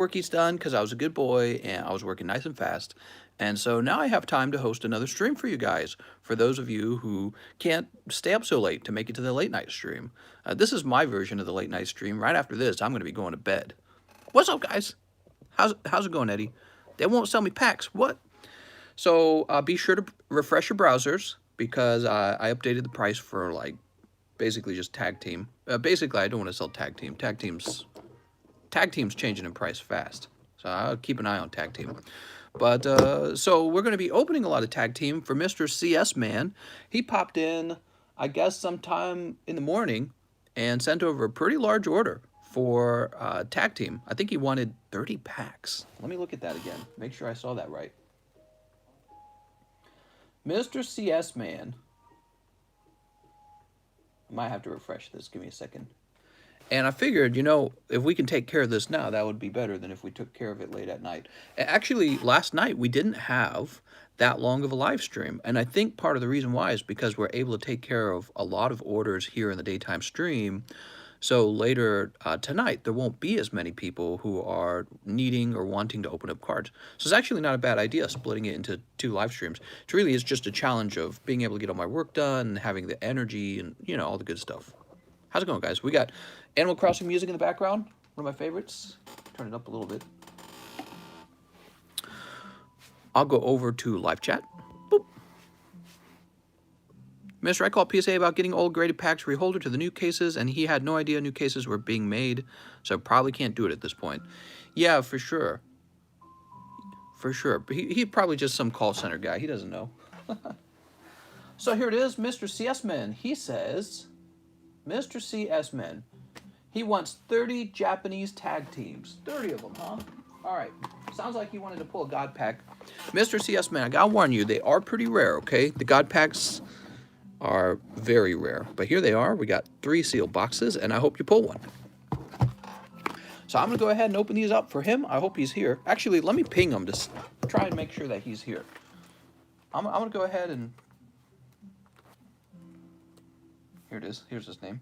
Worky's done because I was a good boy and I was working nice and fast. And so now I have time to host another stream for you guys, for those of you who can't stay up so late to make it to the late night stream. This is my version of the late night stream. Right after this, I'm going to be going to bed. What's up, guys? How's it going, Eddie? They won't sell me packs. What? So be sure to refresh your browsers because I updated the price for like basically just tag team. Basically, I don't want to sell tag team. Tag team's changing in price fast, so I'll keep an eye on tag team. But so we're going to be opening a lot of tag team for Mr. CS Man. He popped in, I guess, sometime in the morning and sent over a pretty large order for tag team. I think he wanted 30 packs. Let me look at that again. Make sure I saw that right. Mr. CS Man. I might have to refresh this. Give me a second. And I figured, you know, if we can take care of this now, that would be better than if we took care of it late at night. Actually, last night we didn't have that long of a live stream. And I think part of the reason why is because we're able to take care of a lot of orders here in the daytime stream. So later tonight, there won't be as many people who are needing or wanting to open up cards. So it's actually not a bad idea splitting it into 2 live streams. It really is just a challenge of being able to get all my work done and having the energy and, you know, all the good stuff. How's it going, guys? We got Animal Crossing music in the background. One of my favorites. Turn it up a little bit. I'll go over to live chat. Boop. Mr. I called PSA about getting old graded packs reholder to the new cases, and he had no idea new cases were being made, so probably can't do it at this point. Yeah, for sure. For sure. But he probably just some call center guy. He doesn't know. So here it is, Mr. CS Man. He says, Mr. CS Man, he wants 30 Japanese tag teams. 30 of them, huh? All right. Sounds like he wanted to pull a God pack. Mr. CS Man, I gotta warn you, they are pretty rare, okay? The God packs are very rare. But here they are. We got 3 sealed boxes, and I hope you pull one. So I'm going to go ahead and open these up for him. I hope he's here. Actually, let me ping him to try and make sure that he's here. I'm going to go ahead and... Here it is. Here's his name.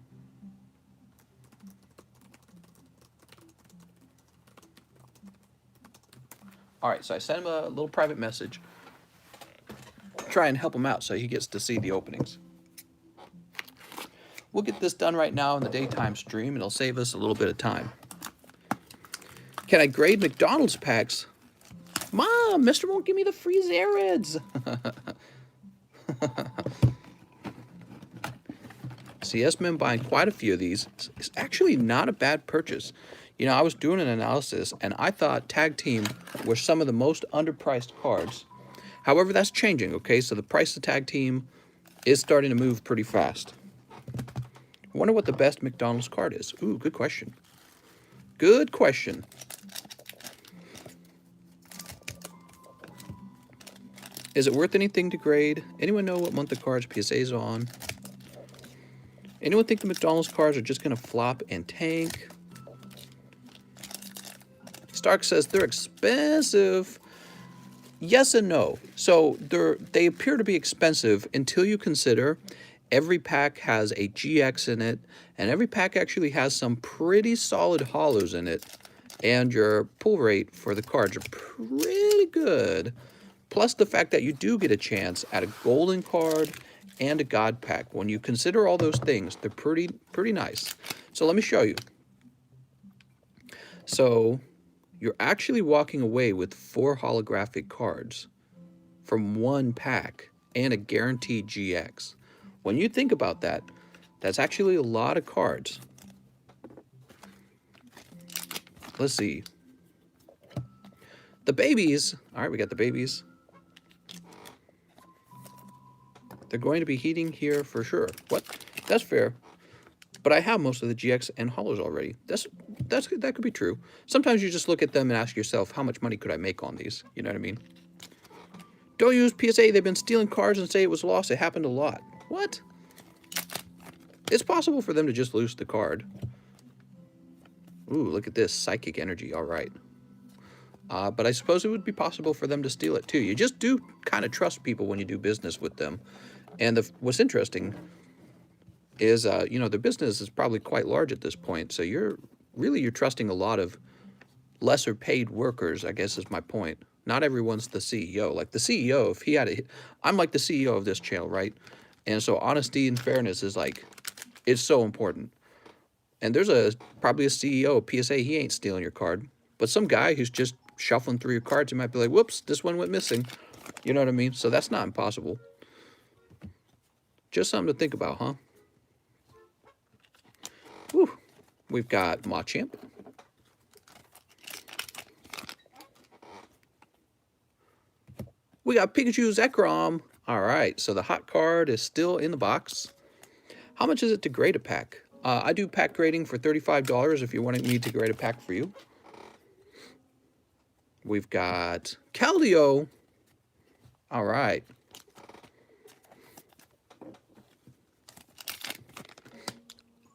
All right, so I sent him a little private message. Try and help him out so he gets to see the openings. We'll get this done right now in the daytime stream. It'll save us a little bit of time. Can I grade McDonald's packs? Mom, Mr. won't give me the free Zarids. CS Men buying quite a few of these. It's actually not a bad purchase. You know, I was doing an analysis, and I thought Tag Team were some of the most underpriced cards. However, that's changing, okay? So the price of Tag Team is starting to move pretty fast. I wonder what the best McDonald's card is. Ooh, good question. Good question. Is it worth anything to grade? Anyone know what month the cards PSA's on? Anyone think the McDonald's cards are just going to flop and tank? Stark says they're expensive. Yes and no. So they appear to be expensive until you consider every pack has a GX in it, and every pack actually has some pretty solid hollows in it, and your pull rate for the cards are pretty good. Plus the fact that you do get a chance at a golden card and a God pack. When you consider all those things, they're pretty nice. So let me show you. So you're actually walking away with 4 holographic cards from 1 pack and a guaranteed GX. When you think about that, that's actually a lot of cards. Let's see. The babies. All right, we got the babies. They're going to be heating here for sure. What? That's fair. But I have most of the GX and hollows already. That could be true. Sometimes you just look at them and ask yourself, how much money could I make on these? You know what I mean? Don't use PSA. They've been stealing cards and say it was lost. It happened a lot. What? It's possible for them to just lose the card. Ooh, look at this. Psychic energy. All right. But I suppose it would be possible for them to steal it too. You just do kind of trust people when you do business with them. And what's interesting is, you know, the business is probably quite large at this point. So you're trusting a lot of lesser paid workers, I guess is my point. Not everyone's the CEO. Like the CEO, if he had a, I'm like the CEO of this channel, right? And so honesty and fairness is like, it's so important. And there's probably a CEO of PSA, he ain't stealing your card. But some guy who's just shuffling through your cards, he might be like, whoops, this one went missing. You know what I mean? So that's not impossible. Just something to think about, huh? Whew. We've got Machamp. We got Pikachu Zekrom. All right, so the hot card is still in the box. How much is it to grade a pack? I do pack grading for $35 if you're wanting me to grade a pack for you. We've got Keldeo. All right.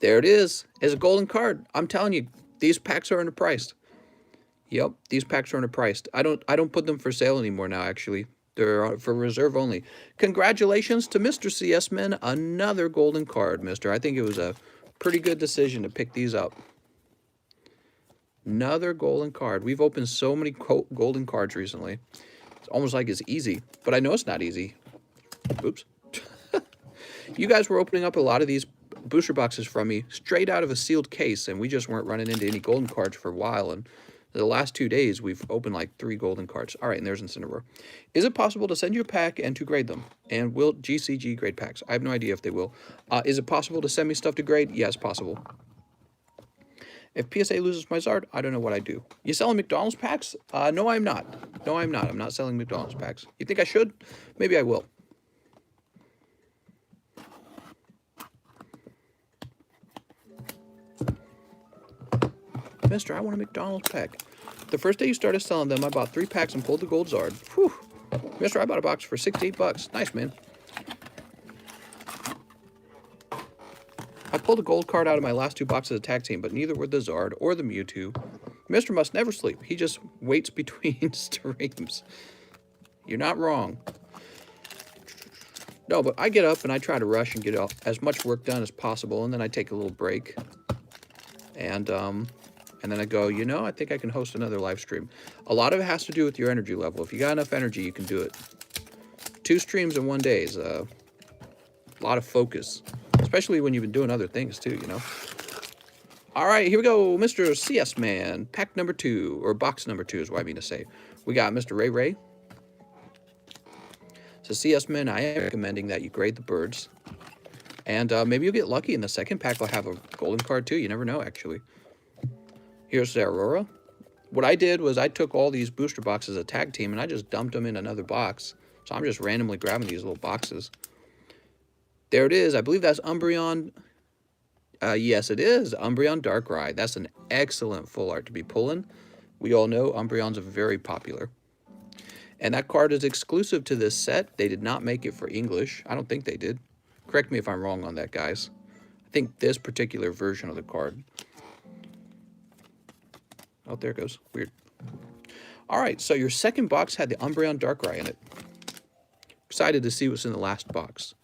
There it is. It's a golden card. I'm telling you, these packs are underpriced. Yep, these packs are underpriced. I don't put them for sale anymore now, actually. They're for reserve only. Congratulations to Mr. CS Man. Another golden card, mister. I think it was a pretty good decision to pick these up. Another golden card. We've opened so many golden cards recently. It's almost like it's easy, but I know it's not easy. Oops. You guys were opening up a lot of these booster boxes from me straight out of a sealed case, and we just weren't running into any golden cards for a while. And the last 2 days, we've opened like 3 golden cards. All right, and there's Incineroar. Is it possible to send you a pack and to grade them? And will GCG grade packs? I have no idea if they will. Is it possible to send me stuff to grade? Yes, possible. If PSA loses my Zard, I don't know what I do. You selling McDonald's packs? No, I'm not. No, I'm not. I'm not selling McDonald's packs. You think I should? Maybe I will. Mister, I want a McDonald's pack. The first day you started selling them, I bought 3 packs and pulled the gold Zard. Whew. Mister, I bought a box for $68. Nice, man. I pulled a gold card out of my last 2 boxes of tag team, but neither were the Zard or the Mewtwo. Mister must never sleep. He just waits between streams. You're not wrong. No, but I get up and I try to rush and get as much work done as possible, and then I take a little break. And then I go, you know, I think I can host another live stream. A lot of it has to do with your energy level. If you got enough energy, you can do it. 2 streams in 1 day is a lot of focus, especially when you've been doing other things too, you know. All right, here we go, Mr. CS Man, pack number 2, or box number 2 is what I mean to say. We got Mr. Ray. So CS Man, I am recommending that you grade the birds. And maybe you'll get lucky in the second pack. I'll have a golden card too. You never know, actually. Here's the Aurora. What I did was I took all these booster boxes of tag team and I just dumped them in another box. So I'm just randomly grabbing these little boxes. There it is. I believe that's Umbreon. Yes, it is. Umbreon Darkrai. That's an excellent full art to be pulling. We all know Umbreon's very popular. And that card is exclusive to this set. They did not make it for English. I don't think they did. Correct me if I'm wrong on that, guys. I think this particular version of the card. Oh, there it goes. Weird. All right, so your second box had the Umbreon Darkrai in it. Excited to see what's in the last box.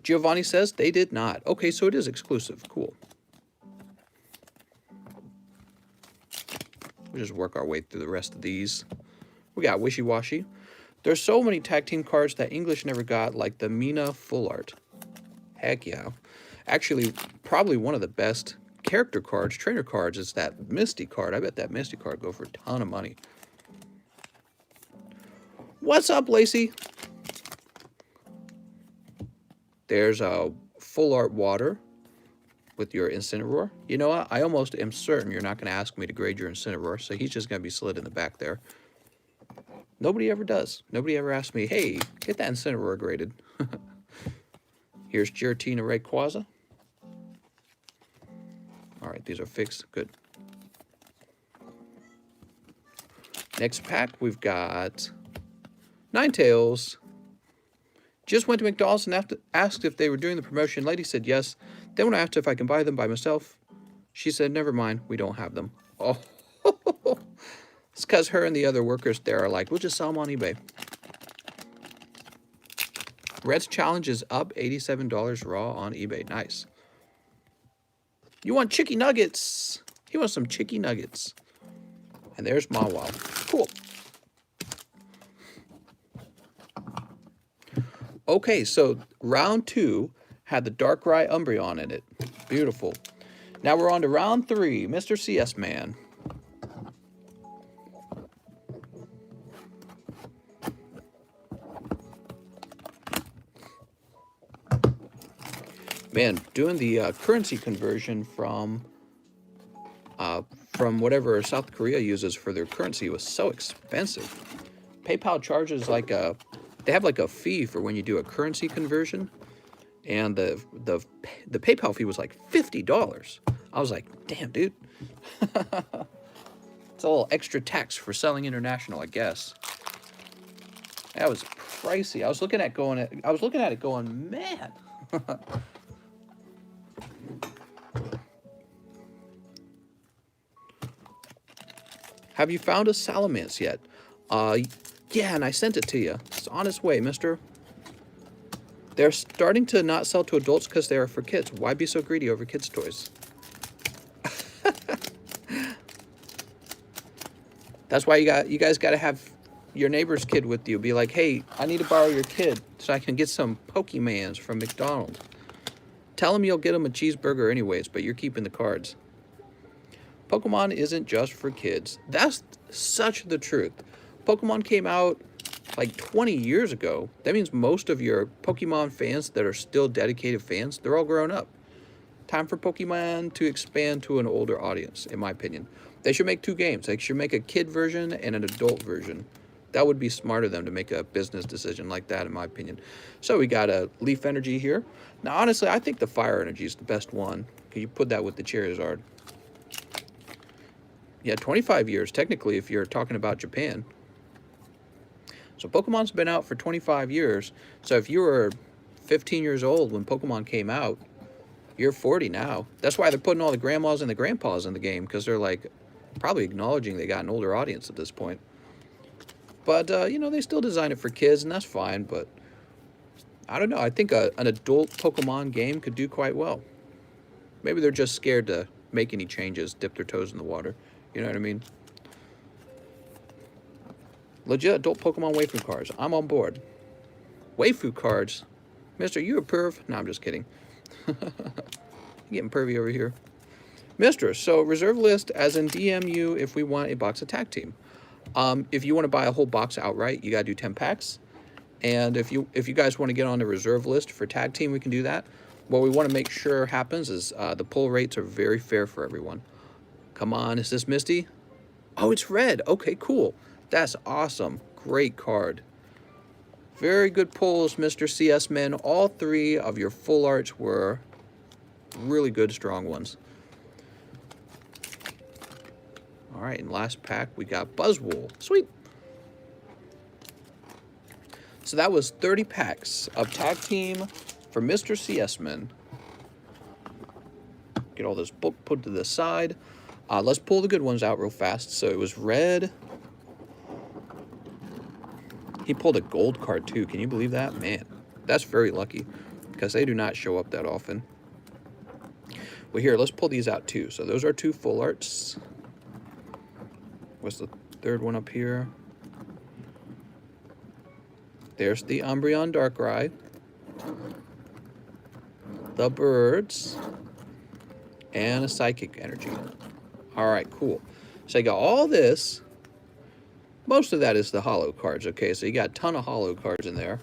Giovanni says they did not. Okay, so it is exclusive. Cool. We'll just work our way through the rest of these. We got Wishy Washy. There's so many tag team cards that English never got, like the Mina full art. Heck yeah. Actually, probably one of the best character cards, trainer cards, is that Misty card. I bet that Misty card go for a ton of money. What's up, Lacey? There's a full art water with your Incineroar. You know what? I almost am certain you're not going to ask me to grade your Incineroar, so he's just going to be slid in the back there. Nobody ever does. Nobody ever asks me, hey, get that Incineroar graded. Here's Giratina Rayquaza. All right, these are fixed. Good. Next pack, we've got Ninetales. Just went to McDonald's and asked if they were doing the promotion. Lady said yes. Then when I asked if I can buy them by myself, she said, never mind, we don't have them. Oh, it's because her and the other workers there are like, we'll just sell them on eBay. Red's challenge is up $87 raw on eBay. Nice. You want chicky nuggets? He wants some chicky nuggets. And there's Mawile. Cool. Okay, so round 2 had the Darkrai Umbreon in it. Beautiful. Now we're on to round 3, Mr. CS Man. Man, doing the currency conversion from whatever South Korea uses for their currency was so expensive. PayPal charges like they have like a fee for when you do a currency conversion, and the PayPal fee was like $50. I was like, damn, dude. It's a little extra tax for selling international, I guess. That was pricey. I was looking at it going, man. Have you found a Salamence yet? Yeah, and I sent it to you. It's on its way, mister. They're starting to not sell to adults because they are for kids. Why be so greedy over kids' toys? That's why you guys got to have your neighbor's kid with you. Be like, hey, I need to borrow your kid so I can get some Pokey Mans from McDonald's. Tell him you'll get him a cheeseburger anyways, but you're keeping the cards. Pokemon isn't just for kids. That's such the truth. Pokemon came out like 20 years ago. That means most of your Pokemon fans that are still dedicated fans, they're all grown up. Time for Pokemon to expand to an older audience, in my opinion. They should make 2 games. They should make a kid version and an adult version. That would be smart of them to make a business decision like that, in my opinion. So we got a Leaf Energy here. Now, honestly, I think the Fire Energy is the best one. Can you put that with the Charizard? Yeah, 25 years, technically, if you're talking about Japan. So Pokemon's been out for 25 years. So if you were 15 years old when Pokemon came out, you're 40 now. That's why they're putting all the grandmas and the grandpas in the game, because they're like probably acknowledging they got an older audience at this point. But, you know, they still design it for kids, and that's fine. But I don't know. I think an adult Pokemon game could do quite well. Maybe they're just scared to make any changes, dip their toes in the water. You know what I mean? Legit adult Pokemon waifu cards. I'm on board. Waifu cards? Mister, you a perv? No, I'm just kidding. Getting pervy over here. Mister, so reserve list as in DM you if we want a box of tag team. If you want to buy a whole box outright, you got to do 10 packs. And if you guys want to get on the reserve list for tag team, we can do that. What we want to make sure happens is the pull rates are very fair for everyone. Come on, is this Misty? Oh, it's red. Okay, cool. That's awesome. Great card. Very good pulls, Mr. CS Man. All 3 of your full arts were really good, strong ones. All right, and last pack, we got Buzzwole. Sweet. So that was 30 packs of tag team for Mr. CS Man. Get all this book put to the side. Let's pull the good ones out real fast. So it was red. He pulled a gold card too. Can you believe that? Man, that's very lucky because they do not show up that often. Well, here, let's pull these out too. So those are 2 full arts. What's the 3rd one up here? There's the Umbreon Darkrai. The birds. And a Psychic Energy. All right, cool. So you got all this. Most of that is the holo cards, okay? So you got a ton of holo cards in there.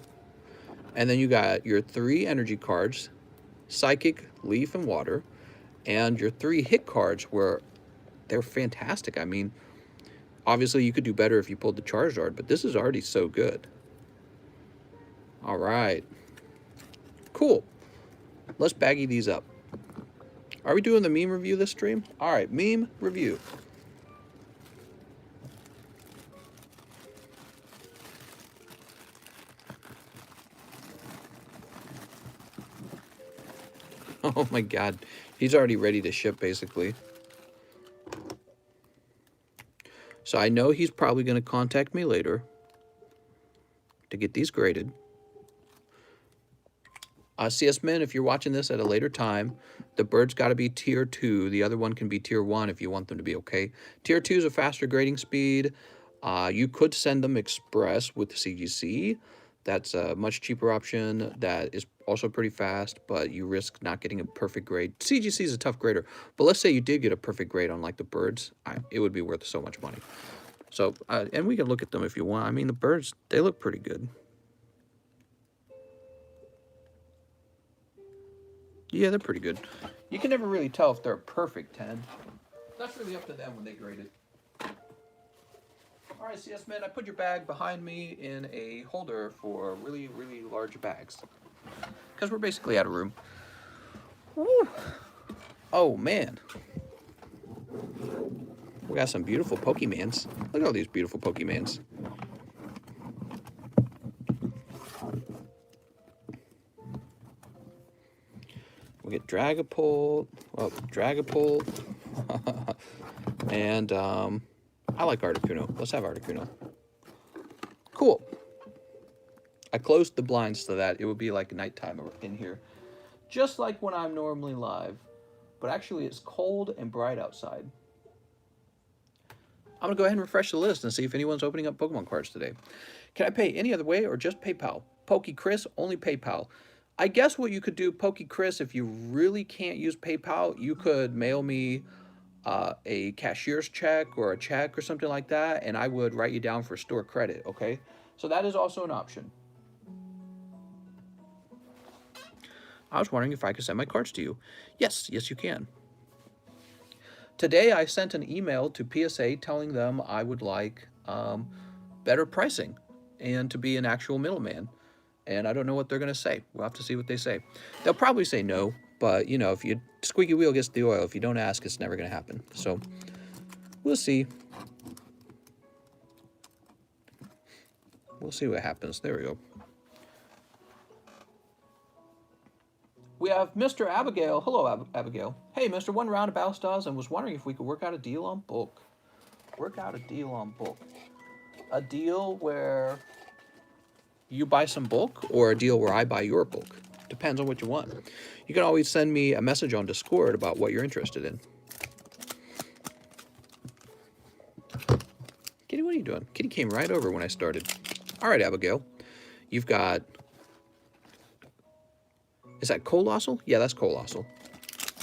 And then you got your 3 energy cards, Psychic, Leaf, and Water. And your 3 hit cards were, they're fantastic. I mean, obviously you could do better if you pulled the Charizard, but this is already so good. All right. Cool. Let's baggy these up. Are we doing the meme review this stream? All right, meme review. Oh my God, he's already ready to ship basically. So I know he's probably going to contact me later to get these graded. CS Min, if you're watching this at a later time, the bird's got to be tier 2. The other one can be tier 1 if you want them to be okay. Tier 2 is a faster grading speed. You could send them express with the CGC. That's a much cheaper option that is also pretty fast, but you risk not getting a perfect grade. CGC is a tough grader, but let's say you did get a perfect grade on like the birds, it would be worth so much money. So, and we can look at them if you want. I mean, the birds, they look pretty good. Yeah, they're pretty good. You can never really tell if they're a perfect 10. That's really up to them when they grade it. All right, CS Man, I put your bag behind me in a holder for really, really large bags. Because we're basically out of room. Woo. Oh, man. We got some beautiful Pokey Mans. Look at all these beautiful Pokey Mans. We get Dragapult. Oh, Dragapult. And, I like Articuno. Let's have Articuno. Cool. I closed the blinds so that it would be like nighttime in here. Just like when I'm normally live. But actually it's cold and bright outside. I'm going to go ahead and refresh the list and see if anyone's opening up Pokemon cards today. Can I pay any other way or just PayPal? Pokey Chris, only PayPal. I guess what you could do, Pokey Chris, if you really can't use PayPal, you could mail me a cashier's check or a check or something like that, and I would write you down for store credit, okay? So that is also an option. I was wondering if I could send my cards to you. Yes, yes you can. Today I sent an email to PSA telling them I would like better pricing and to be an actual middleman. And I don't know what they're going to say. We'll have to see what they say. They'll probably say no, but, you know, if you squeaky wheel gets the oil. If you don't ask, it's never going to happen. So we'll see. We'll see what happens. There we go. We have Mr. Abigail. Hello, Abigail. Hey, Mr. One round of Battle Styles and was wondering if we could work out a deal on bulk. Work out a deal on bulk. A deal where you buy some bulk or a deal where I buy your bulk. Depends on what you want. You can always send me a message on Discord about what you're interested in. Kitty, what are you doing? Kitty came right over when I started. All right, Abigail. You've got... Is that Colossal? Yeah, that's Colossal.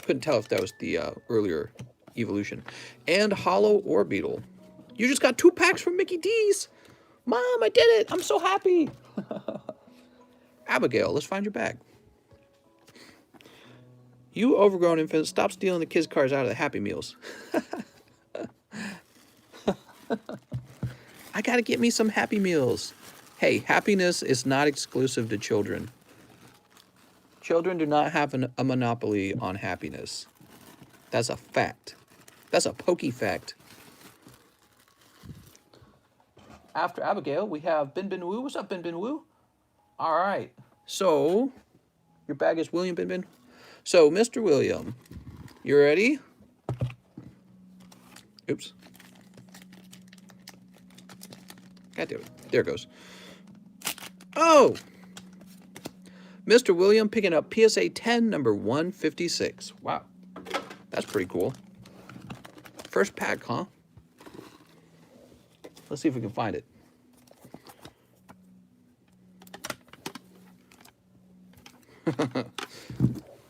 Couldn't tell if that was the earlier evolution. And Hollow Orbeetle. You just got 2 packs from Mickey D's. Mom, I did it. I'm so happy. Abigail, let's find your bag. You overgrown infant, stop stealing the kids' cards out of the Happy Meals. I gotta get me some Happy Meals. Hey, happiness is not exclusive to children. Children do not have a monopoly on happiness. That's a fact. That's a pokey fact. After Abigail, we have Bin Bin Woo. What's up, Bin Bin Woo? All right. So, your bag is William Bin Bin. So, Mr. William, you ready? Oops. God damn it. There it goes. Oh! Mr. William picking up PSA 10, number 156. Wow. That's pretty cool. First pack, huh? Let's see if we can find it.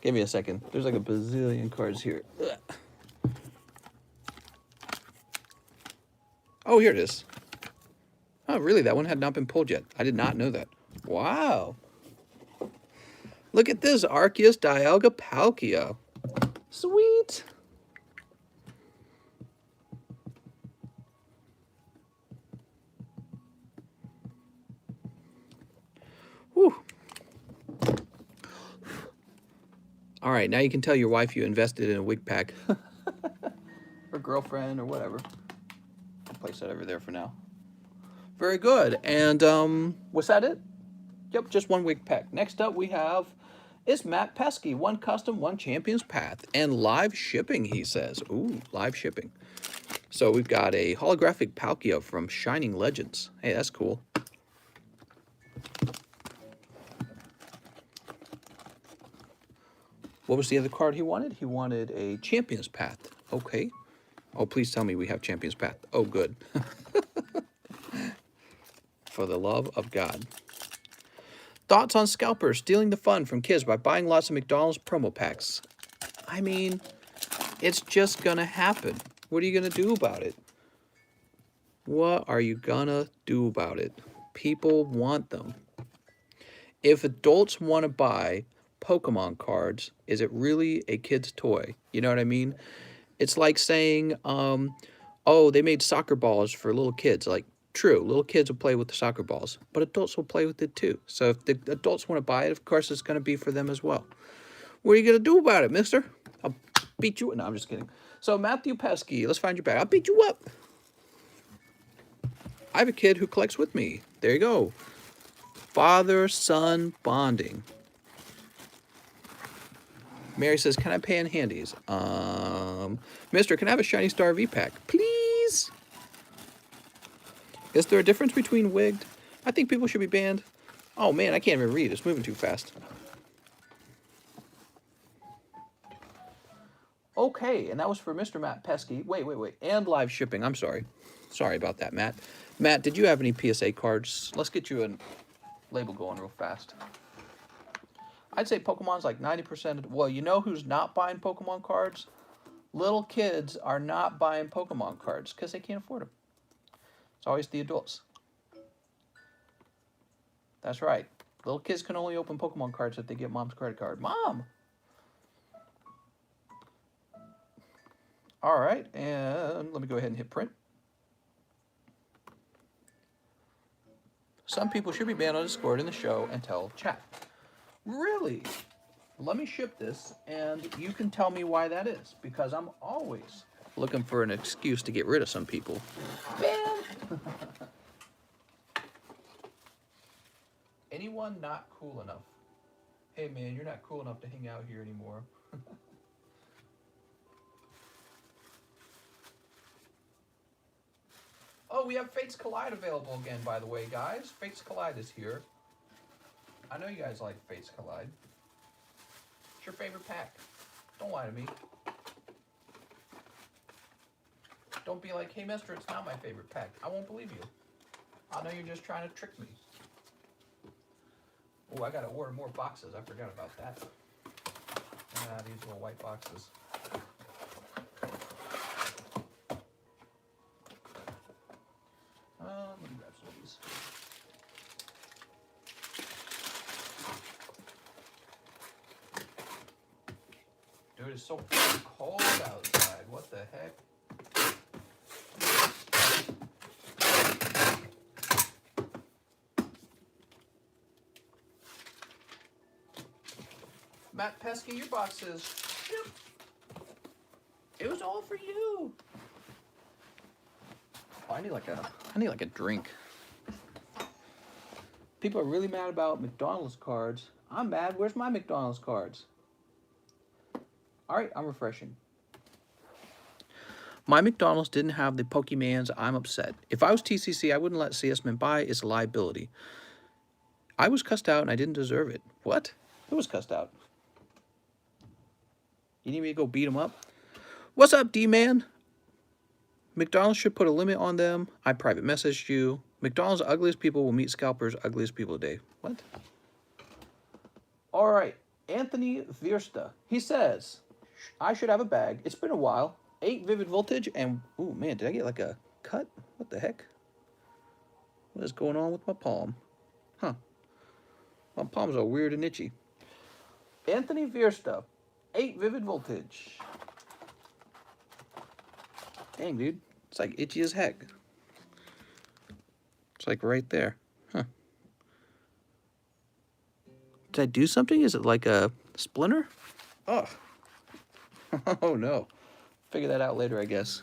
Give me a second. There's like a bazillion cards here. Ugh. Oh, here it is. Oh, really? That one had not been pulled yet. I did not know that. Wow. Look at this. Arceus Dialga Palkia. Sweet. Whew. All right, now you can tell your wife you invested in a wig pack. Or girlfriend or whatever. I'll place that over there for now. Very good. And was that it? Yep, just one wig pack. Next up we have is Matt Pesky. 1 custom, 1 champion's path. And live shipping, he says. Ooh, live shipping. So we've got a holographic Palkia from Shining Legends. Hey, that's cool. What was the other card he wanted? He wanted a Champion's Path. Okay. Oh, please tell me we have Champion's Path. Oh, good. For the love of God. Thoughts on scalpers stealing the fun from kids by buying lots of McDonald's promo packs? I mean, it's just going to happen. What are you going to do about it? What are you going to do about it? People want them. If adults want to buy Pokemon cards, is it really a kid's toy? You know what I mean? It's like saying, oh, they made soccer balls for little kids. Like, true, little kids will play with the soccer balls, but adults will play with it too. So if the adults want to buy it, of course, it's going to be for them as well. What are you going to do about it, mister? I'll beat you. No, I'm just kidding. So Matthew Pesky, let's find your bag. I'll beat you up. I have a kid who collects with me. There you go. Father-son bonding. Mary says, can I pay in handies? Mister, can I have a Shiny Star V-Pack? Please? Is there a difference between wigged? I think people should be banned. Oh, man, I can't even read. It's moving too fast. Okay, and that was for Mr. Matt Pesky. Wait. And live shipping. I'm sorry. Sorry about that, Matt. Matt, did you have any PSA cards? Let's get you a label going real fast. I'd say Pokemon's like 90%. Well, you know who's not buying Pokemon cards? Little kids are not buying Pokemon cards because they can't afford them. It's always the adults. That's right. Little kids can only open Pokemon cards if they get mom's credit card. Mom! All right, and let me go ahead and hit print. Some people should be banned on Discord in the show and tell chat. Really? Let me ship this, and you can tell me why that is, because I'm always looking for an excuse to get rid of some people. Ban! Anyone not cool enough? Hey, man, you're not cool enough to hang out here anymore. Oh, we have Fates Collide available again, by the way, guys. Fates Collide is here. I know you guys like Fates Collide. It's your favorite pack. Don't lie to me. Don't be like, hey, mister, it's not my favorite pack. I won't believe you. I know you're just trying to trick me. Oh, I gotta order more boxes. I forgot about that. These little white boxes. Let me grab some of these. Dude, it's so cold outside. What the heck? Matt Pesky, your box is shipped. It was all for you. Oh, I need like a drink. People are really mad about McDonald's cards. I'm mad. Where's my McDonald's cards? All right, I'm refreshing. My McDonald's didn't have the Pokey Mans. I'm upset. If I was TCC, I wouldn't let CS Men buy. It's a liability. I was cussed out and I didn't deserve it. What? Who was cussed out? You need me to go beat him up? What's up, D-Man? McDonald's should put a limit on them. I private messaged you. McDonald's ugliest people will meet scalpers' ugliest people today. What? All right. Anthony Virsta. He says, I should have a bag. It's been a while. 8 vivid voltage and... Ooh, man, did I get like a cut? What the heck? What is going on with my palm? Huh. My palms are weird and itchy. Anthony Virsta. 8 vivid voltage. Dang, dude. It's like itchy as heck. It's like right there. Huh. Did I do something? Is it like a splinter? Oh. Oh, no. Figure that out later, I guess.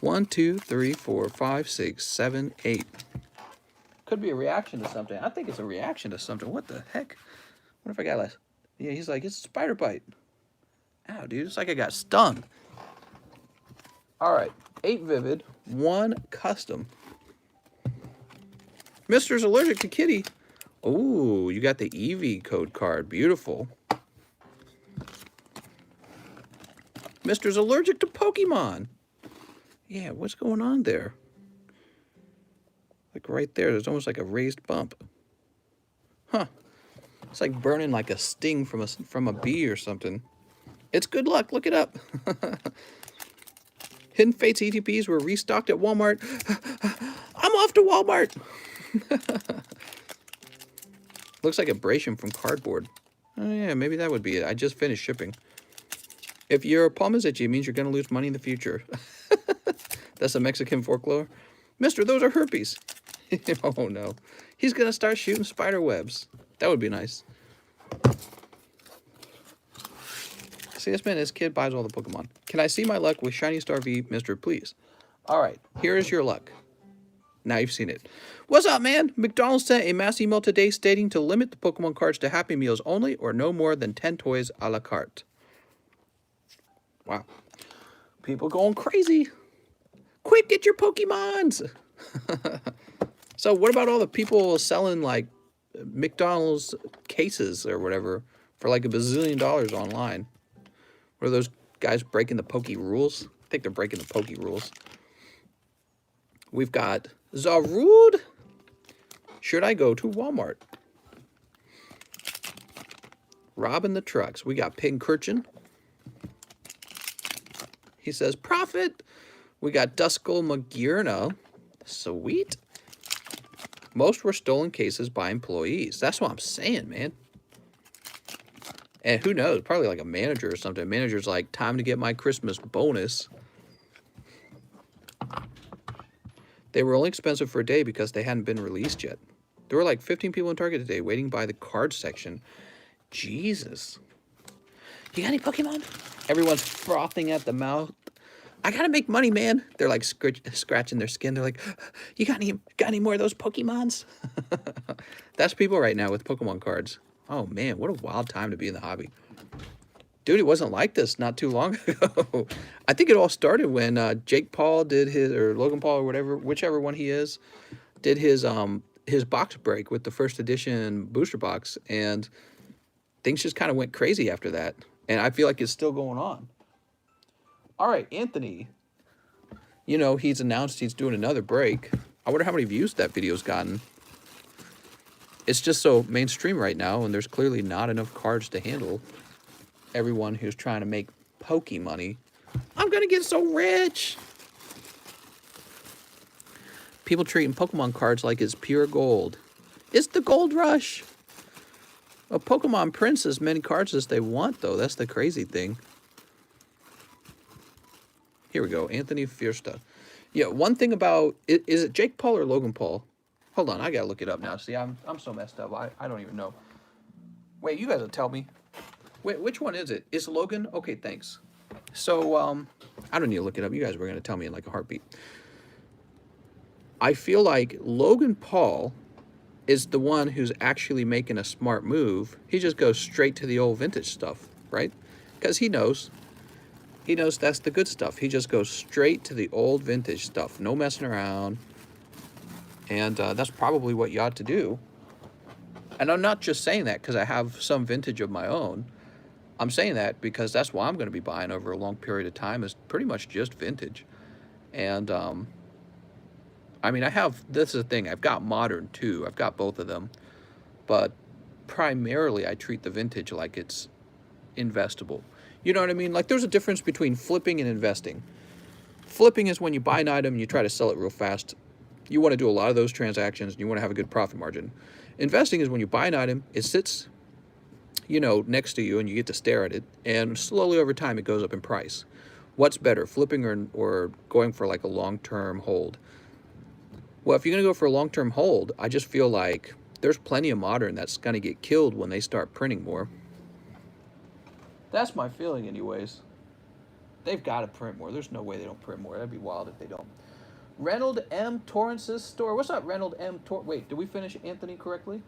1, 2, 3, 4, 5, 6, 7, 8. Could be a reaction to something. I think it's a reaction to something. What the heck? What if I got less? Yeah, he's like, it's a spider bite. Ow, dude. It's like I got stung. All right. 8 vivid, 1 custom. Mister's allergic to kitty. Oh, you got the Eevee code card. Beautiful. Mister's allergic to Pokemon. Yeah, what's going on there? Like right there, there's almost like a raised bump. Huh. It's like burning like a sting from a bee or something. It's good luck. Look it up. Hidden Fates ETPs were restocked at Walmart. I'm off to Walmart. Looks like abrasion from cardboard. Oh yeah, maybe that would be it. I just finished shipping. If your palm is itchy, it means you're going to lose money in the future. That's a Mexican folklore. Mister, those are herpes. Oh no. He's going to start shooting spider webs. That would be nice. See, this man, this kid buys all the Pokemon. Can I see my luck with Shiny Star V, Mister, please? All right, here is your luck. Now you've seen it. What's up, man? McDonald's sent a mass email today stating to limit the Pokemon cards to Happy Meals only or no more than 10 toys a la carte. Wow. People going crazy. Quick, get your Pokey Mans. So what about all the people selling like McDonald's cases or whatever for like $1 bazillion online? What are those guys breaking the Pokey rules? I think they're breaking the Pokey rules. We've got Zarude. Should I go to Walmart? Robbing the trucks. We got Pincurchin. He says profit. We got Duskull Magirna. Sweet. Most were stolen cases by employees. That's what I'm saying, man. And who knows? Probably like a manager or something. Manager's like, time to get my Christmas bonus. They were only expensive for a day because they hadn't been released yet. There were like 15 people in Target today waiting by the card section. Jesus. You got any Pokemon? Everyone's frothing at the mouth. I gotta make money, man. They're like scratching their skin. They're like, you got any more of those Pokemons? That's people right now with Pokemon cards. Oh man, what a wild time to be in the hobby. Dude, it wasn't like this not too long ago. I think it all started when Jake Paul did his, or Logan Paul or whatever, whichever one he is, did his box break with the first edition booster box, and things just kind of went crazy after that. And I feel like it's still going on. All right, Anthony. You know, he's announced he's doing another break. I wonder how many views that video's gotten. It's just so mainstream right now, and there's clearly not enough cards to handle everyone who's trying to make Pokey money. I'm gonna get so rich. People treating Pokemon cards like it's pure gold. It's the gold rush. A Pokemon prints as many cards as they want, though. That's the crazy thing. Here we go, Anthony Fiersta. Yeah, one thing about, is it Jake Paul or Logan Paul? Hold on, I gotta look it up now. See, I'm so messed up. I don't even know. Wait, you guys will tell me. Wait, which one is it? Is Logan? Okay, thanks. So, I don't need to look it up. You guys were gonna tell me in like a heartbeat. I feel like Logan Paul is the one who's actually making a smart move. He just goes straight to the old vintage stuff, right? Because he knows that's the good stuff. He just goes straight to the old vintage stuff. No messing around. And that's probably what you ought to do. And I'm not just saying that because I have some vintage of my own. I'm saying that because that's what I'm going to be buying over a long period of time, is pretty much just vintage. And, I mean, this is the thing, I've got modern too. I've got both of them. But primarily I treat the vintage like it's investable. You know what I mean? Like, there's a difference between flipping and investing. Flipping is when you buy an item and you try to sell it real fast. You want to do a lot of those transactions and you want to have a good profit margin. Investing is when you buy an item, it sits, you know, next to you and you get to stare at it, and slowly over time it goes up in price. What's better, flipping or going for like a long-term hold? Well, if you're going to go for a long-term hold, I just feel like there's plenty of modern that's going to get killed when they start printing more. That's my feeling anyways. They've got to print more. There's no way they don't print more. That'd be wild if they don't. Reynold M. Torrance's store. What's up, Reynold M. Wait, did we finish Anthony correctly?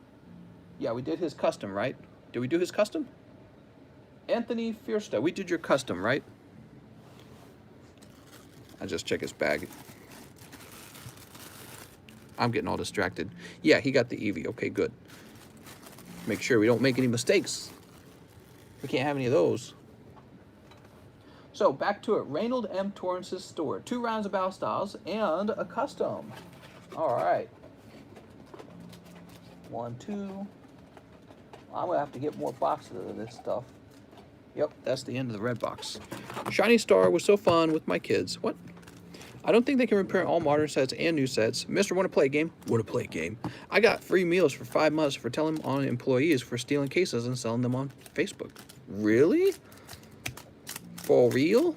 Yeah, we did his custom, right? Did we do his custom? Anthony Fiersta, we did your custom, right? I just check his bag. I'm getting all distracted. Yeah, he got the Eevee. Okay, good. Make sure we don't make any mistakes. We can't have any of those. So back to it. Reynold M. Torrance's store. 2 rounds of Battle Styles and a custom. All right. 1, 2. I'm gonna have to get more boxes of this stuff. Yep, that's the end of the red box. Shiny Star was so fun with my kids. What? I don't think they can repair all modern sets and new sets. Mister, want to play a game? Want to play a game? I got free meals for 5 months for telling on employees for stealing cases and selling them on Facebook. Really? For real?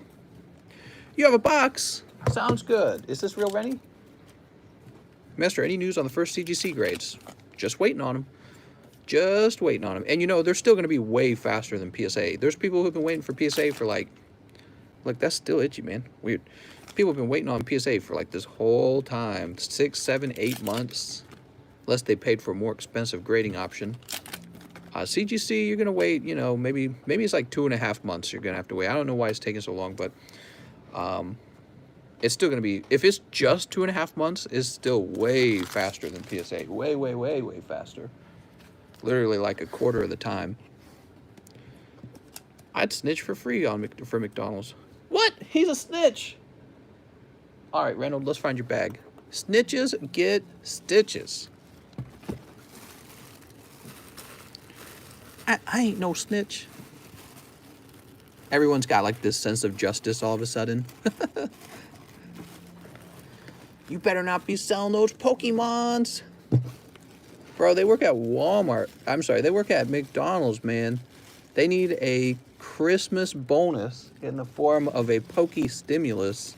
You have a box. Sounds good. Is this real, Rennie? Mister, any news on the first CGC grades? Just waiting on them. Just waiting on them. And you know, they're still going to be way faster than PSA. There's people who've been waiting for PSA for like, look, that's still itchy, man. Weird. People have been waiting on PSA for like this whole time. 6, 7, 8 months. Unless they paid for a more expensive grading option. CGC, you're going to wait, you know, maybe it's like 2.5 months you're going to have to wait. I don't know why it's taking so long, but it's still going to be, if it's just 2.5 months, it's still way faster than PSA. Way, way, way, way faster. Literally like a quarter of the time. I'd snitch for free on for McDonald's. What? He's a snitch. All right, Reynold, let's find your bag. Snitches get stitches. I ain't no snitch. Everyone's got like this sense of justice all of a sudden. You better not be selling those Pokey Mans. Bro, they work at Walmart. I'm sorry, they work at McDonald's, man. They need a Christmas bonus in the form of a Pokey stimulus.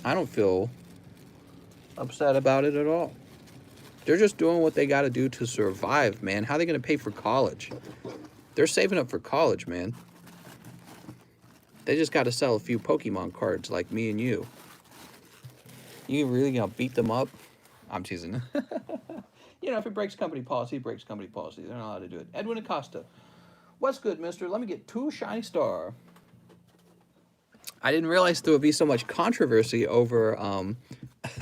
I don't feel upset about it at all. They're just doing what they got to do to survive, man. How are they going to pay for college? They're saving up for college, man. They just got to sell a few Pokemon cards like me and you. You really going to beat them up? I'm teasing. You know, if it breaks company policy, it breaks company policy. They're not allowed to do it. Edwin Acosta. What's good, mister? Let me get 2 shiny star. I didn't realize there would be so much controversy over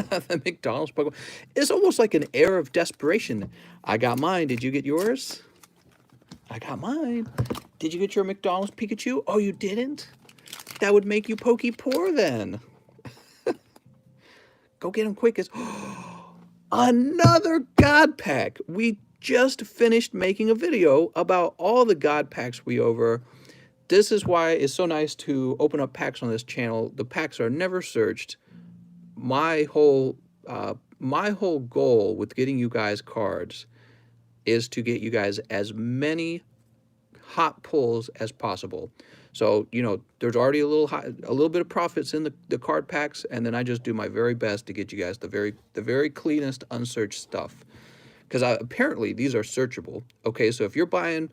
the McDonald's Pokemon. It's almost like an air of desperation. I got mine. Did you get yours? I got mine. Did you get your McDonald's Pikachu? Oh, you didn't? That would make you Pokey poor then. Go get him quick. Another God Pack. We just finished making a video about all the God Packs we over. This is why it's so nice to open up packs on this channel. The packs are never searched. My whole goal with getting you guys cards is to get you guys as many hot pulls as possible. So, you know, there's already a little bit of profits in the card packs, and then I just do my very best to get you guys the very cleanest unsearched stuff. Because apparently these are searchable. Okay, so if you're buying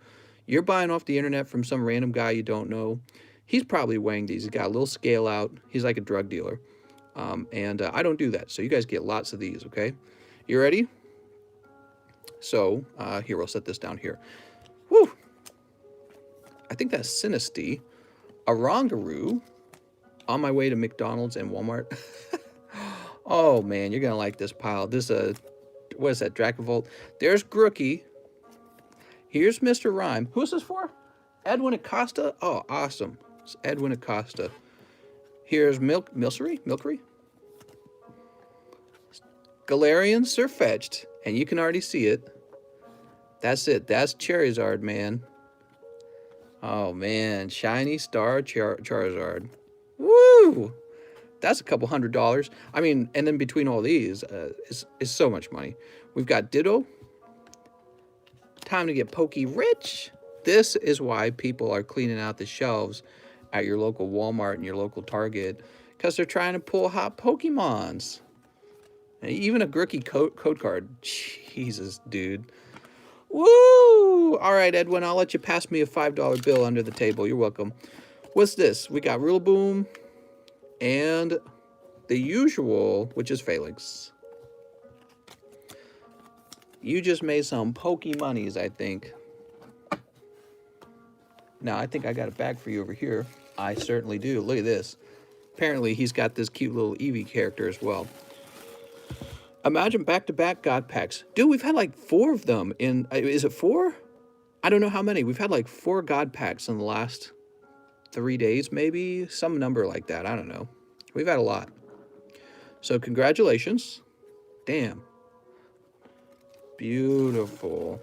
off the internet from some random guy you don't know, he's probably weighing these. He's got a little scale out. He's like a drug dealer. And I don't do that. So you guys get lots of these, okay? You ready? So, here, we'll set this down here. Woo! I think that's Sinisty. Arongaroo. On my way to McDonald's and Walmart. Oh, man, you're going to like this pile. This, what is that, Dracavolt? There's Grooky. Here's Mr. Rhyme. Who's this for? Edwin Acosta? Oh, awesome. It's Edwin Acosta. Here's Milcery? Galarian Surfetched. And you can already see it. That's it. That's Charizard, man. Oh, man. Shiny Star Charizard. Woo! That's a couple $100. I mean, and then between all these, it's so much money. We've got Ditto. Time to get Pokey rich. This is why people are cleaning out the shelves at your local Walmart and your local Target, because they're trying to pull hot Pokemons. And even a Grooky code card. Jesus, dude. Woo! All right, Edwin, I'll let you pass me a $5 bill under the table. You're welcome. What's this? We got Rillaboom and the usual, which is Phalanx. You just made some Pokey monies, I think. Now, I think I got a bag for you over here. I certainly do. Look at this. Apparently, he's got this cute little Eevee character as well. Imagine back-to-back God Packs. Dude, we've had like 4 of them in... Is it 4? I don't know how many. We've had like 4 God Packs in the last 3 days, maybe some number like that. I don't know. We've had a lot. So congratulations. Damn. Beautiful.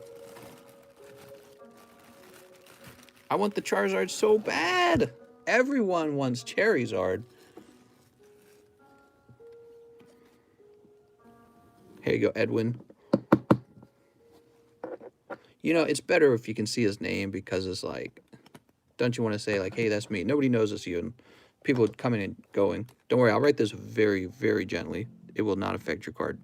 I want the Charizard so bad. Everyone wants Charizard. Here you go, Edwin. You know, it's better if you can see his name because it's like, don't you want to say like, hey, that's me? Nobody knows it's you. And people coming and going. Don't worry, I'll write this very, very gently. It will not affect your card.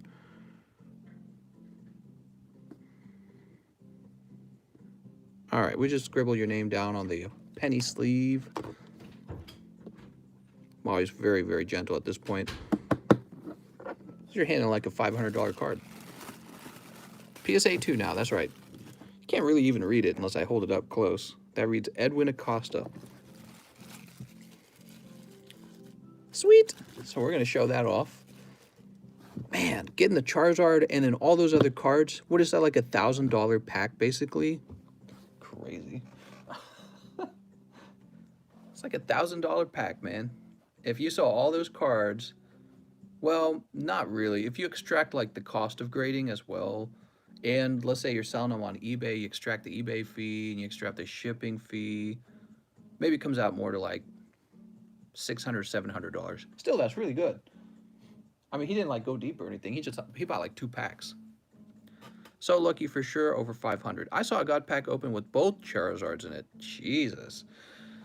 All right, we just scribble your name down on the penny sleeve. I'm always very, very gentle at this point. You're handling like a $500 card. PSA 2 now, that's right. You can't really even read it unless I hold it up close. That reads Edwin Acosta. Sweet. So we're going to show that off. Man, getting the Charizard and then all those other cards. What is that, like $1,000 pack, basically? Crazy. It's like $1,000 pack, man. If you saw all those cards, well, not really. If you extract like the cost of grading as well, and let's say you're selling them on eBay, you extract the eBay fee and you extract the shipping fee, maybe it comes out more to like $600, $700. Still, that's really good. I mean, he didn't like go deep or anything. He bought like 2 packs. So lucky for sure, over 500. I saw a God pack open with both Charizards in it. Jesus.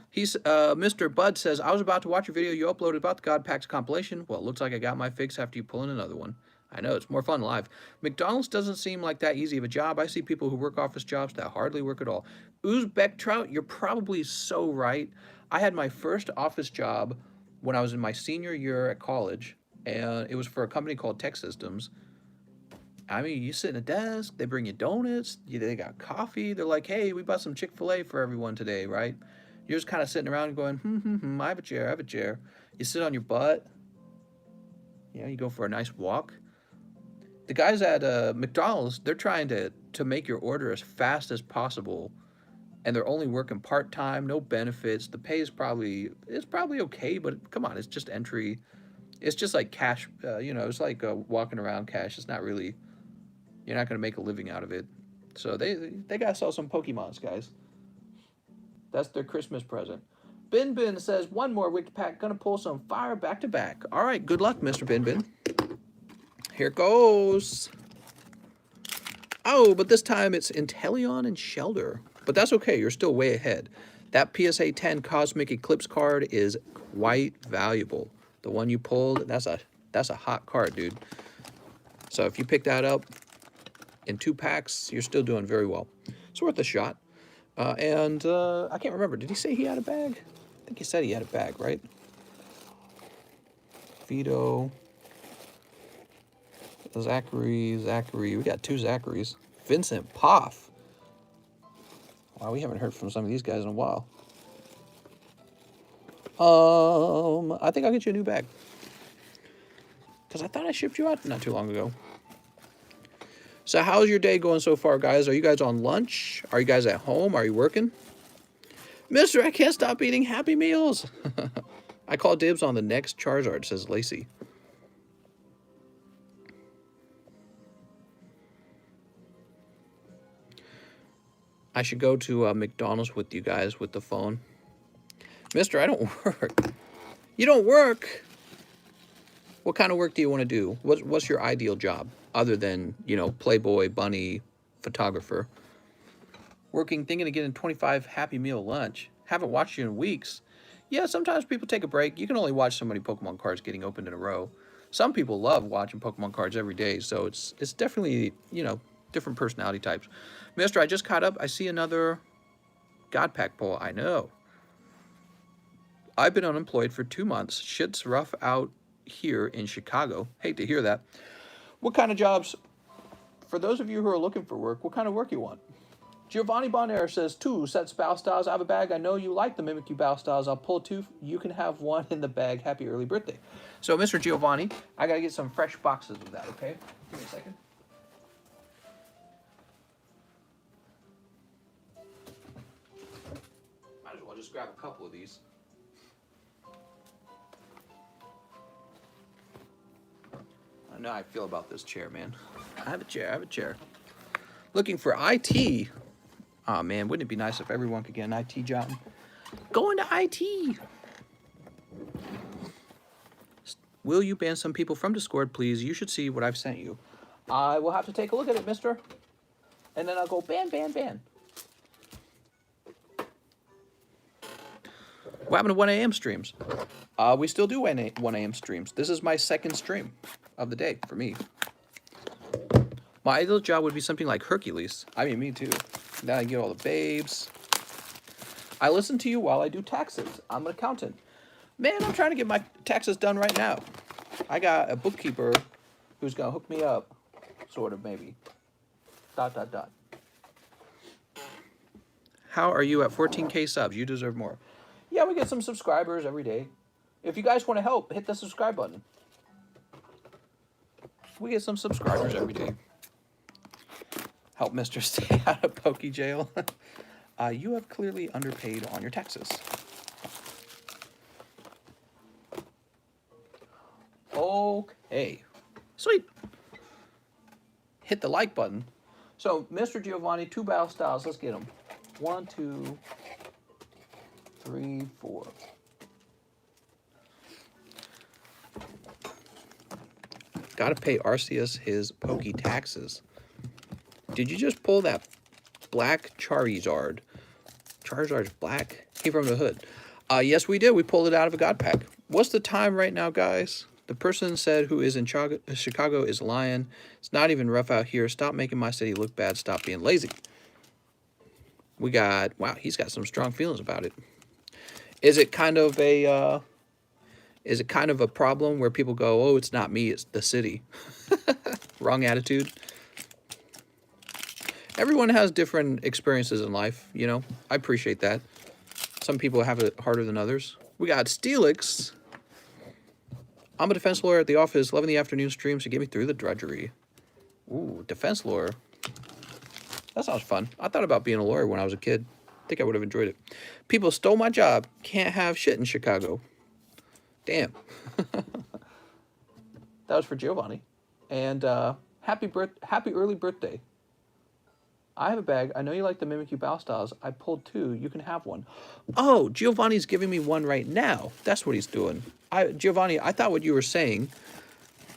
He's Mr. Bud says, I was about to watch your video you uploaded about the God Packs compilation. Well, it looks like I got my fix after you pull in another one. I know, it's more fun live. McDonald's doesn't seem like that easy of a job. I see people who work office jobs that hardly work at all. Uzbek Trout, you're probably so right. I had my first office job when I was in my senior year at college, and it was for a company called Tech Systems. I mean, you sit at a desk, they bring you donuts, they got coffee. They're like, hey, we bought some Chick-fil-A for everyone today, right? You're just kind of sitting around going, I have a chair, I have a chair. You sit on your butt. You know, you go for a nice walk. The guys at McDonald's, they're trying to make your order as fast as possible, and they're only working part-time, no benefits. The pay is probably okay, but come on, it's just entry. It's just like cash, you know, it's like walking around cash. It's not really, you're not going to make a living out of it. So they got to sell some Pokey Mans, guys. That's their Christmas present. Bin Bin says, one more wiki pack, gonna pull some fire back to back. All right, good luck, Mr. Bin Bin. Here goes. Oh, but this time it's Inteleon and Shelter. But that's okay, you're still way ahead. That PSA 10 Cosmic Eclipse card is quite valuable. The one you pulled, that's a hot card, dude. So if you pick that up in 2 packs, you're still doing very well. It's worth a shot. And I can't remember. Did he say he had a bag? I think he said he had a bag, right? Vito. Zachary. We got 2 Zacharys. Vincent Poff. Wow, we haven't heard from some of these guys in a while. I think I'll get you a new bag. Because I thought I shipped you out not too long ago. So how's your day going so far, guys? Are you guys on lunch? Are you guys at home? Are you working? Mister, I can't stop eating Happy Meals. I call dibs on the next Charizard, says Lacey. I should go to McDonald's with you guys with the phone. Mister, I don't work. You don't work? What kind of work do you want to do? What's your ideal job? Other than, you know, Playboy, bunny, photographer. Working, thinking of getting 25 Happy Meal lunch. Haven't watched you in weeks. Yeah, sometimes people take a break. You can only watch so many Pokemon cards getting opened in a row. Some people love watching Pokemon cards every day, so it's definitely, you know, different personality types. Mister, I just caught up. I see another God Pack pull. I know. I've been unemployed for 2 months. Shit's rough out here in Chicago. Hate to hear that. What kind of jobs, for those of you who are looking for work, what kind of work you want? Giovanni Bonaire says, 2 sets Bow Styles. I have a bag. I know you like the Mimikyu Bow Styles. I'll pull 2. You can have 1 in the bag. Happy early birthday. So, Mr. Giovanni, I got to get some fresh boxes of that, okay? Give me a second. Might as well just grab a couple of these. know how I feel about this chair, man. I have a chair. Looking for IT. Oh man, wouldn't it be nice if everyone could get an IT job? Going to IT. Will you ban some people from Discord, please? You should see what I've sent you. I will have to take a look at it, mister. And then I'll go ban, ban, ban. What happened to 1 a.m. streams? We still do 1 a.m. streams. This is my second stream of the day for me. My ideal job would be something like Hercules. I mean, me too. Then I get all the babes. I listen to you while I do taxes. I'm an accountant. Man, I'm trying to get my taxes done right now. I got a bookkeeper who's going to hook me up. Sort of, maybe. ... How are you at 14K subs? You deserve more. Yeah, we get some subscribers every day. If you guys want to help, hit the subscribe button. We get some subscribers every day. Help Mr. stay out of Pokey jail. You have clearly underpaid on your taxes. Okay. Sweet. Hit the like button. So, Mr. Giovanni, 2 battle styles. Let's get them. 1, 2, 3, 4. Gotta pay Arceus his Pokey taxes. Did you just pull that black Charizard? Charizard's black? Came from the hood. Yes, we did. We pulled it out of a God pack. What's the time right now, guys? The person said who is in Chicago is lying. It's not even rough out here. Stop making my city look bad. Stop being lazy. We got, wow, he's got some strong feelings about it. Is it kind of a problem where people go, oh, it's not me, it's the city? Wrong attitude. Everyone has different experiences in life, you know. I appreciate that. Some people have it harder than others. We got Steelix. I'm a defense lawyer at the office. 11 in the afternoon streams to get me through the drudgery. Ooh, defense lawyer. That sounds fun. I thought about being a lawyer when I was a kid. I think I would have enjoyed it. People stole my job. Can't have shit in Chicago. Damn. That was for Giovanni. And happy early birthday. I have a bag. I know you like the Mimikyu Bow Styles. I pulled 2. You can have one. Oh, Giovanni's giving me one right now. That's what he's doing. Giovanni, I thought what you were saying,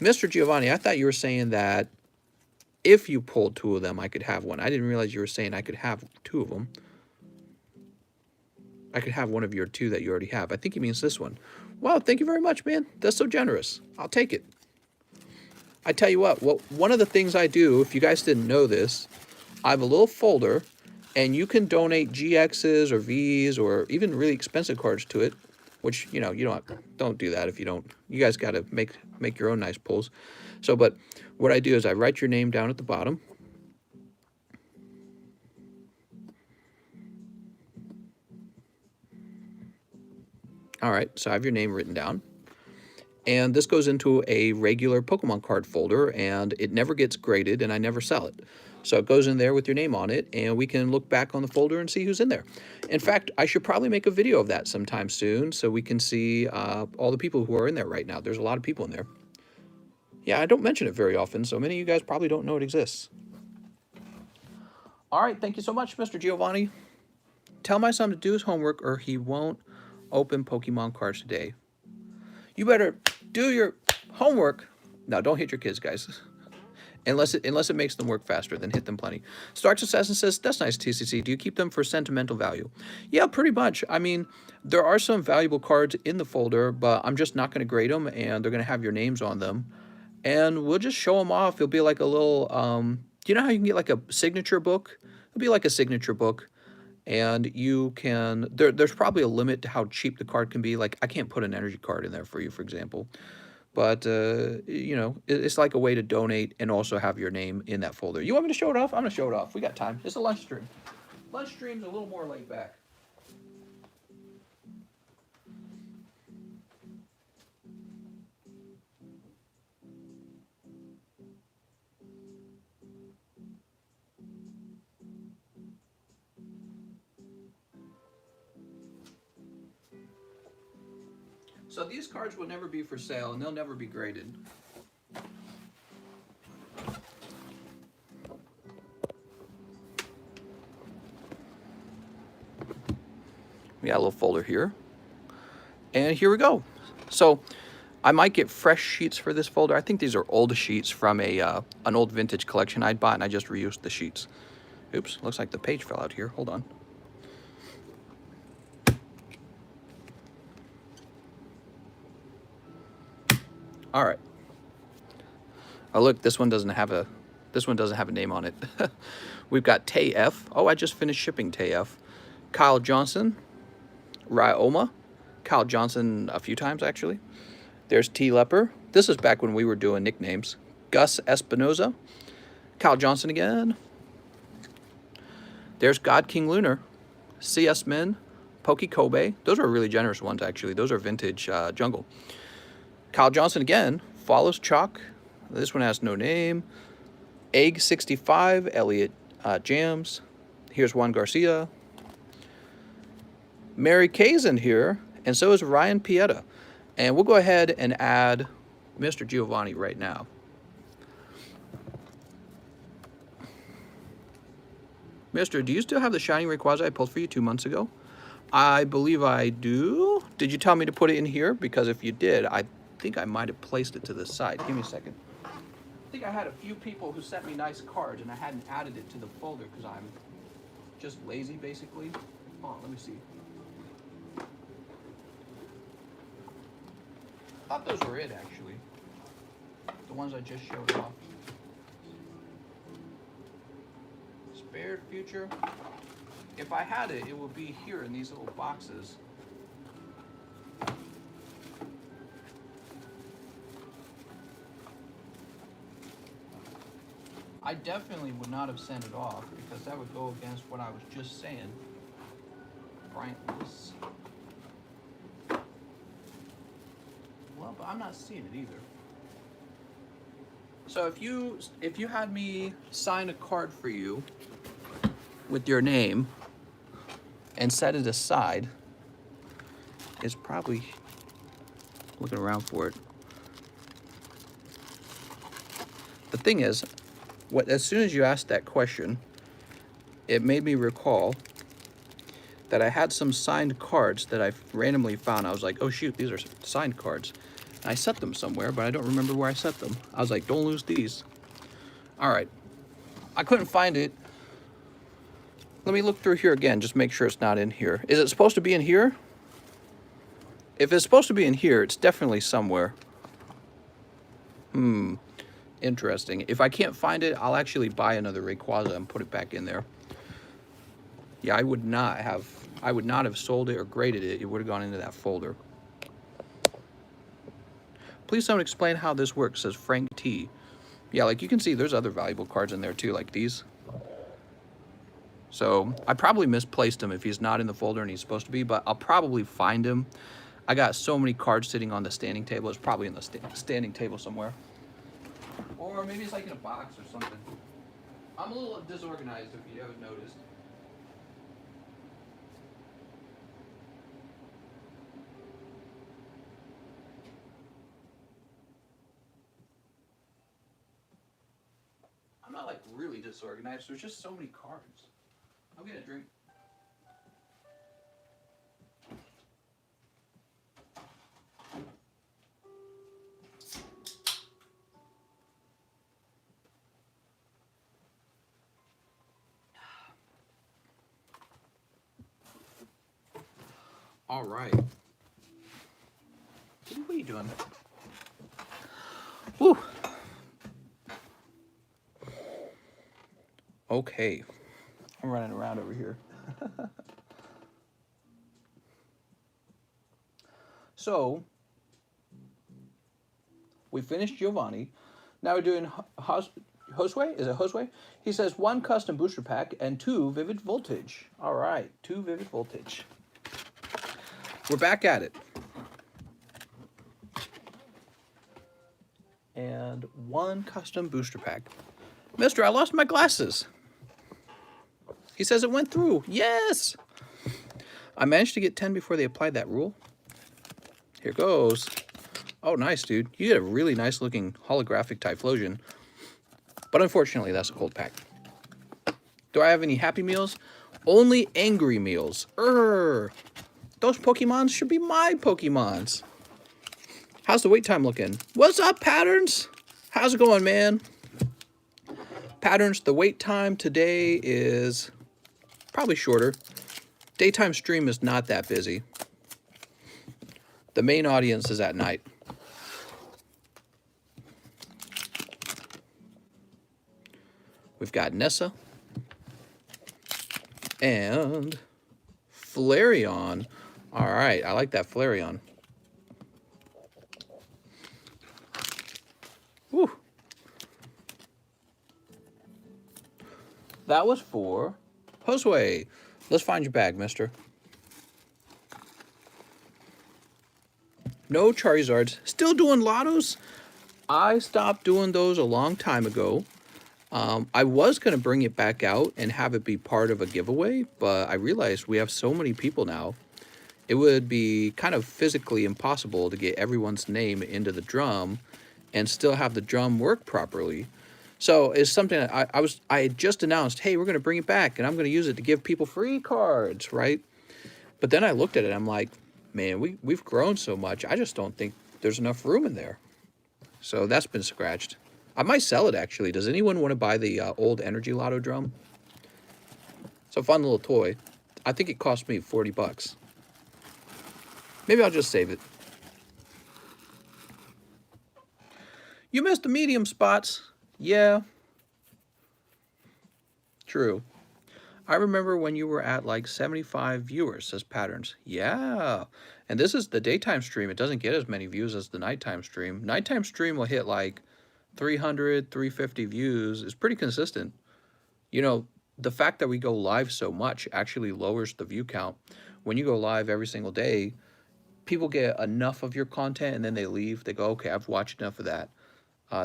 Mr. Giovanni, I thought you were saying that if you pulled 2 of them, I could have one. I didn't realize you were saying I could have 2 of them. I could have one of your 2 that you already have. I think he means this one. Wow, thank you very much, man. That's so generous. I'll take it. I tell you what, one of the things I do, if you guys didn't know this, I have a little folder, and you can donate GXs or Vs or even really expensive cards to it, which, you know, you don't do that if you don't. You guys got to make your own nice pulls. So, but what I do is I write your name down at the bottom. All right, so I have your name written down. And this goes into a regular Pokemon card folder, and it never gets graded, and I never sell it. So it goes in there with your name on it, and we can look back on the folder and see who's in there. In fact, I should probably make a video of that sometime soon so we can see all the people who are in there right now. There's a lot of people in there. Yeah, I don't mention it very often, so many of you guys probably don't know it exists. All right, thank you so much, Mr. Giovanni. Tell my son to do his homework or he won't open Pokemon cards today. You better do your homework. No, don't hit your kids, guys. Unless it makes them work faster, then hit them plenty. Starks Assassin says, that's nice, TCC. Do you keep them for sentimental value? Yeah, pretty much. I mean, there are some valuable cards in the folder, but I'm just not going to grade them, and they're going to have your names on them. And we'll just show them off. It'll be like a little, you know how you can get like a signature book? It'll be like a signature book. And you can, there's probably a limit to how cheap the card can be. Like, I can't put an energy card in there for you, for example. But, you know, it's like a way to donate and also have your name in that folder. You want me to show it off? I'm going to show it off. We got time. It's a lunch stream. Lunch stream's a little more laid back. So these cards will never be for sale, and they'll never be graded. We got a little folder here. And here we go. So I might get fresh sheets for this folder. I think these are old sheets from an old vintage collection I'd bought, and I just reused the sheets. Oops, looks like the page fell out here. Hold on. All right. Oh, look, this one doesn't have a name on it. We've got Tay F. Oh, I just finished shipping Tay F. Kyle Johnson, Ryoma. Kyle Johnson a few times, actually. There's T Leper. This is back when we were doing nicknames. Gus Espinoza. Kyle Johnson again. There's God King Lunar. CS Men. Pokey Kobe. Those are really generous ones, actually. Those are vintage jungle. Kyle Johnson again. Follows Chalk. This one has no name. Egg 65. Elliot Jams. Here's Juan Garcia. Mary Kay's in here. And so is Ryan Pieta. And we'll go ahead and add Mr. Giovanni right now. Mister, do you still have the shiny Rayquaza I pulled for you 2 months ago? I believe I do. Did you tell me to put it in here? Because if you did, I think I might have placed it to the side. Give me a second. I think I had a few people who sent me nice cards, and I hadn't added it to the folder because I'm just lazy, basically. Hold on, let me see. I thought those were it, actually. The ones I just showed off. Spared Future. If I had it, it would be here in these little boxes. I definitely would not have sent it off because that would go against what I was just saying. Bryant Lewis. Well, but I'm not seeing it either. So if you had me sign a card for you with your name and set it aside, it's probably looking around for it. The thing is, as soon as you asked that question, it made me recall that I had some signed cards that I randomly found. I was like, oh shoot, these are signed cards. And I set them somewhere, but I don't remember where I set them. I was like, don't lose these. All right. I couldn't find it. Let me look through here again, just make sure it's not in here. Is it supposed to be in here? If it's supposed to be in here, it's definitely somewhere. Interesting. If I can't find it, I'll actually buy another Rayquaza and put it back in there. Yeah, I would not have sold it or graded it. It would have gone into that folder. Please someone explain how this works, says Frank T. Yeah, like you can see there's other valuable cards in there too, like these. So I probably misplaced him if he's not in the folder and he's supposed to be, but I'll probably find him. I got so many cards sitting on the standing table. It's probably in the standing table somewhere. Or maybe it's like in a box or something. I'm a little disorganized if you haven't noticed. I'm not like really disorganized. There's just so many cards. I'll get a drink. All right. What are you doing? Woo. Okay. I'm running around over here. So, we finished Giovanni. Now we're doing Josue? Is it Josue? He says 1 custom booster pack and 2 Vivid Voltage. All right, 2 Vivid Voltage. We're back at it. And 1 custom booster pack. Mister, I lost my glasses. He says it went through. Yes! I managed to get 10 before they applied that rule. Here goes. Oh, nice, dude. You get a really nice looking holographic Typhlosion. But unfortunately, that's a cold pack. Do I have any Happy Meals? Only Angry Meals. Urgh. Those Pokey Mans should be my Pokey Mans. How's the wait time looking? What's up, Patterns? How's it going, man? Patterns, the wait time today is probably shorter. Daytime stream is not that busy. The main audience is at night. We've got Nessa and Flareon. All right, I like that Flareon. Woo. That was for Josue. Let's find your bag, mister. No Charizards. Still doing lottos? I stopped doing those a long time ago. I was going to bring it back out and have it be part of a giveaway, but I realized we have so many people now. It would be kind of physically impossible to get everyone's name into the drum and still have the drum work properly. So it's something that I had just announced, hey, we're going to bring it back and I'm going to use it to give people free cards, right? But then I looked at it, I'm like, man, we've grown so much, I just don't think there's enough room in there. So that's been scratched. I might sell it, actually. Does anyone want to buy the old Energy Lotto drum? It's a fun little toy. I think it cost me 40 bucks. Maybe I'll just save it. You missed the medium spots. Yeah. True. I remember when you were at like 75 viewers, says Patterns. Yeah. And this is the daytime stream. It doesn't get as many views as the nighttime stream. Nighttime stream will hit like 300, 350 views. Is pretty consistent. You know, the fact that we go live so much actually lowers the view count. When you go live every single day, people get enough of your content and then they leave. They go, okay, I've watched enough of that.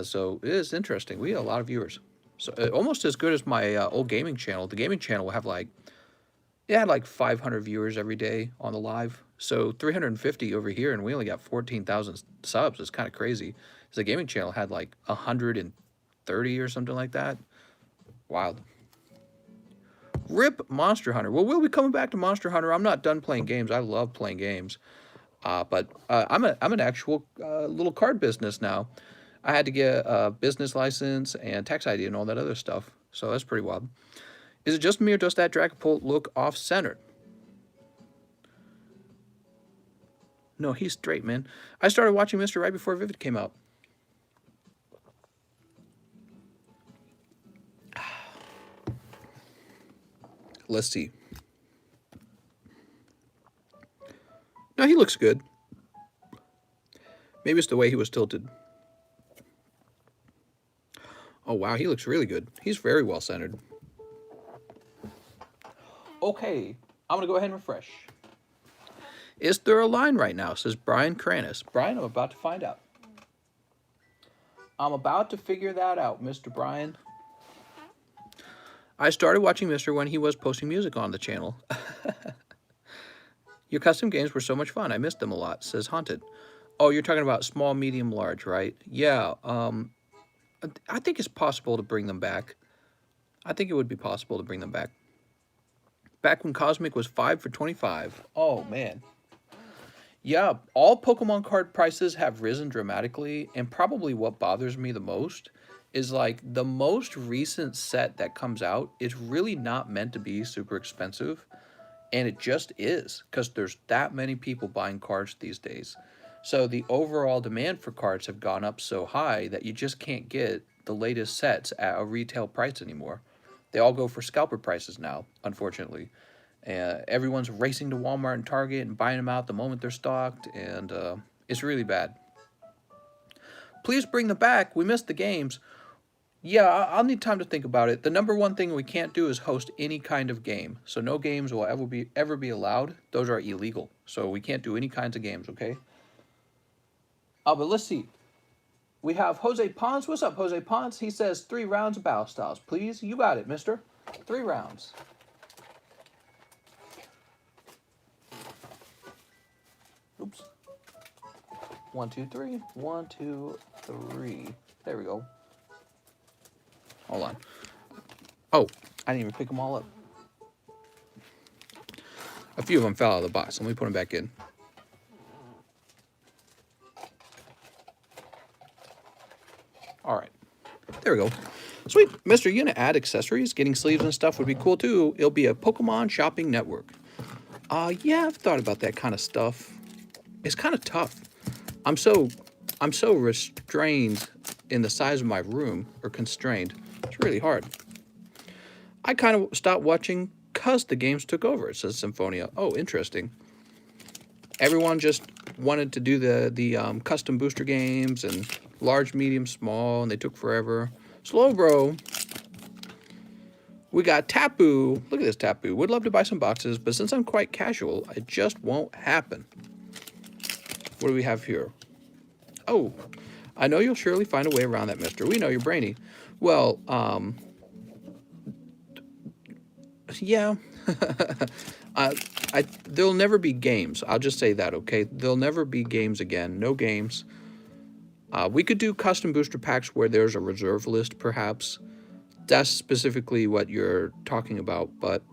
So it is interesting. We get a lot of viewers. So almost as good as my old gaming channel. The gaming channel will have like, it had like 500 viewers every day on the live. So 350 over here, and we only got 14,000 subs. It's kind of crazy. So the gaming channel had like 130 or something like that. Wild. RIP Monster Hunter. Well, we'll be coming back to Monster Hunter. I'm not done playing games. I love playing games. But I'm an actual little card business now. I had to get a business license and tax ID and all that other stuff. So that's pretty wild. Is it just me or does that Dragapult look off-centered? No, he's straight, man. I started watching Mr. right before Vivid came out. Let's see. No, he looks good. Maybe it's the way he was tilted. Oh, wow, he looks really good. He's very well centered. Okay, I'm going to go ahead and refresh. Is there a line right now? Says Brian Kranis. Brian, I'm about to find out. I'm about to figure that out, Mr. Brian. I started watching Mr. when he was posting music on the channel. Your custom games were so much fun. I missed them a lot, says Haunted. Oh, you're talking about small, medium, large, right? Yeah, I think it's possible to bring them back. I think it would be possible to bring them back. Back when Cosmic was 5 for 25. Oh, man. Yeah, all Pokemon card prices have risen dramatically, and probably what bothers me the most is like the most recent set that comes out is really not meant to be super expensive, and it just is because there's that many people buying cards these days. So the overall demand for cards have gone up so high that you just can't get the latest sets at a retail price anymore. They all go for scalper prices now, unfortunately. Everyone's racing to Walmart and Target and buying them out the moment they're stocked, and it's really bad. Please bring them back. We missed the games. Yeah, I'll need time to think about it. The number one thing we can't do is host any kind of game. So no games will ever be allowed. Those are illegal. So we can't do any kinds of games, okay? But let's see. We have Jose Ponce. What's up, Jose Ponce? He says 3 rounds of Battle Styles. Please, you got it, mister. 3 rounds. Oops. 1, 2, 3. 1, 2, 3. There we go. Hold on. Oh, I didn't even pick them all up. A few of them fell out of the box. Let me put them back in. All right. There we go. Sweet. Mister, you gonna add accessories? Getting sleeves and stuff would be cool too. It'll be a Pokemon shopping network. Yeah, I've thought about that kind of stuff. It's kind of tough. I'm so restrained in the size of my room, or constrained. It's really hard. I kind of stopped watching because the games took over, says Symphonia. Oh, interesting. Everyone just wanted to do the custom booster games and large, medium, small, and they took forever. Slow, bro. We got Tapu. Look at this Tapu. Would love to buy some boxes, but since I'm quite casual, it just won't happen. What do we have here? Oh, I know you'll surely find a way around that, mister. We know you're brainy. Well, yeah. There'll never be games. I'll just say that, okay? There'll never be games again. No games. We could do custom booster packs where there's a reserve list, perhaps. That's specifically what you're talking about, but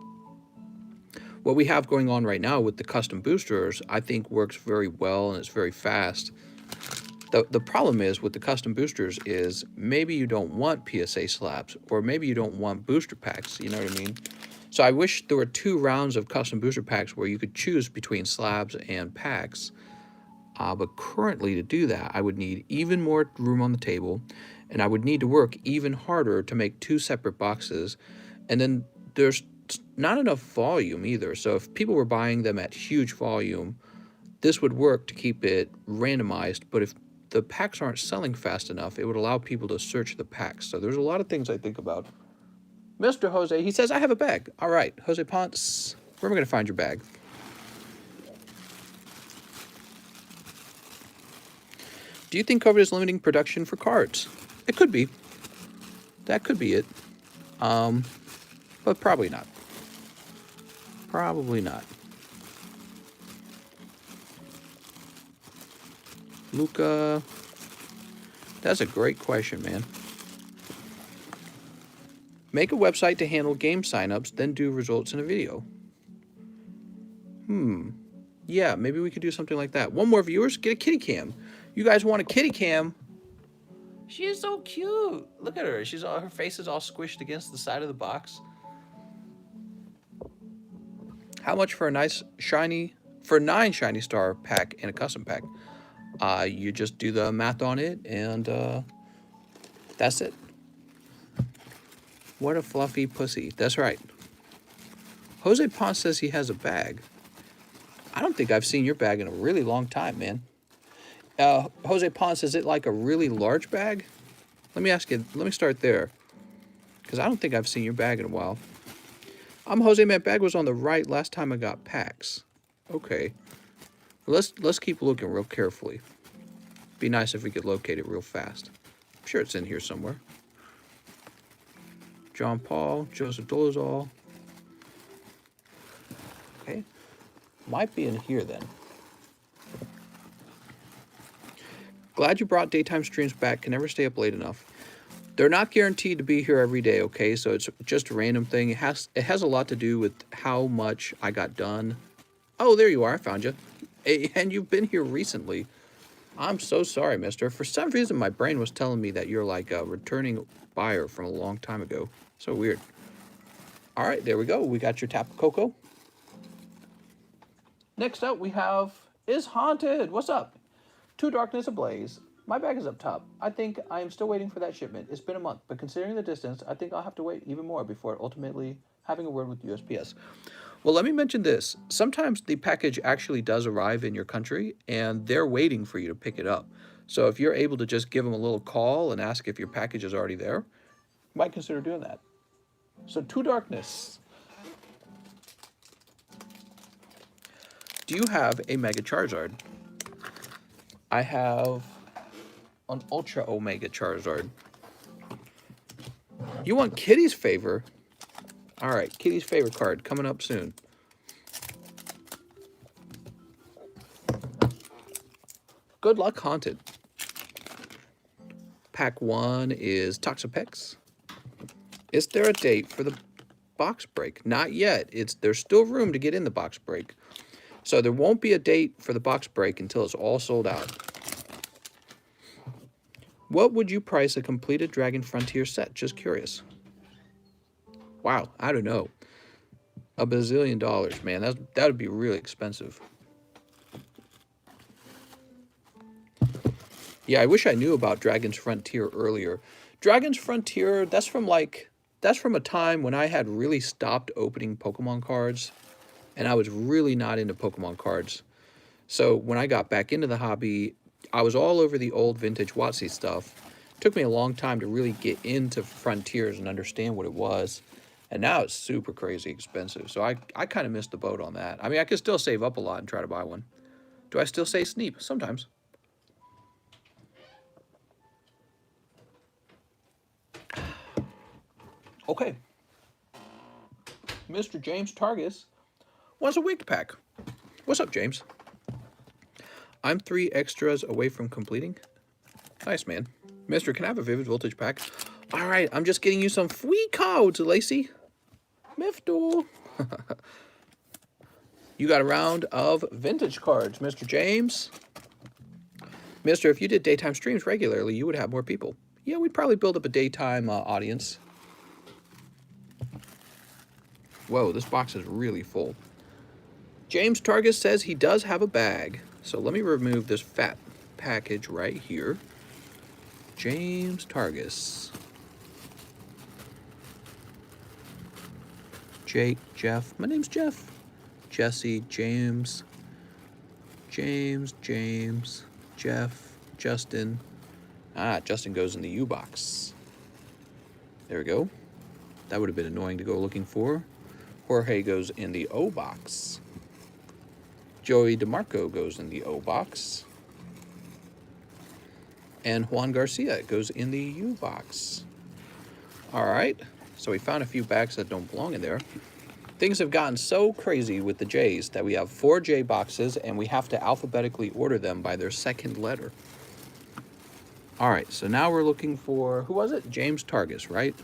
what we have going on right now with the custom boosters, I think works very well and it's very fast. The problem is with the custom boosters is maybe you don't want PSA slabs, or maybe you don't want booster packs, you know what I mean? So I wish there were 2 rounds of custom booster packs where you could choose between slabs and packs. But currently to do that, I would need even more room on the table, and I would need to work even harder to make 2 separate boxes. And then there's not enough volume either. So if people were buying them at huge volume, this would work to keep it randomized. But if the packs aren't selling fast enough, it would allow people to search the packs. So there's a lot of things I think about. Mr. Jose, he says, I have a bag. All right, Jose Ponce, where am I going to find your bag? Do you think COVID is limiting production for cards? It could be. That could be it. But probably not. Probably not. Luca, that's a great question, man. Make a website to handle game signups, then do results in a video. Yeah, maybe we could do something like that. One more viewers, get a kitty cam. You guys want a kitty cam? She is so cute. Look at her. Her face is all squished against the side of the box. How much for a nice shiny, for 9 shiny star pack and a custom pack? You just do the math on it, and that's it. What a fluffy pussy. That's right. Jose Ponce says he has a bag. I don't think I've seen your bag in a really long time, man. Jose Ponce, is it like a really large bag? Let me ask you, let me start there. Because I don't think I've seen your bag in a while. I'm Jose, my bag was on the right last time I got packs. Okay. Let's keep looking real carefully. Be nice if we could locate it real fast. I'm sure it's in here somewhere. John Paul, Joseph Dolezal. Okay. Might be in here then. Glad you brought daytime streams back. Can never stay up late enough. They're not guaranteed to be here every day, okay? So it's just a random thing. It has a lot to do with how much I got done. Oh, there you are. I found you. And you've been here recently. I'm so sorry, mister. For some reason, my brain was telling me that you're like a returning buyer from a long time ago. So weird. All right, there we go. We got your Tapu Koko. Next up, we have Is Haunted. What's up? To Darkness Ablaze. My bag is up top. I think I am still waiting for that shipment. It's been a month, but considering the distance, I think I'll have to wait even more before ultimately having a word with USPS. Well, let me mention this. Sometimes the package actually does arrive in your country, and they're waiting for you to pick it up. So if you're able to just give them a little call and ask if your package is already there, you might consider doing that. So, To Darkness. Do you have a Mega Charizard? I have an Ultra Omega Charizard. You want Kitty's favor? All right, Kitty's favorite card coming up soon. Good luck, Haunted. Pack 1 is Toxapex. Is there a date for the box break. Not yet. There's still room to get in the box break. So there won't be a date for the box break until it's all sold out. What would you price a completed Dragon Frontier set? Just curious. Wow, I don't know. $1 bazillion, man. That would be really expensive. Yeah, I wish I knew about Dragon's Frontier earlier. Dragon's Frontier, that's from a time when I had really stopped opening Pokemon cards, and I was really not into Pokemon cards. So when I got back into the hobby, I was all over the old vintage WotC stuff. It took me a long time to really get into Frontiers and understand what it was. And now it's super crazy expensive. So I kind of missed the boat on that. I mean, I could still save up a lot and try to buy one. Do I still say Sneep? Sometimes. Okay. Mr. James Targus wants a wig pack. What's up, James? I'm 3 extras away from completing. Nice, man. Mister, can I have a Vivid Voltage pack? All right, I'm just getting you some free codes, Lacey. Mifto. You got a round of vintage cards, Mr. James. Mister, if you did daytime streams regularly, you would have more people. Yeah, we'd probably build up a daytime audience. Whoa, this box is really full. James Targus says he does have a bag. So let me remove this fat package right here. James Targus. Jake, Jeff. My name's Jeff. Jesse, James. James, Jeff, Justin. Ah, Justin goes in the U box. There we go. That would have been annoying to go looking for. Jorge goes in the O box. Joey DeMarco goes in the O box. And Juan Garcia goes in the U box. All right, so we found a few bags that don't belong in there. Things have gotten so crazy with the J's that we have 4 J boxes and we have to alphabetically order them by their second letter. All right, so now we're looking for, who was it? James Targus, right?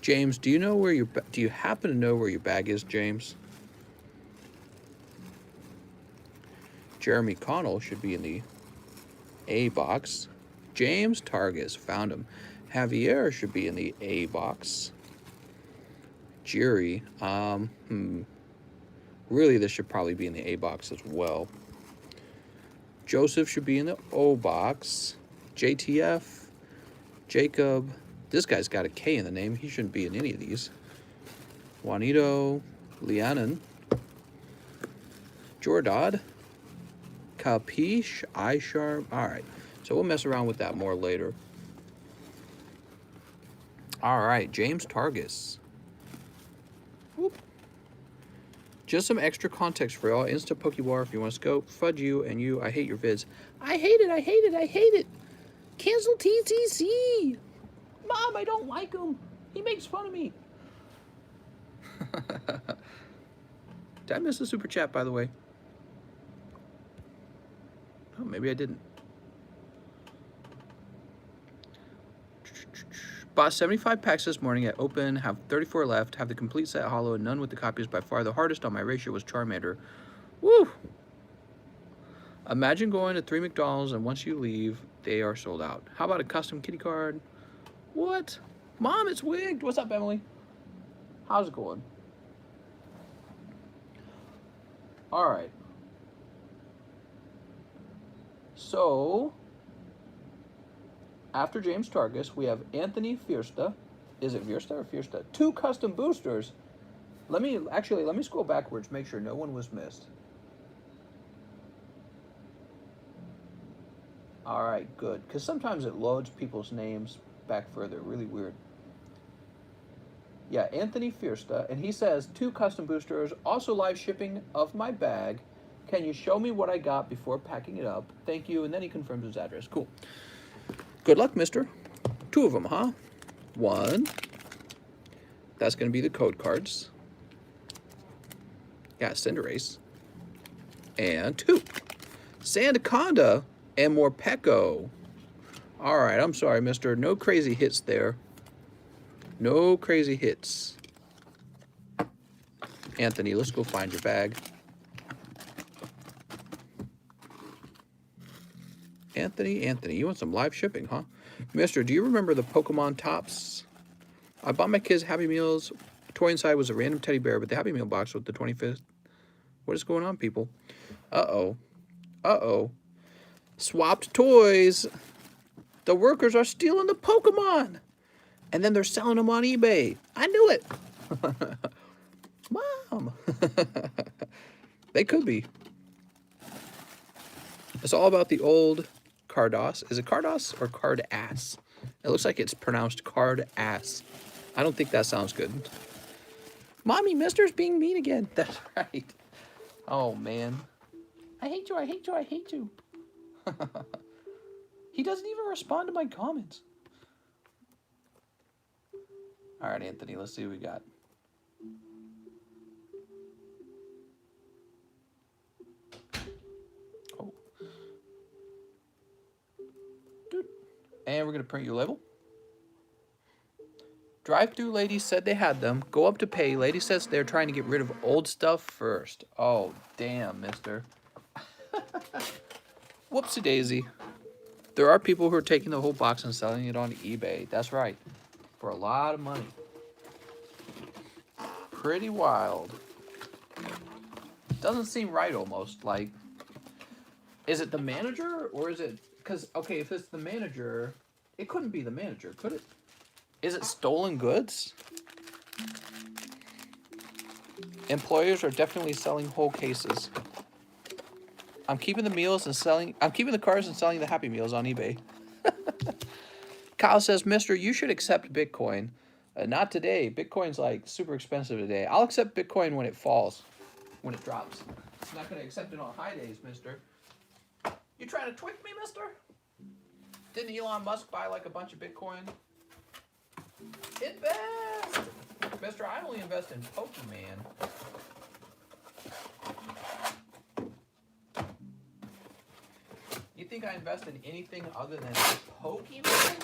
James, do you happen to know where your bag is, James? Jeremy Connell should be in the A box. James Targus, found him. Javier should be in the A box. Jerry, really this should probably be in the A box as well. Joseph should be in the O box. JTF, Jacob, this guy's got a K in the name. He shouldn't be in any of these. Juanito, Lianon, Jordad, Capiche, iSharp. All right, so we'll mess around with that more later. All right, James Targus. Whoop. Just some extra context for y'all. Insta Pokewar if you want to scope. Fudge you and you. I hate your vids. I hate it. I hate it. I hate it. Cancel TCC. Mom, I don't like him. He makes fun of me. Did I miss a super chat, by the way? Oh, maybe I didn't. Bought 75 packs this morning at open, have 34 left, have the complete set hollow, and none with the copies. By far the hardest on my ratio was Charmander. Woo! Imagine going to 3 McDonald's and once you leave, they are sold out. How about a custom kitty card? What? Mom, it's wigged. What's up, Emily? How's it going? All right. So, after James Targus, we have Anthony Fiersta. Is it Fiersta or Fiersta? 2 custom boosters. Let me scroll backwards, make sure no one was missed. All right, good. Because sometimes it loads people's names back further. Really weird. Yeah, Anthony Fiersta. And he says, 2 custom boosters, also live shipping of my bag. Can you show me what I got before packing it up? Thank you. And then he confirms his address. Cool. Good luck, mister. 2 of them, huh? 1. That's going to be the code cards. Yeah, Cinderace. And 2. Sandaconda and Morpeko. All right, I'm sorry, mister. No crazy hits there. No crazy hits. Anthony, let's go find your bag. Anthony, you want some live shipping, huh? Mister, do you remember the Pokemon tops? I bought my kids Happy Meals. The toy inside was a random teddy bear, but the Happy Meal box was the 25th. What is going on, people? Uh-oh. Uh-oh. Swapped toys. The workers are stealing the Pokemon. And then they're selling them on eBay. I knew it. Mom. They could be. It's all about the old Cardos. Is it Cardos or Card Ass? It looks like it's pronounced Card Ass. I don't think that sounds good. Mommy, Mister's being mean again. That's right. Oh, man. I hate you, I hate you, I hate you. He doesn't even respond to my comments. All right, Anthony, let's see what we got. Oh. Dude. And we're going to print your label. Drive-through lady said they had them. Go up to pay. Lady says they're trying to get rid of old stuff first. Oh, damn, mister. Whoopsie daisy. There are people who are taking the whole box and selling it on eBay. That's right. For a lot of money. Pretty wild. Doesn't seem right almost. Like, is it the manager or is it... Because, okay, if it's the manager, it couldn't be the manager, could it? Is it stolen goods? Employers are definitely selling whole cases. I'm keeping the meals and selling... I'm keeping the cars and selling the Happy Meals on eBay. Kyle says, Mister, you should accept Bitcoin. Not today. Bitcoin's like super expensive today. I'll accept Bitcoin when it falls. When it drops. I'm not going to accept it on high days, mister. You trying to trick me, mister? Didn't Elon Musk buy like a bunch of Bitcoin? Invest! Mister, I only invest in Pokey Mans. You think I invest in anything other than Pokey Mans?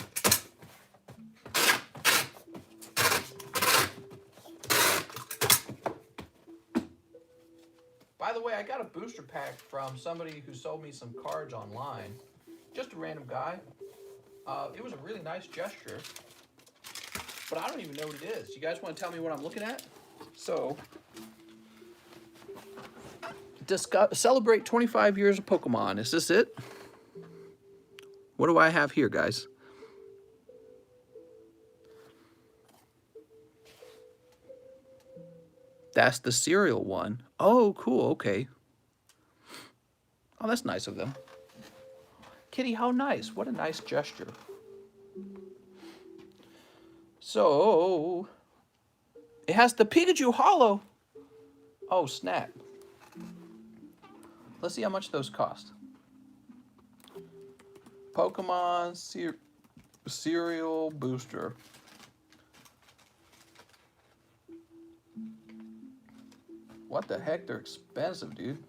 By the way, I got a booster pack from somebody who sold me some cards online. Just a random guy. It was a really nice gesture. But I don't even know what it is. You guys want to tell me what I'm looking at? So, celebrate 25 years of Pokemon. Is this it? What do I have here, guys? That's the cereal one. Oh, cool. Okay. Oh, that's nice of them. Kitty, how nice. What a nice gesture. So, it has the Pikachu Hollow. Oh, snap. Let's see how much those cost. Pokemon Cereal Booster. What the heck? They're expensive, dude.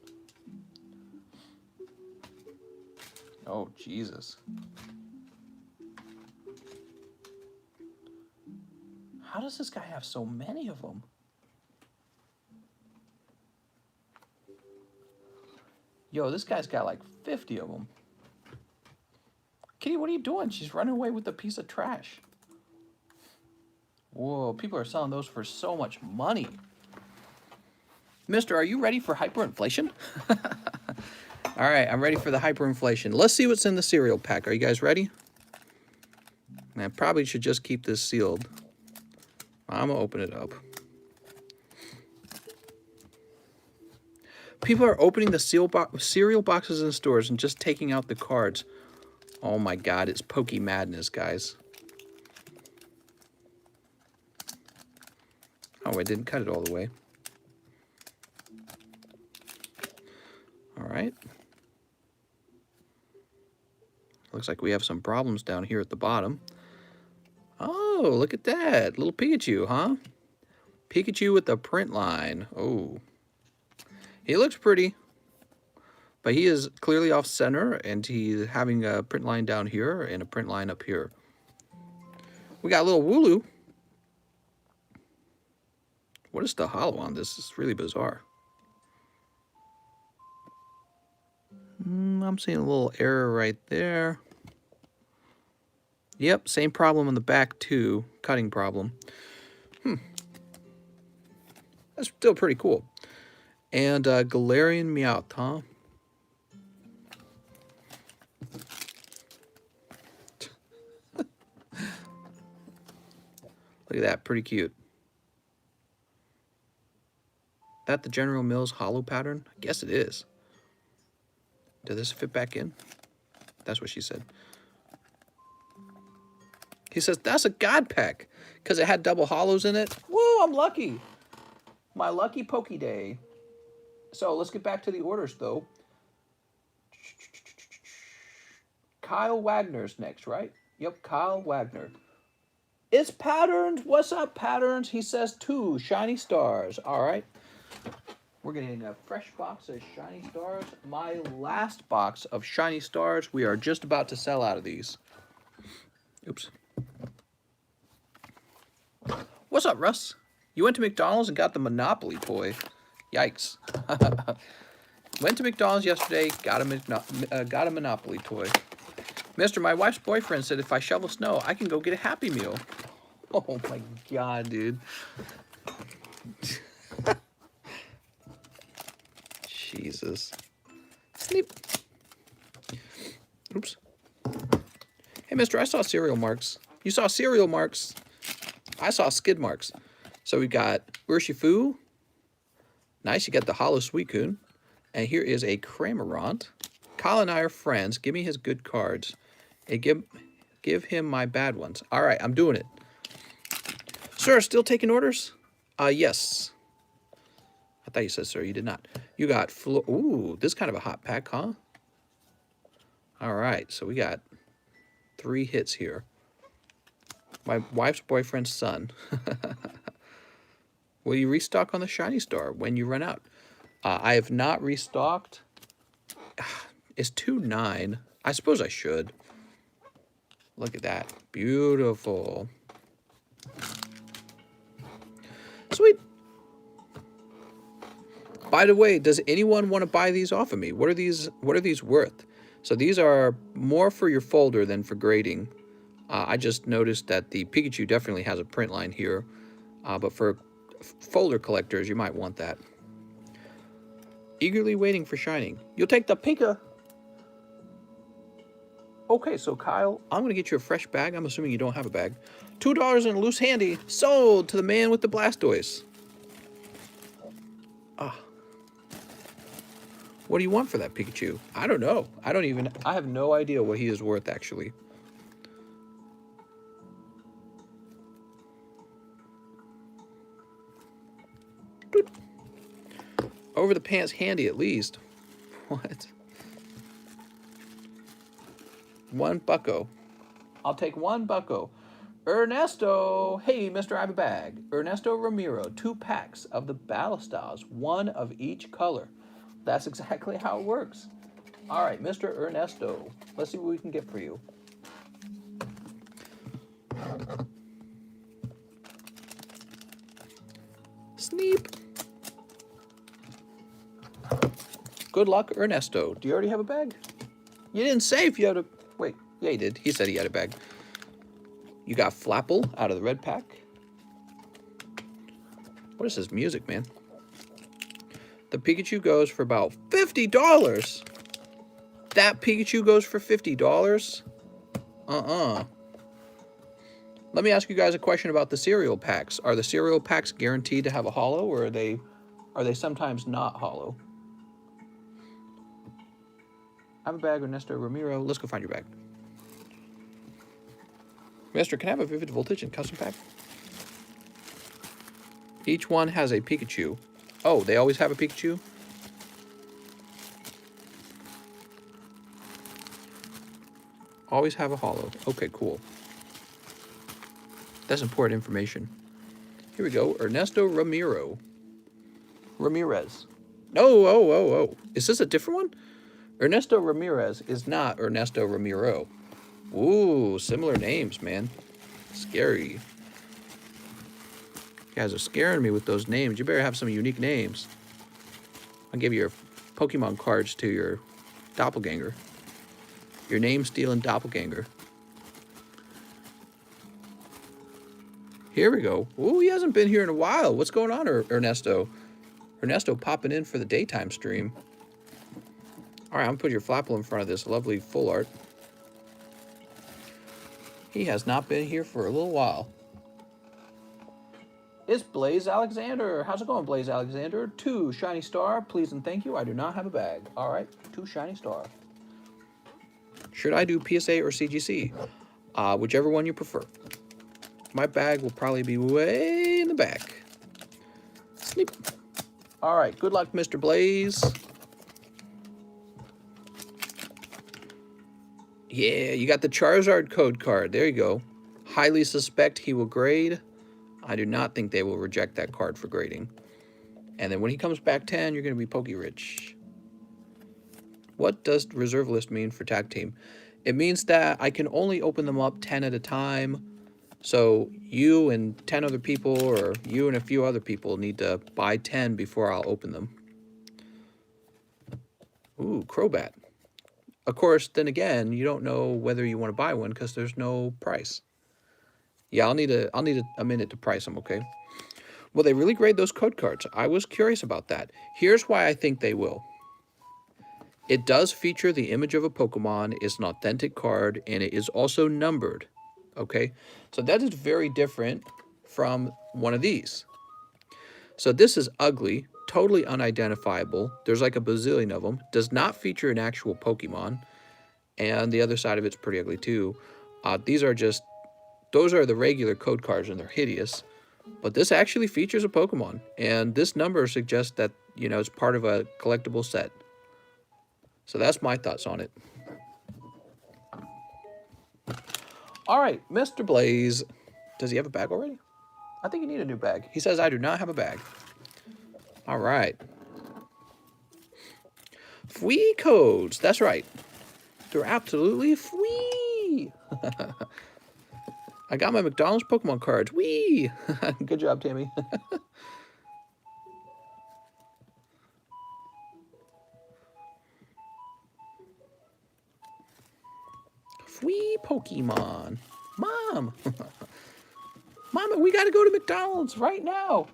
Oh, Jesus. How does this guy have so many of them? Yo, this guy's got like 50 of them. Kitty, what are you doing? She's running away with a piece of trash. Whoa, people are selling those for so much money. Mister, are you ready for hyperinflation? All right, I'm ready for the hyperinflation. Let's see what's in the cereal pack. Are you guys ready? I probably should just keep this sealed. I'm going to open it up. People are opening the cereal boxes in stores and just taking out the cards. Oh my God, it's Pokey Madness, guys. Oh, I didn't cut it all the way. All right. Looks like we have some problems down here at the bottom. Oh, look at that. Little Pikachu, huh? Pikachu with the print line. Oh. He looks pretty. But he is clearly off center, and he's having a print line down here and a print line up here. We got a little Wooloo. What is the hollow on this? It's really bizarre. I'm seeing a little error right there. Yep, same problem on the back too. Cutting problem. That's still pretty cool. And Galarian Meowth, huh? Look at that, pretty cute. That the General Mills hollow pattern? I guess it is. Does this fit back in? That's what she said. He says, that's a God pack. Because it had double hollows in it. Whoa, I'm lucky. My lucky Pokey day. So let's get back to the orders, though. Kyle Wagner's next, right? Yep, Kyle Wagner. It's Patterns. What's up, Patterns? He says 2 shiny stars. All right. We're getting a fresh box of shiny stars. My last box of shiny stars. We are just about to sell out of these. Oops. What's up, Russ? You went to McDonald's and got the Monopoly toy. Yikes. Went to McDonald's yesterday, got a Monopoly toy. Mister, my wife's boyfriend said if I shovel snow, I can go get a Happy Meal. Oh my God, dude. Jesus. Sneep. Oops. Hey, mister, I saw cereal marks. You saw cereal marks. I saw skid marks. So we got Urshifu. Nice, you got the Hollow Suicune. And here is a Cramorant. Kyle and I are friends. Give me his good cards. And give him my bad ones. All right, I'm doing it. Sir, still taking orders? Yes. I thought you said, sir. You did not. You got... Ooh, this is kind of a hot pack, huh? All right, so we got 3 hits here. My wife's boyfriend's son. Will you restock on the Shiny Star when you run out? I have not restocked. It's 2.9. I suppose I should. Look at that. Beautiful. Sweet. By the way, does anyone want to buy these off of me? What are these worth? So these are more for your folder than for grading. I just noticed that the Pikachu definitely has a print line here. But for folder collectors, you might want that. Eagerly waiting for shining. You'll take the Pika. Okay, so Kyle, I'm going to get you a fresh bag. I'm assuming you don't have a bag. $2 in a loose handy. Sold to the man with the Blastoise. What do you want for that Pikachu? I don't know. I have no idea what he is worth, actually. Doot. Over the pants handy, at least. What? $1. I'll take $1. Ernesto. Hey, mister, I have a bag. Ernesto Ramiro. 2 packs of the Battle Styles. 1 of each color. That's exactly how it works. All right, Mr. Ernesto. Let's see what we can get for you. Sneep. Good luck, Ernesto. Do you already have a bag? You didn't say if you had a... Wait, yeah, he did. He said he had a bag. You got Flapple out of the red pack. What is this music, man? The Pikachu goes for about $50. That Pikachu goes for $50? Let me ask you guys a question about the cereal packs. Are the cereal packs guaranteed to have a holo, or are they sometimes not holo? I have a bag, Ernesto Ramiro. Let's go find your bag. Mister, can I have a Vivid Voltage and custom pack? Each one has a Pikachu. Oh, they always have a Pikachu? Always have a holo. Okay, cool. That's important information. Here we go. Ernesto Ramiro. Ramirez. No, oh. Is this a different one? Ernesto Ramirez is not Ernesto Ramiro. Ooh, similar names, man. Scary. You guys are scaring me with those names. You better have some unique names. I'll give your Pokemon cards to your doppelganger. Your name-stealing doppelganger. Here we go. Ooh, he hasn't been here in a while. What's going on, Ernesto? Ernesto popping in for the daytime stream. All right, I'm going to put your Flapple in front of this lovely full art. He has not been here for a little while. It's Blaze Alexander. How's it going, Blaze Alexander? 2 shiny star, please and thank you. I do not have a bag. All right, 2 shiny star. Should I do PSA or CGC? Whichever one you prefer. My bag will probably be way in the back. Sleep. All right, good luck, Mr. Blaze. Yeah, you got the Charizard code card. There you go. Highly suspect he will grade. I do not think they will reject that card for grading. And then when he comes back 10, you're going to be Pokey Rich. What does reserve list mean for tag team? It means that I can only open them up 10 at a time. So you and 10 other people, or you and a few other people, need to buy 10 before I'll open them. Ooh, Crobat. Of course, then again, you don't know whether you want to buy one because there's no price. Yeah, I'll need a minute to price them, okay? Will they really grade those code cards? I was curious about that. Here's why I think they will. It does feature the image of a Pokemon, it's an authentic card, and it is also numbered, okay? So that is very different from one of these. So this is ugly, totally unidentifiable. There's like a bazillion of them. Does not feature an actual Pokemon. And the other side of it's pretty ugly too. Those are the regular code cards and they're hideous. But this actually features a Pokemon. And this number suggests that, you know, it's part of a collectible set. So that's my thoughts on it. All right, Mr. Blaze. Does he have a bag already? I think you need a new bag. He says, I do not have a bag. All right. Free codes. That's right. They're absolutely free. I got my McDonald's Pokemon cards. Wee. Good job, Tammy. Free Pokemon. Mom. Mama, we got to go to McDonald's right now.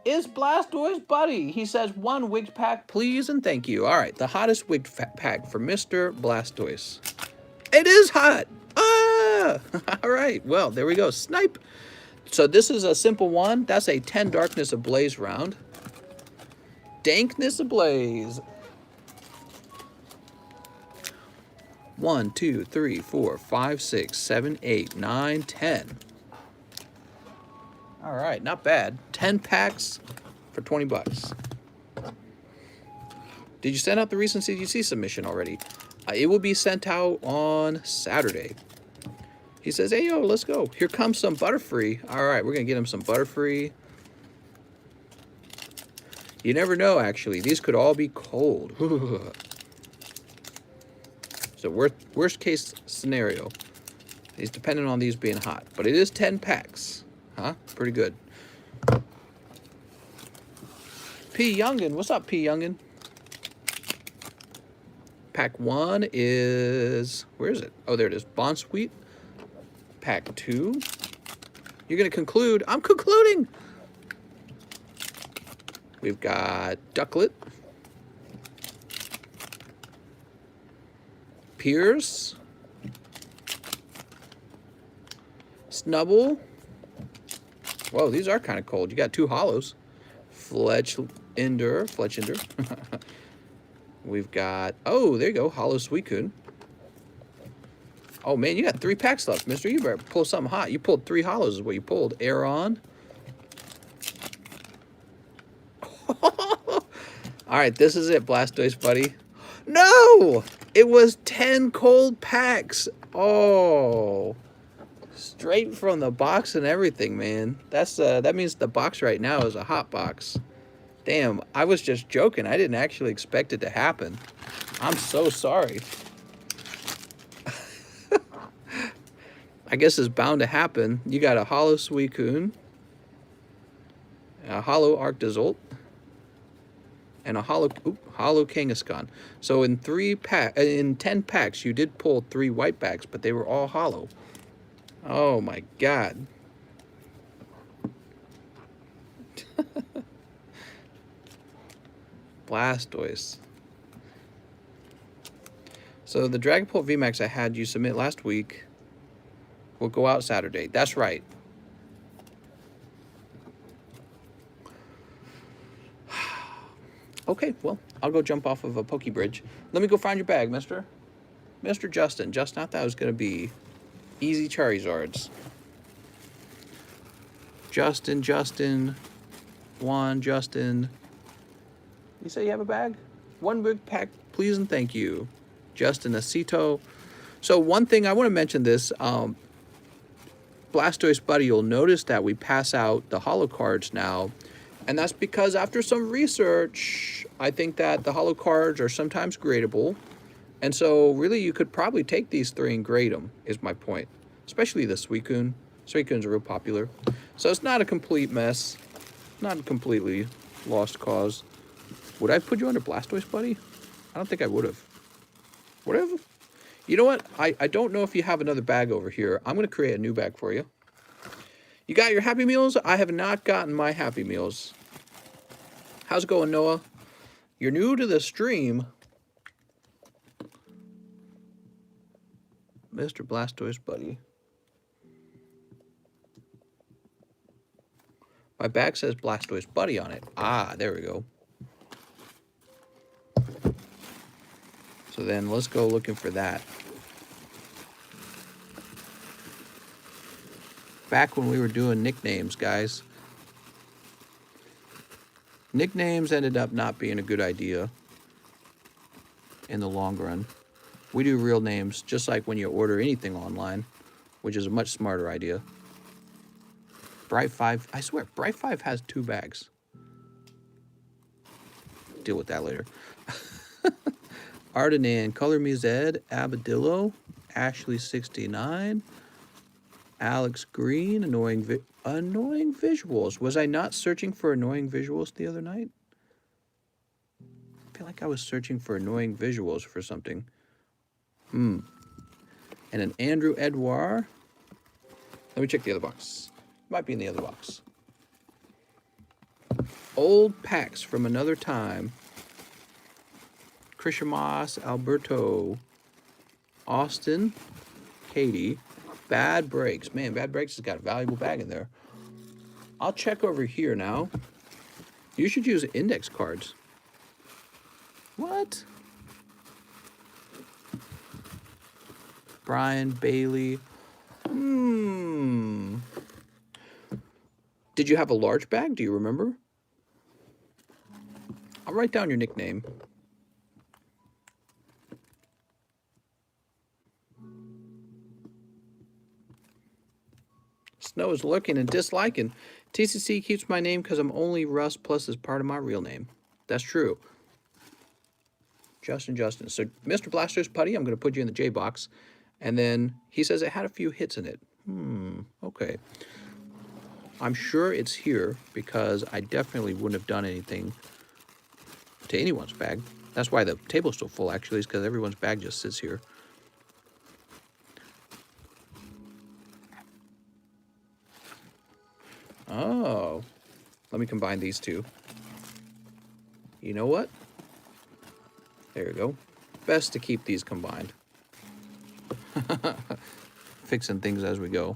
Is Blastoise buddy? He says 1 wigged pack, please and thank you. All right, the hottest wigged pack for Mr. Blastoise. It is hot. Ah! All right, well, there we go. Snipe. So this is a simple one. That's a 10 Darkness Ablaze round. Dankness Ablaze. 1, 2, 3, 4, 5, 6, 7, 8, 9, 10. All right, not bad. 10 packs for 20 bucks. Did you send out the recent CGC submission already? It will be sent out on Saturday. He says, hey, yo, let's go. Here comes some Butterfree. All right, we're going to get him some Butterfree. You never know, actually. These could all be cold. So worst case scenario is dependent on these being hot. But it is 10 packs. Huh? Pretty good. P. Youngin. What's up, P. Youngin? Pack 1 is... Where is it? Oh, there it is. Bonsweet. Pack 2. You're going to conclude. I'm concluding! We've got Ducklet. Pierce. Snubble. Whoa, these are kind of cold. You got 2 hollows. Fletchinder. We've got... Oh, there you go. Hollow Suicune. Oh, man, you got 3 packs left, mister. You better pull something hot. You pulled 3 hollows is what you pulled. Aeron. All right, this is it, Blastoise, buddy. No! It was 10 cold packs. Oh. Straight from the box and everything, man. That means the box right now is a hot box. Damn, I was just joking. I didn't actually expect it to happen. I'm so sorry. I guess it's bound to happen. You got a Hollow Suicune. a hollow Arctozolt, and a hollow Kangaskhan. So in 10 packs, you did pull 3 white bags, but they were all hollow. Oh my god. Blastoise. So the Dragapult VMAX I had you submit last week will go out Saturday. That's right. Okay, well, I'll go jump off of a Pokey Bridge. Let me go find your bag, mister. Mr. Justin. Just not that was going to be easy Charizards. Justin. Juan, Justin. You say you have a bag? One big pack, please and thank you. Justin Acito. So one thing, I want to mention this. Blastoise Buddy, you'll notice that we pass out the holo cards now. And that's because after some research, I think that the holo cards are sometimes gradable. And so really you could probably take these 3 and grade them, is my point. Especially the Suicune. Suicunes are real popular. So it's not a complete mess. Not a completely lost cause. Would I put you under Blastoise, buddy? I don't think I would have. Would I have? You know what? I don't know if you have another bag over here. I'm going to create a new bag for you. You got your Happy Meals? I have not gotten my Happy Meals. How's it going, Noah? You're new to the stream. Mr. Blastoise, buddy. My bag says Blastoise Buddy on it. Ah, there we go. So then let's go looking for that. Back when we were doing nicknames, guys. Nicknames ended up not being a good idea in the long run. We do real names, just like when you order anything online, which is a much smarter idea. Bright 5, I swear, Bright 5 has 2 bags. Deal with that later. Ardenan, Color Me Zed, Abadillo, Ashley69, Alex Green, annoying visuals. Was I not searching for annoying visuals the other night? I feel like I was searching for annoying visuals for something. And an Andrew Edouard. Let me check the other box. Might be in the other box. Old packs from another time. Krishamas, Alberto, Austin, Katie, Bad Breaks. Man, Bad Breaks has got a valuable bag in there. I'll check over here now. You should use index cards. What? Brian, Bailey. Did you have a large bag? Do you remember? I'll write down your nickname. Snow is looking and disliking. TCC keeps my name because I'm only Russ plus is part of my real name. That's true. Justin. So, Mr. Blastoise Putty, I'm going to put you in the J box. And then he says it had a few hits in it. Okay. I'm sure it's here because I definitely wouldn't have done anything to anyone's bag. That's why the table's still full, actually, is because everyone's bag just sits here. Oh. Let me combine these two. You know what? There you go. Best to keep these combined. Fixing things as we go.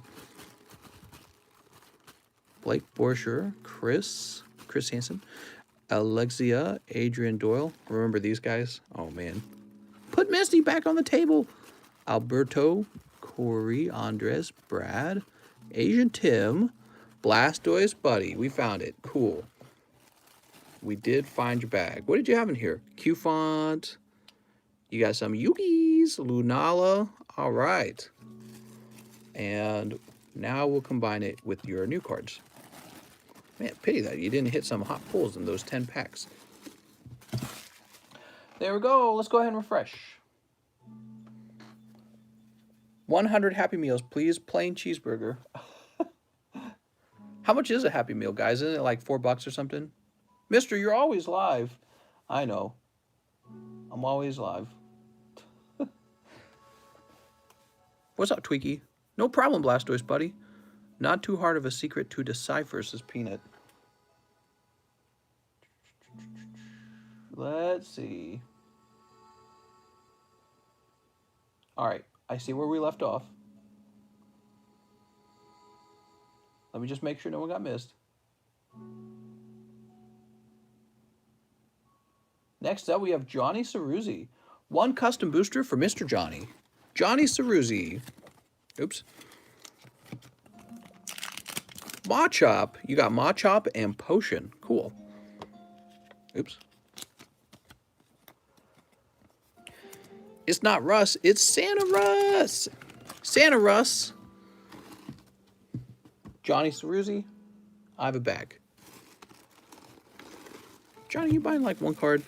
Blake Borscher, Chris Hansen, Alexia, Adrian Doyle. Remember these guys? Oh, man. Put Misty back on the table. Alberto, Corey, Andres, Brad, Asian Tim, Blastoise Buddy. We found it. Cool. We did find your bag. What did you have in here? Q-Font. You got some Yugis, Lunala. All right. And now we'll combine it with your new cards. Man, pity that you didn't hit some hot pulls in those 10 packs. There we go. Let's go ahead and refresh. 100 Happy Meals, please. Plain cheeseburger. How much is a Happy Meal, guys? Isn't it like $4 or something? Mister, you're always live. I know. I'm always live. What's up, Tweaky? No problem, Blastoise, buddy. Not too hard of a secret to decipher, says Peanut. Let's see. All right, I see where we left off. Let me just make sure no one got missed. Next up, we have Johnny Ceruzzi. One custom booster for Mr. Johnny. Johnny Ceruzzi. Oops. Machop. You got Machop and Potion. Cool. Oops. It's not Russ. It's Santa Russ. Santa Russ. Johnny Ceruzzi. I have a bag. Johnny, you buying like one card?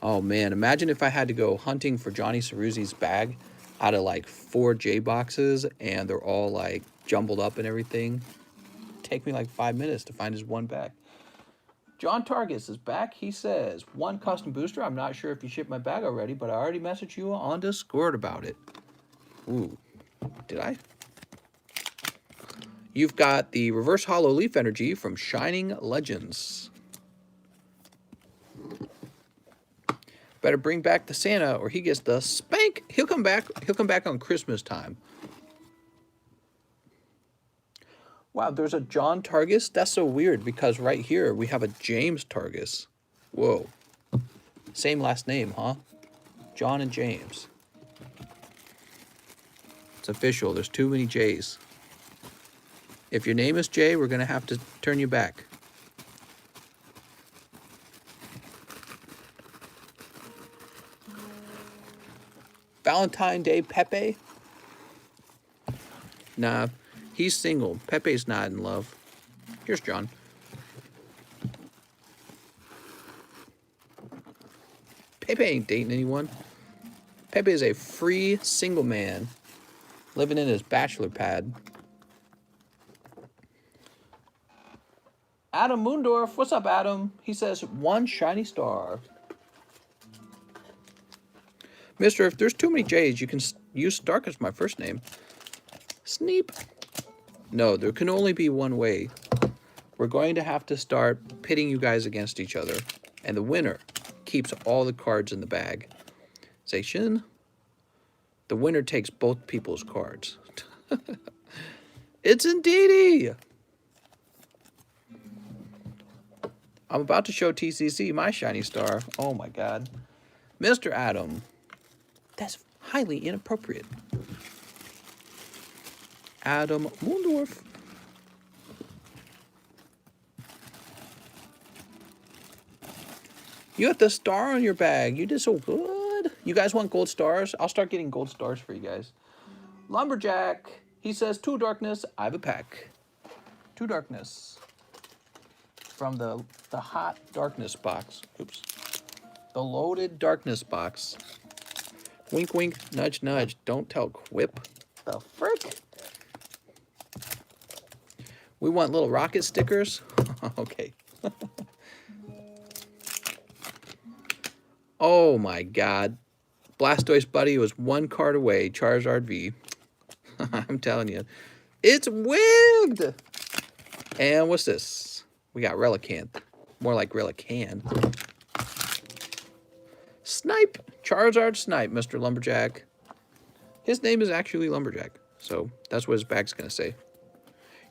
Oh man, imagine if I had to go hunting for Johnny Ceruzzi's bag out of like 4 J boxes and they're all like jumbled up and everything. It'd take me like 5 minutes to find his one bag. John Targus is back. He says, one custom booster. I'm not sure if you shipped my bag already, but I already messaged you on Discord about it. Ooh, did I? You've got the reverse hollow leaf energy from Shining Legends. Better bring back the Santa or he gets the spank. He'll come back on Christmas time. Wow, there's a John Targus? That's so weird because right here we have a James Targus. Whoa. Same last name, huh? John and James. It's official. There's too many J's. If your name is Jay, we're going to have to turn you back. Valentine Day Pepe? Nah, he's single. Pepe's not in love. Here's John. Pepe ain't dating anyone. Pepe is a free single man living in his bachelor pad. Adam Moondorf. What's up, Adam? He says, one shiny star. Mister, if there's too many J's, you can use Stark as my first name. Sneep. No, there can only be one way. We're going to have to start pitting you guys against each other. And the winner keeps all the cards in the bag. Station. The winner takes both people's cards. It's indeedy. I'm about to show TCC my shiny star. Oh my god. Mr. Adam. That's highly inappropriate. Adam Moondorf. You got the star on your bag. You did so good. You guys want gold stars? I'll start getting gold stars for you guys. Lumberjack. He says, 2 darkness. I have a pack. 2 darkness. From the hot darkness box. Oops. The loaded darkness box. Wink, wink, nudge, nudge. Don't tell Quip. The frick? We want little rocket stickers? Okay. Oh my god. Blastoise Buddy was 1 card away. Charizard V. I'm telling you. It's wigged! And what's this? We got Relicanth. More like Relican. Snipe! Charizard Snipe, Mr. Lumberjack. His name is actually Lumberjack. So that's what his bag's going to say.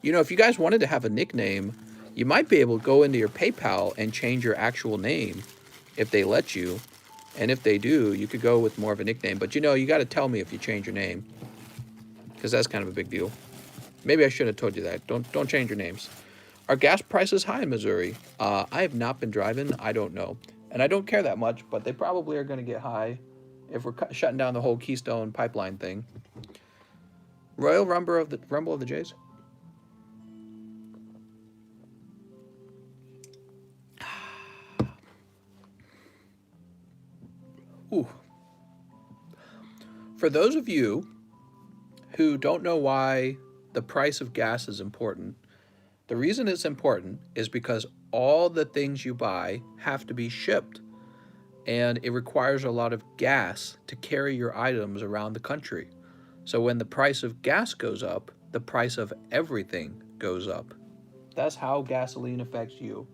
You know, if you guys wanted to have a nickname, you might be able to go into your PayPal and change your actual name if they let you. And if they do, you could go with more of a nickname. But you know, you got to tell me if you change your name. Because that's kind of a big deal. Maybe I should have told you that. Don't change your names. Are gas prices high in Missouri? I have not been driving. I don't know. And I don't care that much, but they probably are going to get high if we're shutting down the whole Keystone pipeline thing. Royal Rumble of the Jays? Ooh. For those of you who don't know why the price of gas is important. The reason it's important is because all the things you buy have to be shipped, and it requires a lot of gas to carry your items around the country. So when the price of gas goes up, the price of everything goes up. That's how gasoline affects you.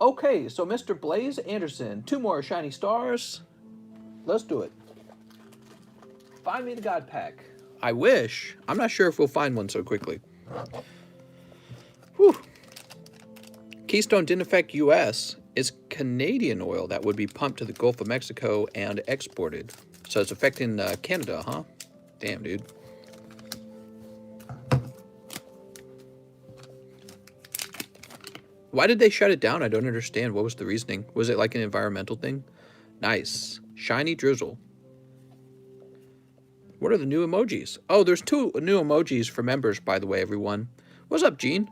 Okay, so Mr. Blaze Anderson, 2 more shiny stars. Let's do it. Find me the God Pack. I wish. I'm not sure if we'll find one so quickly. Whew. Keystone didn't affect U.S. It's Canadian oil that would be pumped to the Gulf of Mexico and exported. So it's affecting Canada, huh? Damn, dude. Why did they shut it down? I don't understand. What was the reasoning? Was it like an environmental thing? Nice. Shiny drizzle. What are the new emojis? Oh, there's 2 new emojis for members, by the way, everyone. What's up, Gene?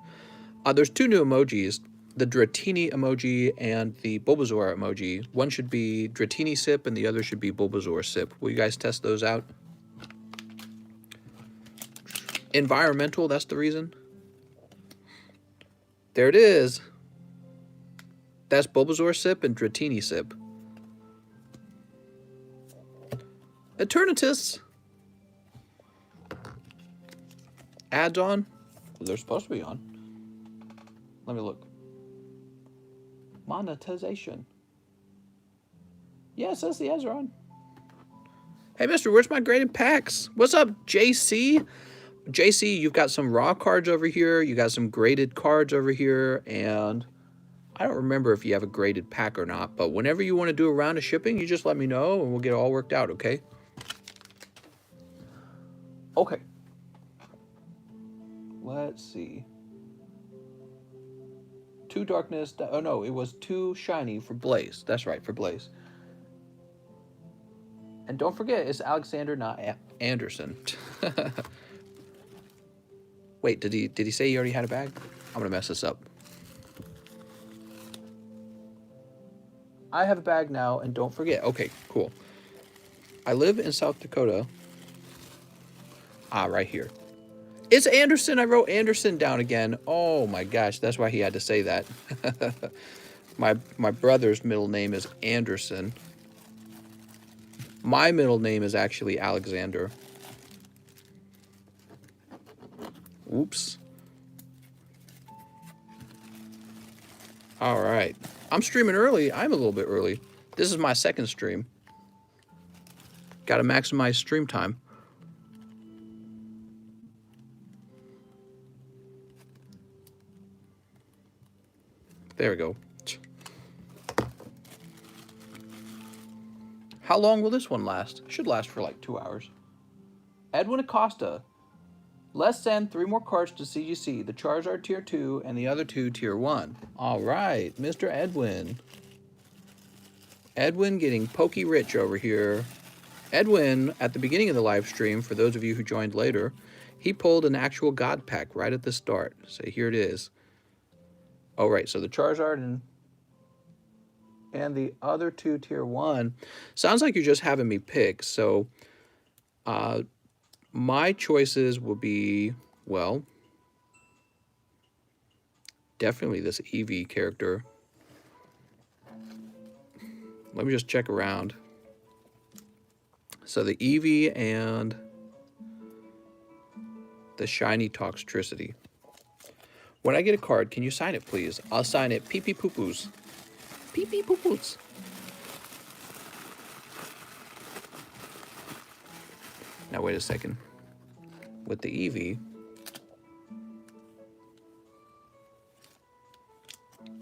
There's 2 new emojis. The Dratini emoji and the Bulbasaur emoji. One should be Dratini Sip and the other should be Bulbasaur Sip. Will you guys test those out? Environmental, that's the reason. There it is. That's Bulbasaur Sip and Dratini Sip. Eternatus. Ads on? Well, they're supposed to be on. Let me look. Monetization. Yeah, it says the ads are on. Hey, mister, where's my graded packs? What's up, JC? JC, you've got some raw cards over here. You got some graded cards over here. And I don't remember if you have a graded pack or not. But whenever you want to do a round of shipping, you just let me know and we'll get it all worked out, okay? Okay. Let's see. 2 darkness. Oh, no, it was 2 shiny for Blaze. That's right, for Blaze. And don't forget, it's Alexander, not Anderson. Wait, did he say he already had a bag? I'm going to mess this up. I have a bag now, and don't forget. Okay, cool. I live in South Dakota. Ah, right here. It's Anderson. I wrote Anderson down again. Oh my gosh, that's why he had to say that. My brother's middle name is Anderson. My middle name is actually Alexander. Oops. All right. I'm streaming early. I'm a little bit early. This is my second stream. Got to maximize stream time. There we go. How long will this one last? Should last for like 2 hours. Edwin Acosta. Let's send 3 more cards to CGC. The Charizard Tier 2 and the other 2 Tier 1. All right, Mr. Edwin. Edwin getting pokey rich over here. Edwin, at the beginning of the live stream, for those of you who joined later, he pulled an actual God Pack right at the start. So here it is. Oh, right, so the Charizard and the other 2 Tier 1. Sounds like you're just having me pick. So my choices will be, well, definitely this Eevee character. Let me just check around. So the Eevee and the Shiny Toxtricity. When I get a card, can you sign it, please? I'll sign it. Pee pee poo poos. Pee pee poo poos. Now, wait a second. With the Eevee,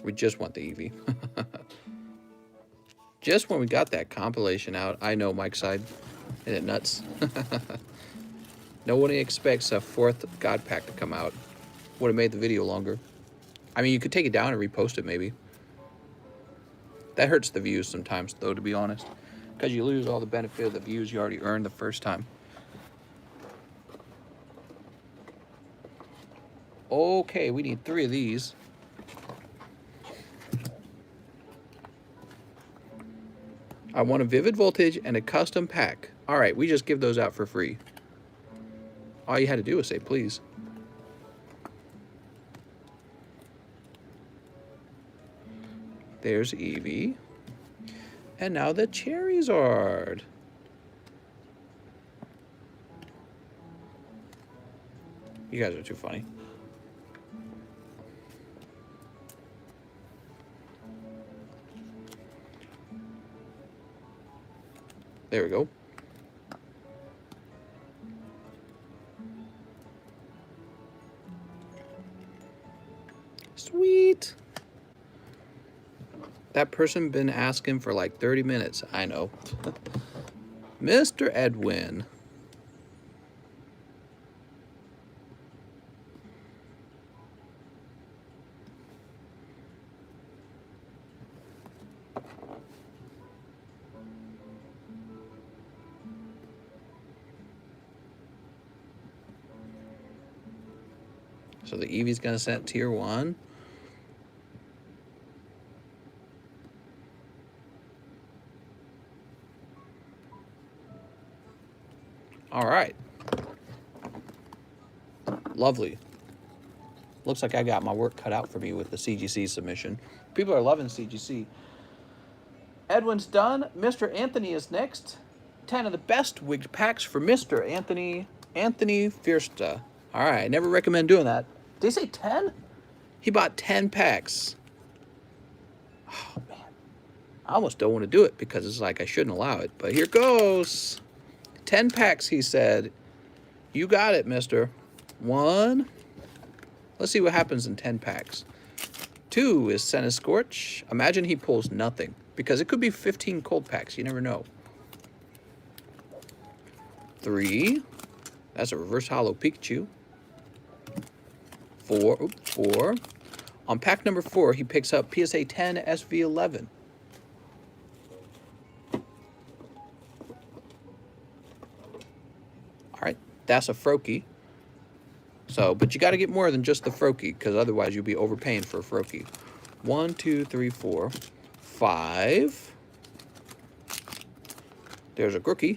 we just want the Eevee. Just when we got that compilation out, I know Mike's side. Isn't it nuts? No one expects a 4th God Pack to come out. Would have made the video longer. I mean, you could take it down and repost it, maybe. That hurts the views sometimes, though, to be honest. Because you lose all the benefit of the views you already earned the first time. Okay, we need 3 of these. I want a Vivid Voltage and a custom pack. All right, we just give those out for free. All you had to do was say please. There's Eevee. And now the Charizard. You guys are too funny. There we go. Sweet. That person been asking for like 30 minutes. I know. Mr. Edwin. So the Eevee's gonna set tier 1. All right. Lovely. Looks like I got my work cut out for me with the CGC submission. People are loving CGC. Edwin's done. Mr. Anthony is next. 10 of the best wigged packs for Mr. Anthony Fiersta. All right, never recommend doing that. Did he say 10? He bought 10 packs. Oh, man. I almost don't want to do it because it's like I shouldn't allow it. But here goes. 10 packs, he said. You got it, mister. 1. Let's see what happens in 10 packs. 2 is Scorch. Imagine he pulls nothing. Because it could be 15 cold packs. You never know. 3. That's a reverse holo Pikachu. 4. On pack number 4, he picks up PSA 10 SV11. All right, that's a Froakie. So, but you got to get more than just the Froakie, because otherwise you'll be overpaying for a Froakie. 1, 2, 3, 4, 5. There's a Grookey.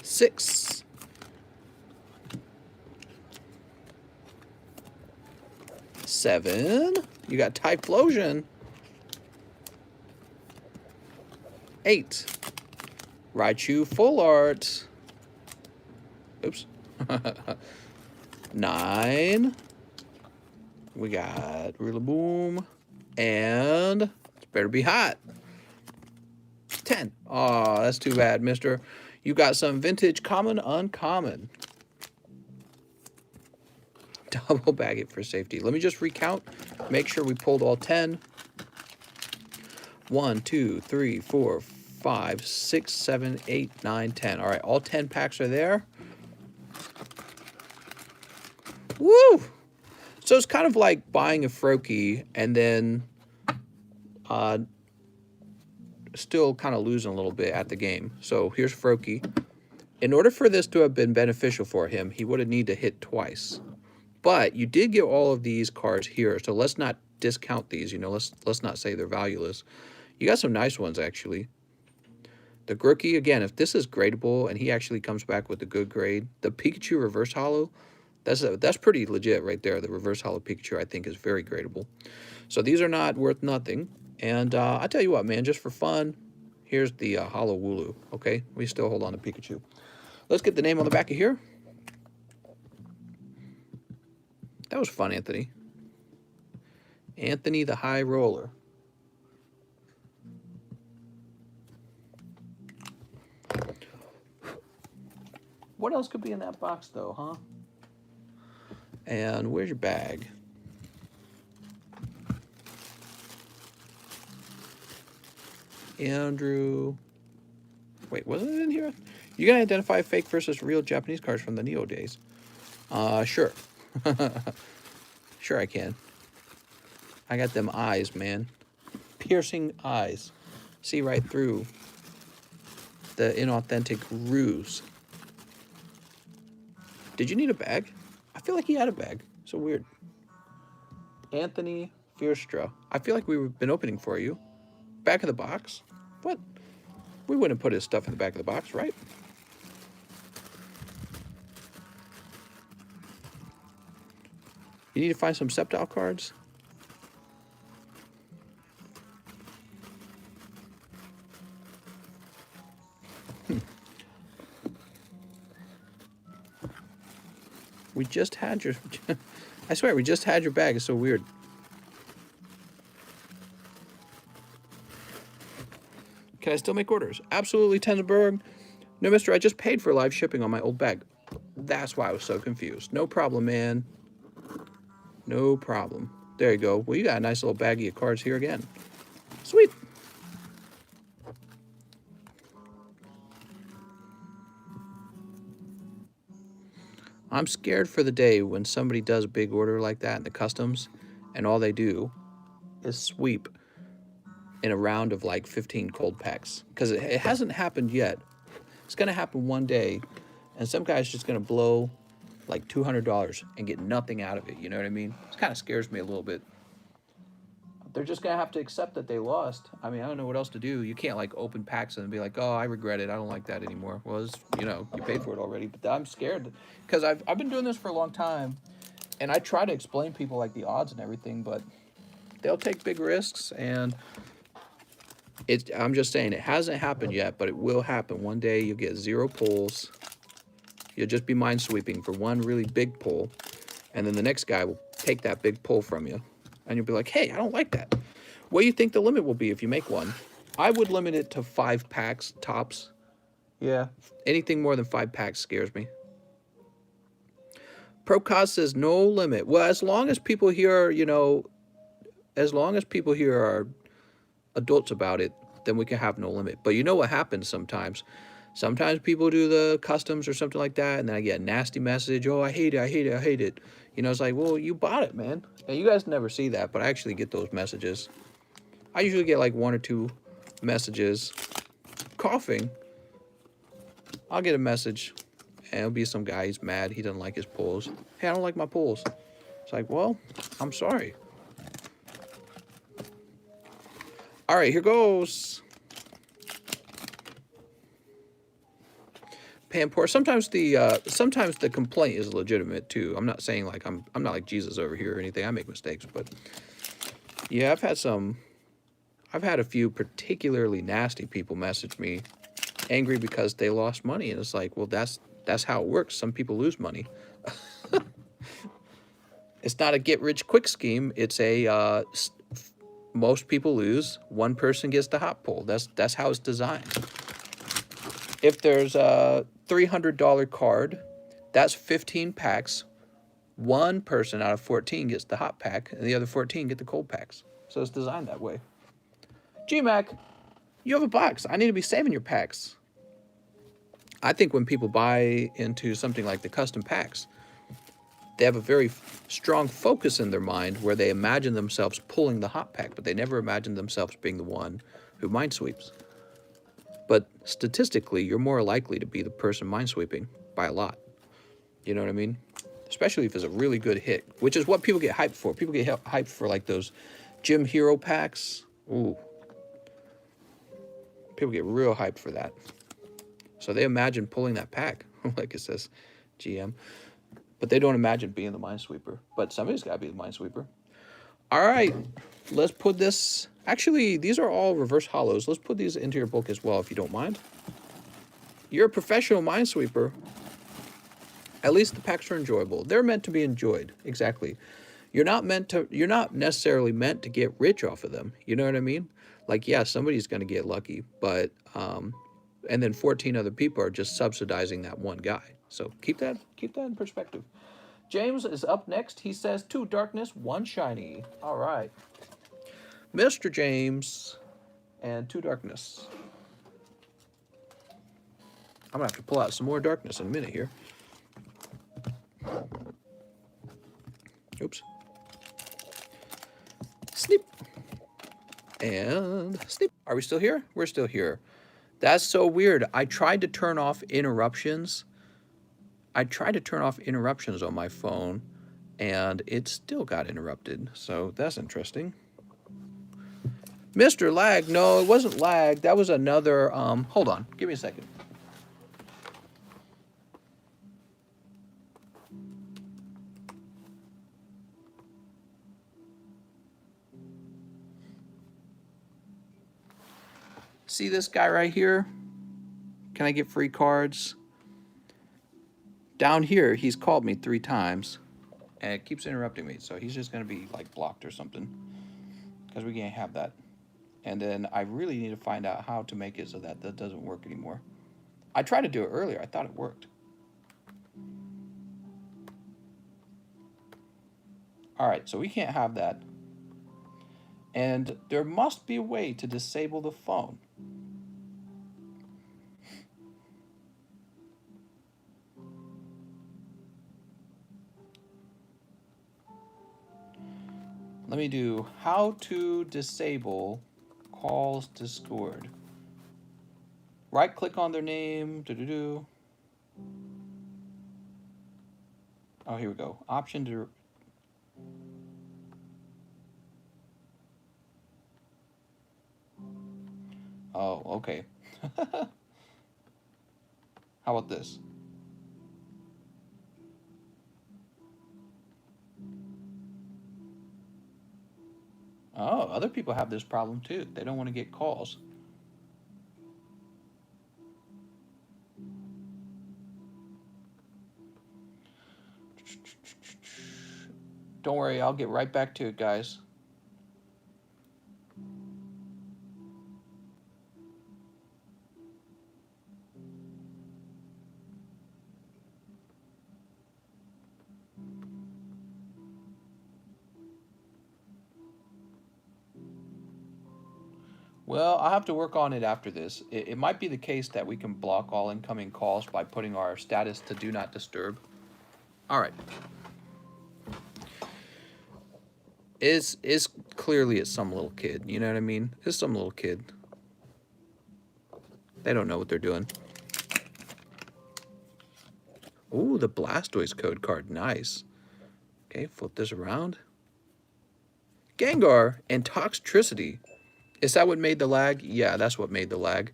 6. 7. You got Typhlosion. 8. Raichu Full Art. Oops. 9. We got Rillaboom. And it better be hot. 10. Oh, that's too bad, mister. You got some vintage common uncommon. Double bag it for safety. Let me just recount. Make sure we pulled all 10. 1, 2, 3, 4, 5, 6, 7, 8, 9, 10. All right, all 10 packs are there. Woo! So it's kind of like buying a Froakie and then still kind of losing a little bit at the game. So here's Froakie. In order for this to have been beneficial for him, he would have needed to hit twice. But you did get all of these cards here, so let's not discount these. You know, let's not say they're valueless. You got some nice ones, actually. The Grookey, again, if this is gradable and he actually comes back with a good grade, the Pikachu Reverse Holo, that's pretty legit right there. The Reverse Holo Pikachu, I think, is very gradable. So these are not worth nothing. And I tell you what, man, just for fun, here's the Holo Wooloo, okay? We still hold on to Pikachu. Let's get the name on the back of here. That was fun, Anthony. Anthony the High Roller. What else could be in that box, though, huh? And where's your bag? Andrew. Wait, wasn't it in here? You can identify fake versus real Japanese cards from the Neo days. Sure. Sure I can. I got them eyes, man. Piercing eyes. See right through the inauthentic ruse. Did you need a bag? I feel like he had a bag. So weird. Anthony Fierstra. I feel like we've been opening for you. Back of the box? What? We wouldn't put his stuff in the back of the box, right? You need to find some Sceptile cards. We just had your... I swear, we just had your bag. It's so weird. Can I still make orders? Absolutely, Tensenberg. No, mister, I just paid for live shipping on my old bag. That's why I was so confused. No problem, man. No problem. There you go. Well, you got a nice little baggie of cards here again. Sweet. I'm scared for the day when somebody does a big order like that in the customs, and all they do is sweep in a round of like 15 cold packs. Because it hasn't happened yet. It's going to happen one day, and some guy's just going to blow like $200 and get nothing out of it. You know what I mean? It kind of scares me a little bit. They're just going to have to accept that they lost. I mean, I don't know what else to do. You can't like open packs and be like, oh, I regret it. I don't like that anymore. Well, it's, you know, you paid for it already. But I'm scared because I've been doing this for a long time, and I try to explain people like the odds and everything, but they'll take big risks, and I'm just saying it hasn't happened yet, but it will happen. One day you'll get 0 pulls. You'll just be mind sweeping for one really big pull, and then the next guy will take that big pull from you, and you'll be like, hey, I don't like that. What do you think the limit will be if you make one? I would limit it to 5 packs tops. Yeah. Anything more than 5 packs scares me. Procos says no limit. Well, as long as people here, you know, as long as people here are adults about it, then we can have no limit. But you know what happens sometimes? Sometimes people do the customs or something like that, and then I get a nasty message, oh, I hate it, I hate it, I hate it. You know, it's like, well, you bought it, man. And you guys never see that, but I actually get those messages. I usually get like 1 or 2 messages. Coughing. I'll get a message, and it'll be some guy, he's mad, he doesn't like his pulls. Hey, I don't like my pulls. It's like, well, I'm sorry. All right, here goes. Pampor. Sometimes the complaint is legitimate too. I'm not saying like I'm not like Jesus over here or anything. I make mistakes, but yeah, I've had a few particularly nasty people message me angry because they lost money, and it's like, well, that's how it works. Some people lose money. It's not a get rich quick scheme. It's a most people lose. One person gets the hot pull. That's how it's designed. If there's a $300 card, that's 15 packs. One person out of 14 gets the hot pack, and the other 14 get the cold packs. So it's designed that way. G-Mac, you have a box. I need to be saving your packs. I think when people buy into something like the custom packs, they have a very strong focus in their mind where they imagine themselves pulling the hot pack, but they never imagine themselves being the one who mind sweeps. But statistically, you're more likely to be the person minesweeping by a lot. You know what I mean? Especially if it's a really good hit, which is what people get hyped for. People get hyped for like those Gym Hero packs. Ooh. People get real hyped for that. So they imagine pulling that pack, like it says GM. But they don't imagine being the minesweeper. But somebody's got to be the minesweeper. All right, let's put this... Actually, these are all reverse hollows. Let's put these into your book as well, if you don't mind. You're a professional minesweeper. At least the packs are enjoyable. They're meant to be enjoyed. Exactly. You're not necessarily meant to get rich off of them. You know what I mean? Like, yeah, somebody's going to get lucky, but and then 14 other people are just subsidizing that one guy. So keep that in perspective. James is up next. He says 2 darkness, 1 shiny. All right. Mr. James and 2 darkness. I'm going to have to pull out some more darkness in a minute here. Oops. Snip. And snip. Are we still here? We're still here. That's so weird. I tried to turn off interruptions. On my phone, and it still got interrupted. So that's interesting. Mr. Lag, no, it wasn't lag. That was another, hold on, give me a second. See this guy right here? Can I get free cards? Down here, he's called me 3 times, and it keeps interrupting me, so he's just gonna be like blocked or something, because we can't have that. And then I really need to find out how to make it so that that doesn't work anymore. I tried to do it earlier. I thought it worked. All right, so we can't have that. And there must be a way to disable the phone. Let me do how to disable calls Discord. Right click on their name. Oh, here we go. Option to. Oh, okay. How about this? Oh, other people have this problem too. They don't want to get calls. Don't worry, I'll get right back to it, guys. Well, I'll have to work on it after this. It might be the case that we can block all incoming calls by putting our status to do not disturb. All right. It's clearly it's some little kid, you know what I mean? It's some little kid. They don't know what they're doing. Ooh, the Blastoise code card, nice. Okay, flip this around. Gengar and Toxtricity. Is that what made the lag? Yeah, that's what made the lag.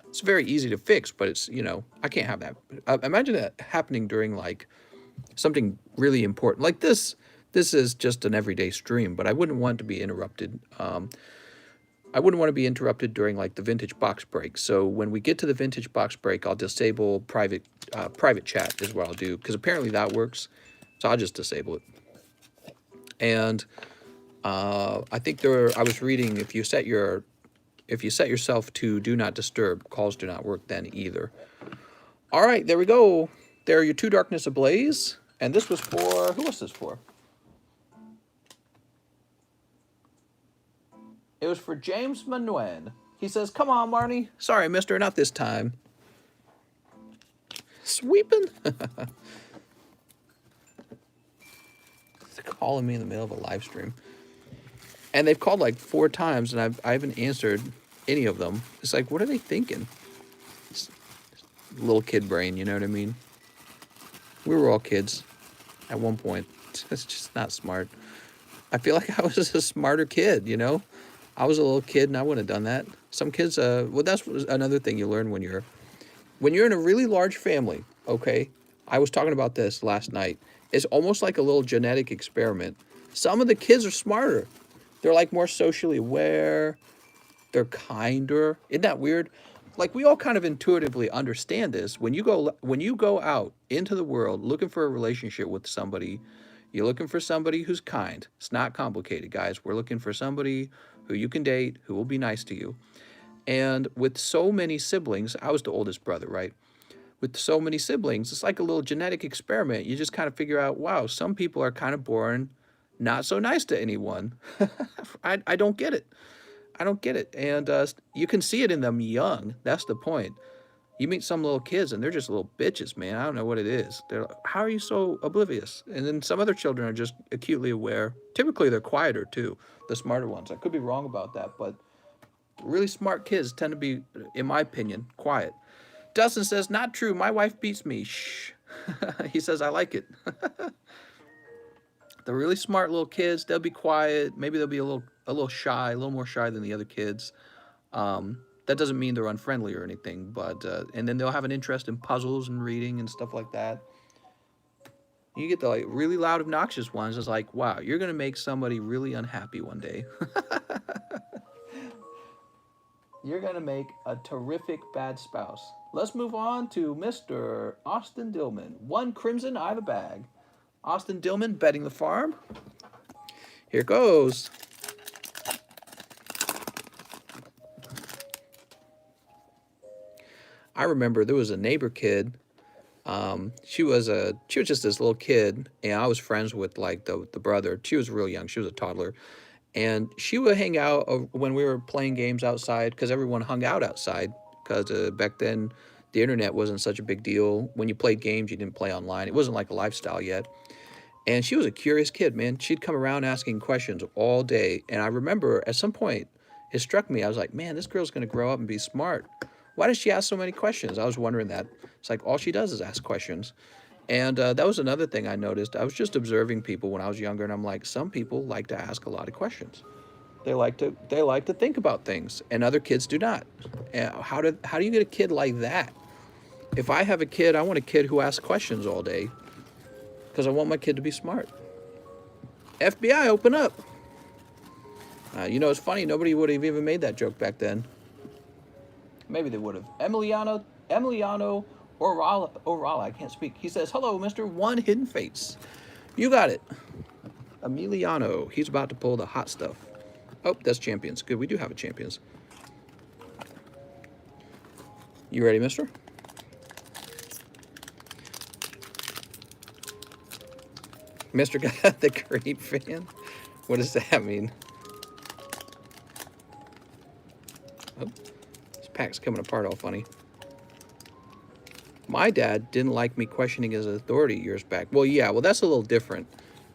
It's very easy to fix, but it's, you know, I can't have that. Imagine that happening during, like, something really important. Like this is just an everyday stream, but I wouldn't want to be interrupted. I wouldn't want to be interrupted during, like, the vintage box break. So when we get to the vintage box break, I'll disable private chat is what I'll do, because apparently that works. So I'll just disable it. And I think I was reading, if you set yourself to do not disturb, calls do not work then either. All right, there we go. There are your 2 Darkness Ablaze. And this was for, who was this for? It was for James Manuel. He says, come on, Marnie. Sorry, mister, not this time. Sweeping? They're calling me in the middle of a live stream. And they've called like 4 times, and I haven't answered any of them. It's like, what are they thinking? It's little kid brain, you know what I mean? We were all kids at one point. It's just not smart. I feel like I was a smarter kid, you know? I was a little kid, and I wouldn't have done that. Some kids, well, that's another thing you learn when you're in a really large family, okay? I was talking about this last night. It's almost like a little genetic experiment. Some of the kids are smarter. They're like more socially aware. They're kinder. Isn't that weird? Like, we all kind of intuitively understand this. When you go out into the world looking for a relationship with somebody, you're looking for somebody who's kind. It's not complicated, guys. We're looking for somebody who you can date, who will be nice to you. And with so many siblings, I was the oldest brother, right? With so many siblings, it's like a little genetic experiment. You just kind of figure out, wow, some people are kind of born not so nice to anyone. I don't get it. I don't get it. And you can see it in them young. That's the point. You meet some little kids and they're just little bitches, man. I don't know what it is. They're like, how are you so oblivious? And then some other children are just acutely aware. Typically, they're quieter too, the smarter ones. I could be wrong about that, but really smart kids tend to be, in my opinion, quiet. Dustin says, not true. My wife beats me. Shh. He says, I like it. The really smart little kids, they'll be quiet. Maybe they'll be a little shy, a little more shy than the other kids. That doesn't mean they're unfriendly or anything, but and then they'll have an interest in puzzles and reading and stuff like that. You get the like really loud, obnoxious ones. It's like, wow, you're gonna make somebody really unhappy one day. You're gonna make a terrific bad spouse. Let's move on to Mr. Austin Dillman. One crimson, I have a bag. Austin Dillman betting the farm. Here goes. I remember there was a neighbor kid. She was just this little kid, and I was friends with like the brother. She was real young. She was a toddler, and she would hang out when we were playing games outside because everyone hung out outside because back then the internet wasn't such a big deal. When you played games, you didn't play online. It wasn't like a lifestyle yet. And she was a curious kid, man. She'd come around asking questions all day. And I remember at some point, it struck me. I was like, man, this girl's going to grow up and be smart. Why does she ask so many questions? I was wondering that. It's like all she does is ask questions. And that was another thing I noticed. I was just observing people when I was younger, and I'm like, some people like to ask a lot of questions. They like to think about things, and other kids do not. And how do you get a kid like that? If I have a kid, I want a kid who asks questions all day because I want my kid to be smart. FBI, open up. You know, it's funny. Nobody would have even made that joke back then. Maybe they would have. Emiliano Orala, I can't speak. He says, hello, Mr. One Hidden Face. You got it. Emiliano, he's about to pull the hot stuff. Oh, that's champions. Good, we do have a champions. You ready, mister? Mr. got the great fan? What does that mean? Oh, this pack's coming apart all funny. My dad didn't like me questioning his authority years back. Well, yeah, well, that's a little different.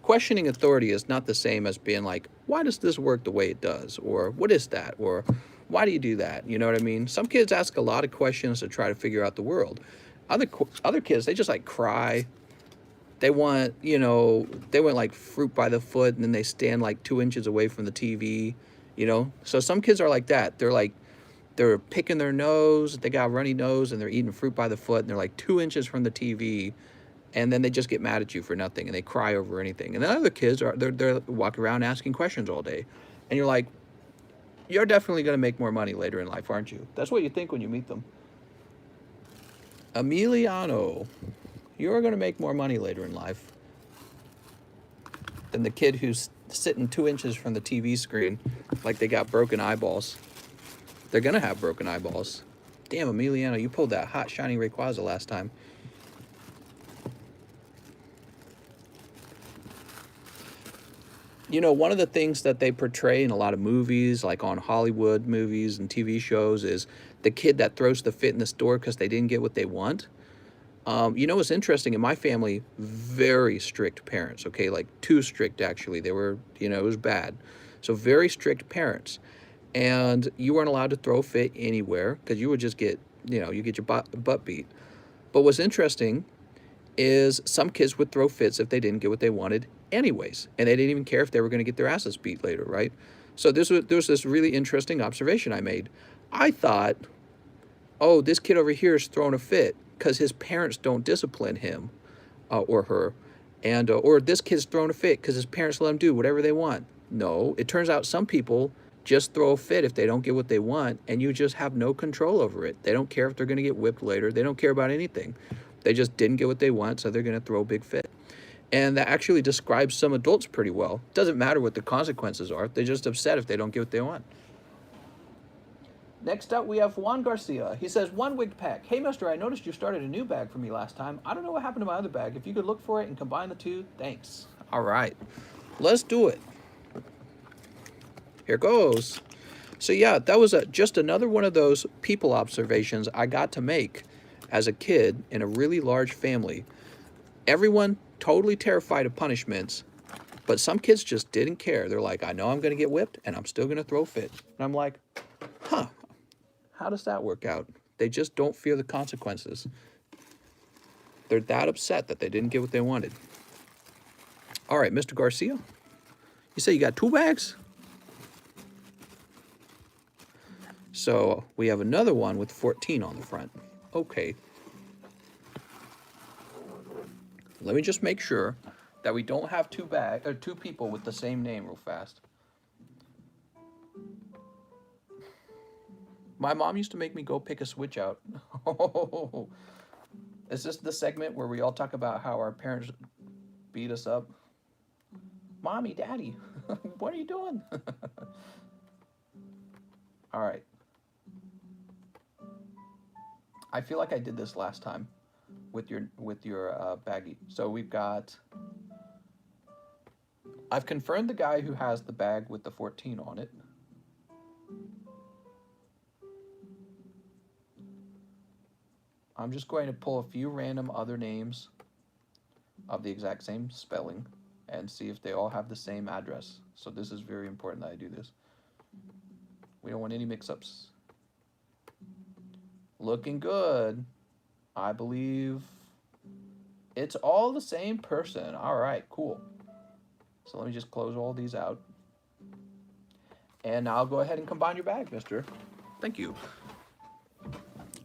Questioning authority is not the same as being like, why does this work the way it does? Or what is that? Or why do you do that? You know what I mean? Some kids ask a lot of questions to try to figure out the world. Other kids, they just like cry. They want, you know, they want like fruit by the foot, and then they stand like 2 inches away from the TV, you know? So some kids are like that. They're picking their nose, they got a runny nose, and they're eating fruit by the foot, and they're like 2 inches from the TV, and then they just get mad at you for nothing, and they cry over anything. And then other kids they're walking around asking questions all day, and you're like, you're definitely going to make more money later in life, aren't you? That's what you think when you meet them. Emiliano, you're going to make more money later in life than the kid who's sitting 2 inches from the TV screen like they got broken eyeballs. They're going to have broken eyeballs. Damn, Emiliano, you pulled that hot, shiny Rayquaza last time. You know, one of the things that they portray in a lot of movies, like on Hollywood movies and TV shows, is the kid that throws the fit in the store because they didn't get what they want. You know what's interesting? In my family, very strict parents, okay? Like too strict, actually. They were, you know, it was bad. So very strict parents. And you weren't allowed to throw a fit anywhere because you would just get, you know, you get your butt beat. But what's interesting is some kids would throw fits if they didn't get what they wanted anyways. And they didn't even care if they were going to get their asses beat later, right? So there was this really interesting observation I made. I thought, oh, this kid over here is throwing a fit because his parents don't discipline him or her. And or this kid's throwing a fit because his parents let him do whatever they want. No, it turns out some people just throw a fit if they don't get what they want, and you just have no control over it. They don't care if they're going to get whipped later. They don't care about anything. They just didn't get what they want, so they're going to throw a big fit. And that actually describes some adults pretty well. It doesn't matter what the consequences are. They're just upset if they don't get what they want. Next up, we have Juan Garcia. He says, one wig pack. Hey, mister, I noticed you started a new bag for me last time. I don't know what happened to my other bag. If you could look for it and combine the two, thanks. All right. Let's do it. Here goes. So yeah, that was just another one of those people observations I got to make as a kid in a really large family. Everyone totally terrified of punishments, but some kids just didn't care. They're like, I know I'm going to get whipped, and I'm still going to throw a fit. And I'm like, huh, how does that work out? They just don't fear the consequences. They're that upset that they didn't get what they wanted. All right, Mr. Garcia. You say you got 2 bags? So we have another one with 14 on the front. Okay. Let me just make sure that we don't have 2 people with the same name real fast. My mom used to make me go pick a switch out. Is this the segment where we all talk about how our parents beat us up? Mommy, Daddy, what are you doing? All right. I feel like I did this last time with your baggie. So we've got. I've confirmed the guy who has the bag with the 14 on it. I'm just going to pull a few random other names of the exact same spelling and see if they all have the same address. So this is very important that I do this. We don't want any mix-ups. Looking good. I believe it's all the same person. All right, cool. So let me just close all these out. And now I'll go ahead and combine your bag, mister. Thank you.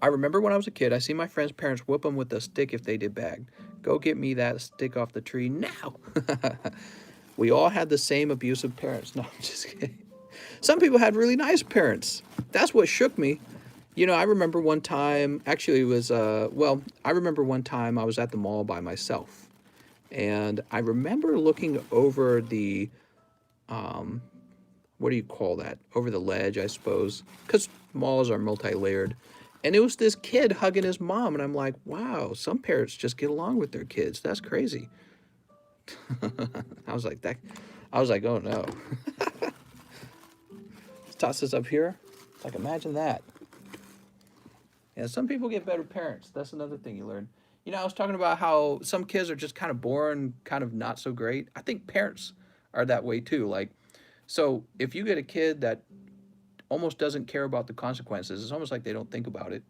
I remember when I was a kid, I see my friends' parents whoop them with a stick if they did bag. Go get me that stick off the tree now. We all had the same abusive parents. No, I'm just kidding. Some people had really nice parents. That's what shook me. You know, I remember one time, actually it was, I remember one time I was at the mall by myself. And I remember looking over the, what do you call that? Over the ledge, I suppose. Because malls are multi-layered. And it was this kid hugging his mom. And I'm like, wow, some parents just get along with their kids. That's crazy. I was like, oh no. Let's toss this up here. It's like, imagine that. Yeah, some people get better parents. That's another thing you learn. You know, I was talking about how some kids are just kind of born kind of not so great. I think parents are that way too. Like, so if you get a kid that almost doesn't care about the consequences, it's almost like they don't think about it.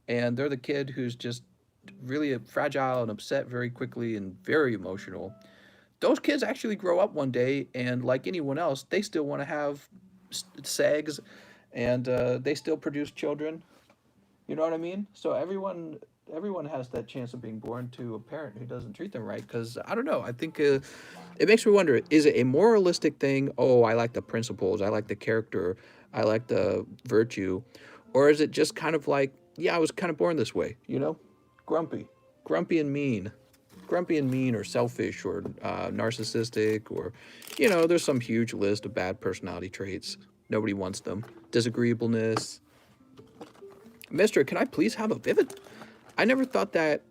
And they're the kid who's just really fragile and upset very quickly and very emotional. Those kids actually grow up one day, and like anyone else, they still want to have segs, and they still produce children. You know what I mean? So everyone has that chance of being born to a parent who doesn't treat them right. Because I don't know. I think it makes me wonder: is it a moralistic thing? Oh, I like the principles. I like the character. I like the virtue, or is it just kind of like, yeah, I was kind of born this way. You know, grumpy and mean. Grumpy and mean, or selfish, or narcissistic, or, you know, there's some huge list of bad personality traits. Nobody wants them. Disagreeableness. Mister, can I please have a vivid? I never thought that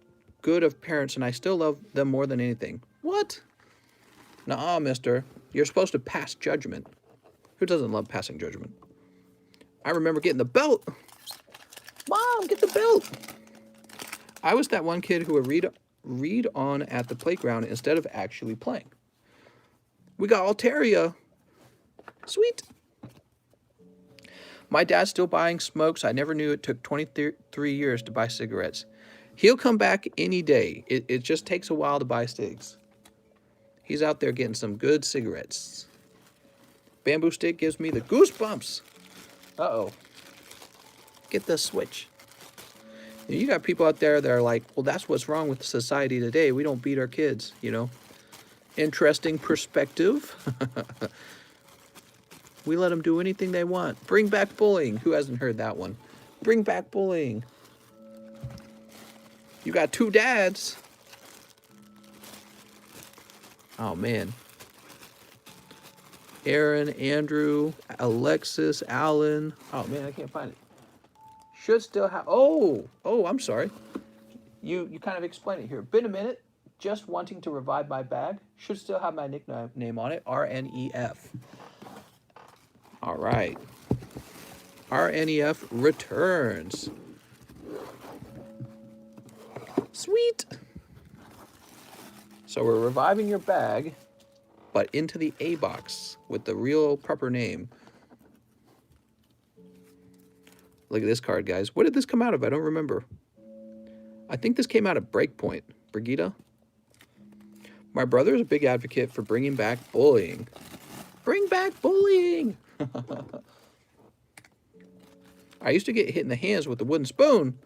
good of parents, and I still love them more than anything. What? Nuh-uh, mister. You're supposed to pass judgment. Who doesn't love passing judgment? I remember getting the belt. Mom, get the belt. I was that one kid who would read on at the playground instead of actually playing. We got Altaria. Sweet. My dad's still buying smokes. I never knew it took 23 years to buy cigarettes. He'll come back any day. It just takes a while to buy cigs. He's out there getting some good cigarettes. Bamboo stick gives me the goosebumps. Uh-oh. Get the switch. You got people out there that are like, well, that's what's wrong with society today. We don't beat our kids, you know. Interesting perspective. We let them do anything they want. Bring back bullying. Who hasn't heard that one? Bring back bullying. You got 2 dads. Oh, man. Aaron, Andrew, Alexis, Alan. Oh, man, I can't find it. Should still have. Oh, I'm sorry. You kind of explain it here. Been a minute. Just wanting to revive my bag. Should still have my nickname on it. RNEF. All right. RNEF returns. Sweet. So we're reviving your bag, but into the A box with the real proper name. Look at this card, guys. What did this come out of? I don't remember. I think this came out of Breakpoint. Brigitte? My brother is a big advocate for bringing back bullying. Bring back bullying! I used to get hit in the hands with a wooden spoon.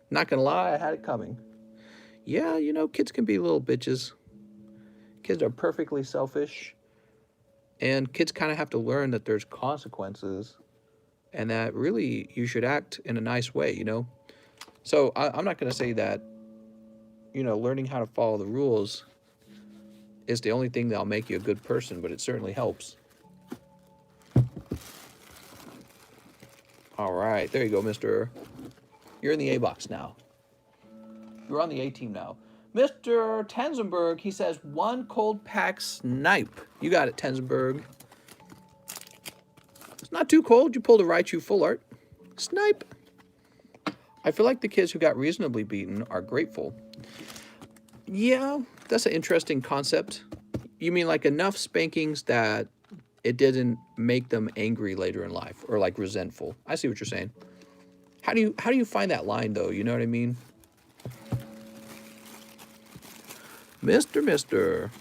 Not gonna lie, I had it coming. Yeah, you know, kids can be little bitches. Kids are perfectly selfish. And kids kind of have to learn that there's consequences and that really you should act in a nice way, you know? So I'm not going to say that, you know, learning how to follow the rules is the only thing that'll make you a good person, but it certainly helps. All right, there you go, mister. You're in the A box now. You're on the A team now. Mr. Tenzenberg, he says, 1 cold pack snipe. You got it, Tenzenberg. It's not too cold. You pulled a Raichu full art. Snipe. I feel like the kids who got reasonably beaten are grateful. Yeah, that's an interesting concept. You mean like enough spankings that it didn't make them angry later in life or like resentful? I see what you're saying. How do you find that line though? You know what I mean? Mister.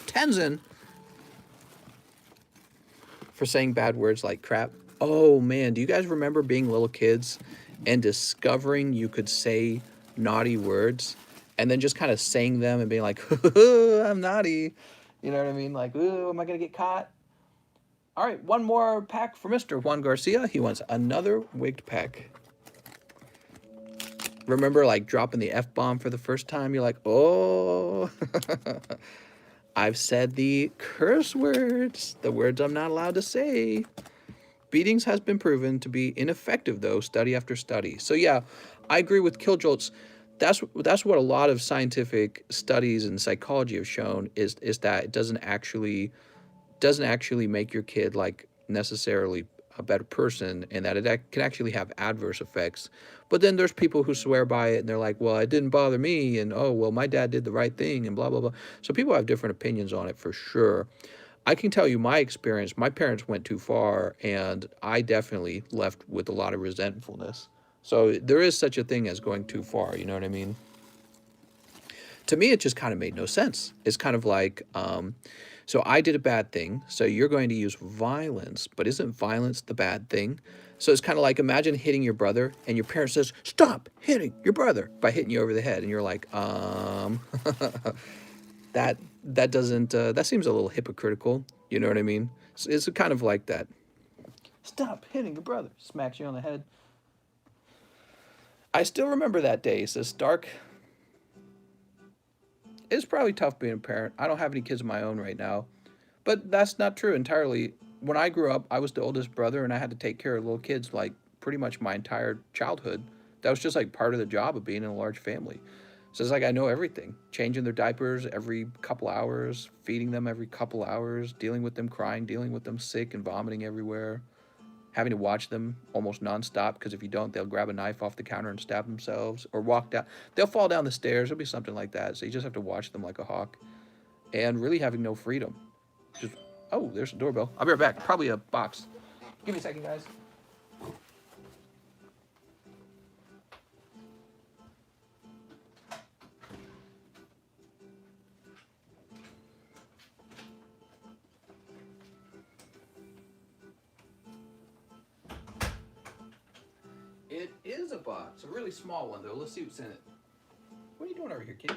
Tenzin. For saying bad words like crap. Oh man, do you guys remember being little kids and discovering you could say naughty words and then just kind of saying them and being like, I'm naughty. You know what I mean? Like, ooh, am I going to get caught? All right, 1 more pack for Mr. Juan Garcia. He wants another wigged pack. Remember like dropping the F-bomb for the first time? You're like, oh, I've said the curse words, the words I'm not allowed to say. Beatings has been proven to be ineffective, though, study after study. So yeah, I agree with Killjolts. That's what a lot of scientific studies and psychology have shown is that it doesn't actually make your kid like necessarily a better person, and that it can actually have adverse effects. But then there's people who swear by it and they're like, well, it didn't bother me, and oh well, my dad did the right thing, and blah blah blah. So people have different opinions on it for sure. I can tell you my experience. My parents went too far, and I definitely left with a lot of resentfulness. So there is such a thing as going too far, you know what I mean? To me, it just kind of made no sense. It's kind of like, so I did a bad thing, so you're going to use violence, but isn't violence the bad thing? So it's kind of like, imagine hitting your brother, and your parent says, stop hitting your brother by hitting you over the head, and you're like, that doesn't, that seems a little hypocritical, you know what I mean? It's kind of like that. Stop hitting your brother, smacks you on the head. I still remember that day. It says, Stark, it's probably tough being a parent. I don't have any kids of my own right now. But that's not true entirely. When I grew up, I was the oldest brother, and I had to take care of little kids like pretty much my entire childhood. That was just like part of the job of being in a large family. So it's like I know everything. Changing their diapers every couple hours, feeding them every couple hours, dealing with them crying, dealing with them sick and vomiting everywhere. Having to watch them almost nonstop, because if you don't, they'll grab a knife off the counter and stab themselves, or walk down. They'll fall down the stairs. It'll be something like that. So you just have to watch them like a hawk, and really having no freedom. Just, oh, there's a doorbell. I'll be right back. Probably a box. Give me a second, guys. It is a box, a really small one though. Let's see what's in it. What are you doing over here, kid?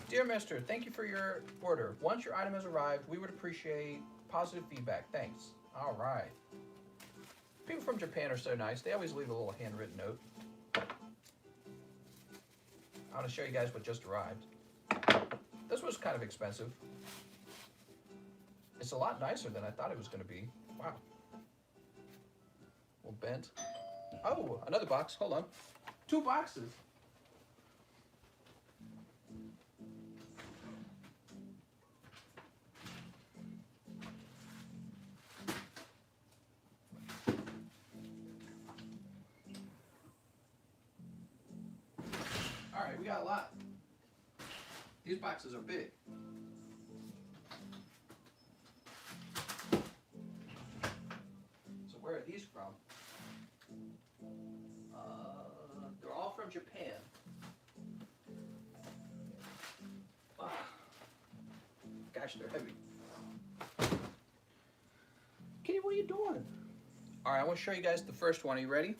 Dear Mister, thank you for your order. Once your item has arrived, we would appreciate positive feedback. Thanks. All right. People from Japan are so nice. They always leave a little handwritten note. I want to show you guys what just arrived. This was kind of expensive. It's a lot nicer than I thought it was going to be. Wow. A little bent. Oh, another box. Hold on. 2 boxes. All right, we got a lot. These boxes are big. what are you doing? All right, I want to show you guys the first one. Are you ready?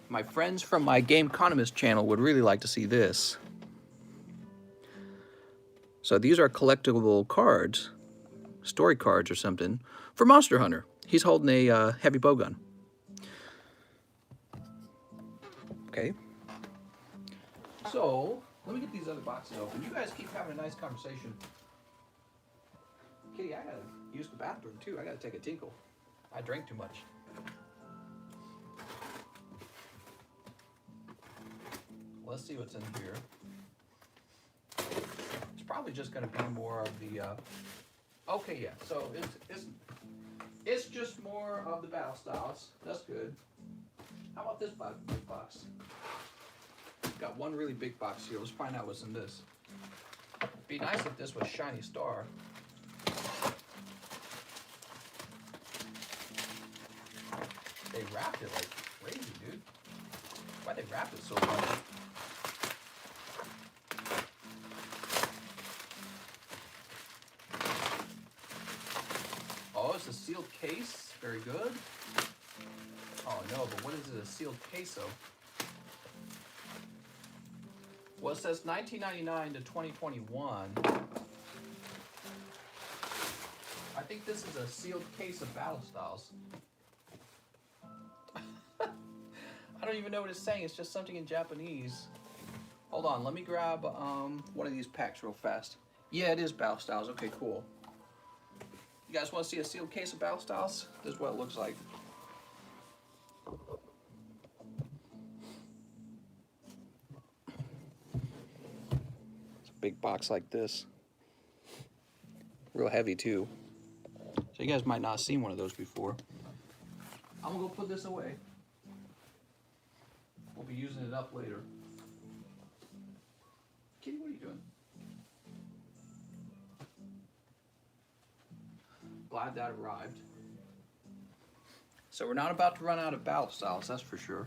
My friends from my TheCardconomist channel would really like to see this. So these are collectible cards, story cards or something, for Monster Hunter. He's holding a heavy bowgun. Okay. So, let me get these other boxes open. You guys keep having a nice conversation. Kitty, I gotta use the bathroom too. I gotta take a tinkle. I drank too much. Let's see what's in here. It's probably just gonna be more of the, okay, yeah, so it's just more of the battle styles. That's good. How about this big box? Got one really big box here. Let's find out what's in this. It'd be nice if this was Shiny Star. They wrapped it like crazy, dude. Why'd they wrap it so well? Oh, it's a sealed case. Very good. Oh no, but what is it a sealed case of? Well, it says 1999 to 2021. I think this is a sealed case of Battle Styles. I don't even know what it's saying. It's just something in Japanese. Hold on, let me grab one of these packs real fast. Yeah, it is Battle Styles. Okay, cool. You guys want to see a sealed case of Battle Styles? This is what it looks like. Big box like this. Real heavy too. So you guys might not have seen one of those before. I'm gonna go put this away. We'll be using it up later. Kitty, what are you doing? Glad that arrived. So we're not about to run out of Battle Styles, that's for sure.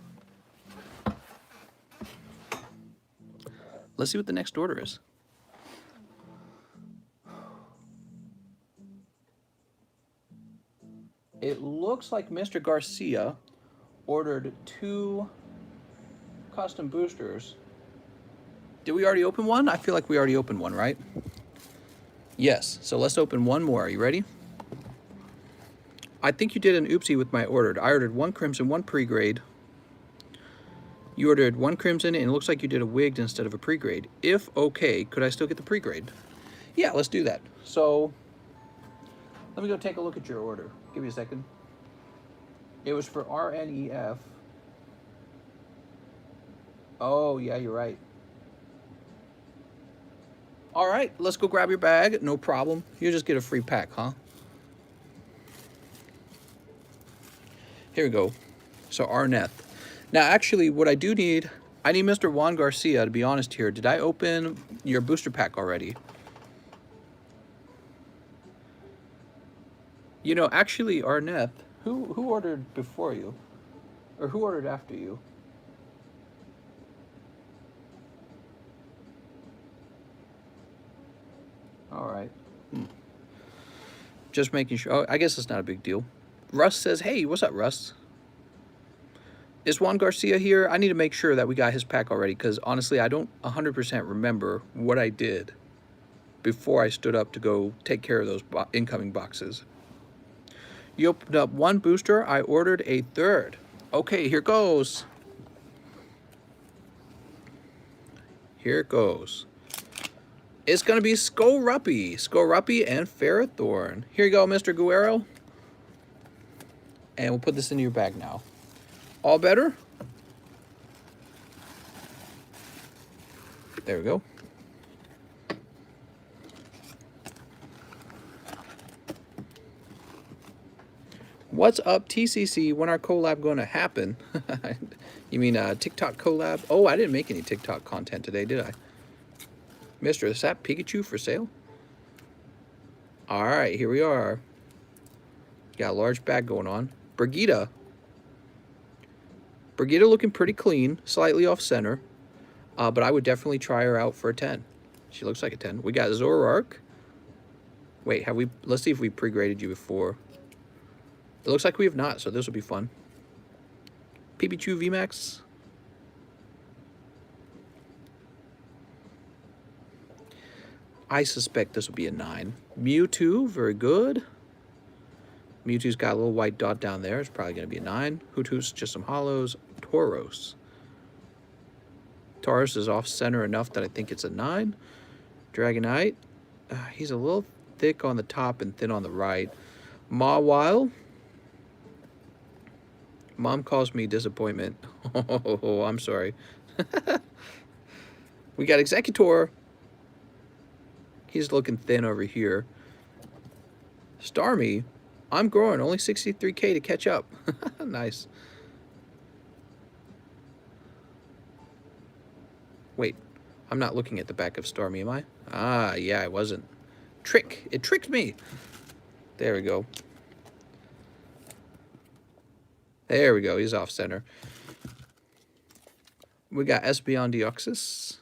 Let's see what the next order is. It looks like Mr. Garcia ordered 2 custom boosters. Did we already open one? I feel like we already opened one, right? Yes, so let's open one more. Are you ready? I think you did an oopsie with my order. I ordered 1 crimson, 1 pre-grade. You ordered 1 crimson, and it looks like you did a wigged instead of a pre-grade. If okay, could I still get the pre-grade? Yeah, let's do that. So, let me go take a look at your order. Give me a second. It was for RNEF. Oh, yeah, you're right. All right, let's go grab your bag. No problem. You just get a free pack, huh? Here we go. So, RNEF. Now, actually, what I do need, I need Mr. Juan Garcia, to be honest here. Did I open your booster pack already? You know, actually, Arnett, who ordered before you? Or who ordered after you? All right. Just making sure. Oh, I guess it's not a big deal. Russ says, hey, what's up, Russ? Is Juan Garcia here? I need to make sure that we got his pack already, because honestly, I don't 100% remember what I did before I stood up to go take care of those incoming boxes. You opened up 1 booster. I ordered a 3rd. Okay, here goes. Here it goes. It's going to be Skorupi and Ferrothorn. Here you go, Mr. Guerrero. And we'll put this into your bag now. All better? There we go. What's up, TCC? When our collab going to happen? You mean TikTok collab? Oh, I didn't make any TikTok content today, did I? Mr. Is that Pikachu for sale? All right, here we are. Got a large bag going on. Brigitte looking pretty clean, slightly off center, but I would definitely try her out for a 10. She looks like a 10. We got Zoroark, Wait, have we... Let's see if we pre-graded you before. It looks like we have not, so this will be fun. PB2 VMAX. I suspect this will be a 9. Mewtwo, very good. Mewtwo's got a little white dot down there. It's probably going to be a 9. Hoothoos, just some hollows. Tauros. Tauros is off-center enough that I think it's a 9. Dragonite. He's a little thick on the top and thin on the right. Mawile. Mom calls me disappointment. Oh, I'm sorry. We got Executor. He's looking thin over here. Starmie. I'm growing. Only 63K to catch up. Nice. Wait. I'm not looking at the back of Starmie, am I? Ah, yeah, I wasn't. Trick. It tricked me. There we go. There we go. He's off center. We got Espeon Deoxys.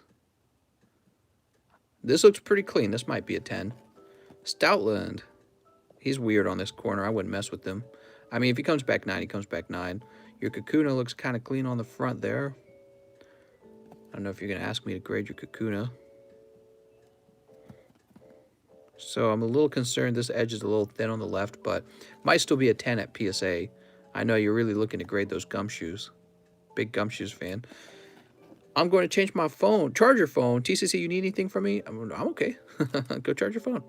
This looks pretty clean. This might be a 10. Stoutland. He's weird on this corner. I wouldn't mess with him. I mean, if he comes back 9, he comes back 9. Your Kakuna looks kind of clean on the front there. I don't know if you're going to ask me to grade your Kakuna. So I'm a little concerned this edge is a little thin on the left, but might still be a 10 at PSA. I know you're really looking to grade those gumshoes. Big gumshoes fan. I'm going to change my phone. Charge your phone. TCC, you need anything from me? I'm okay. Go charge your phone.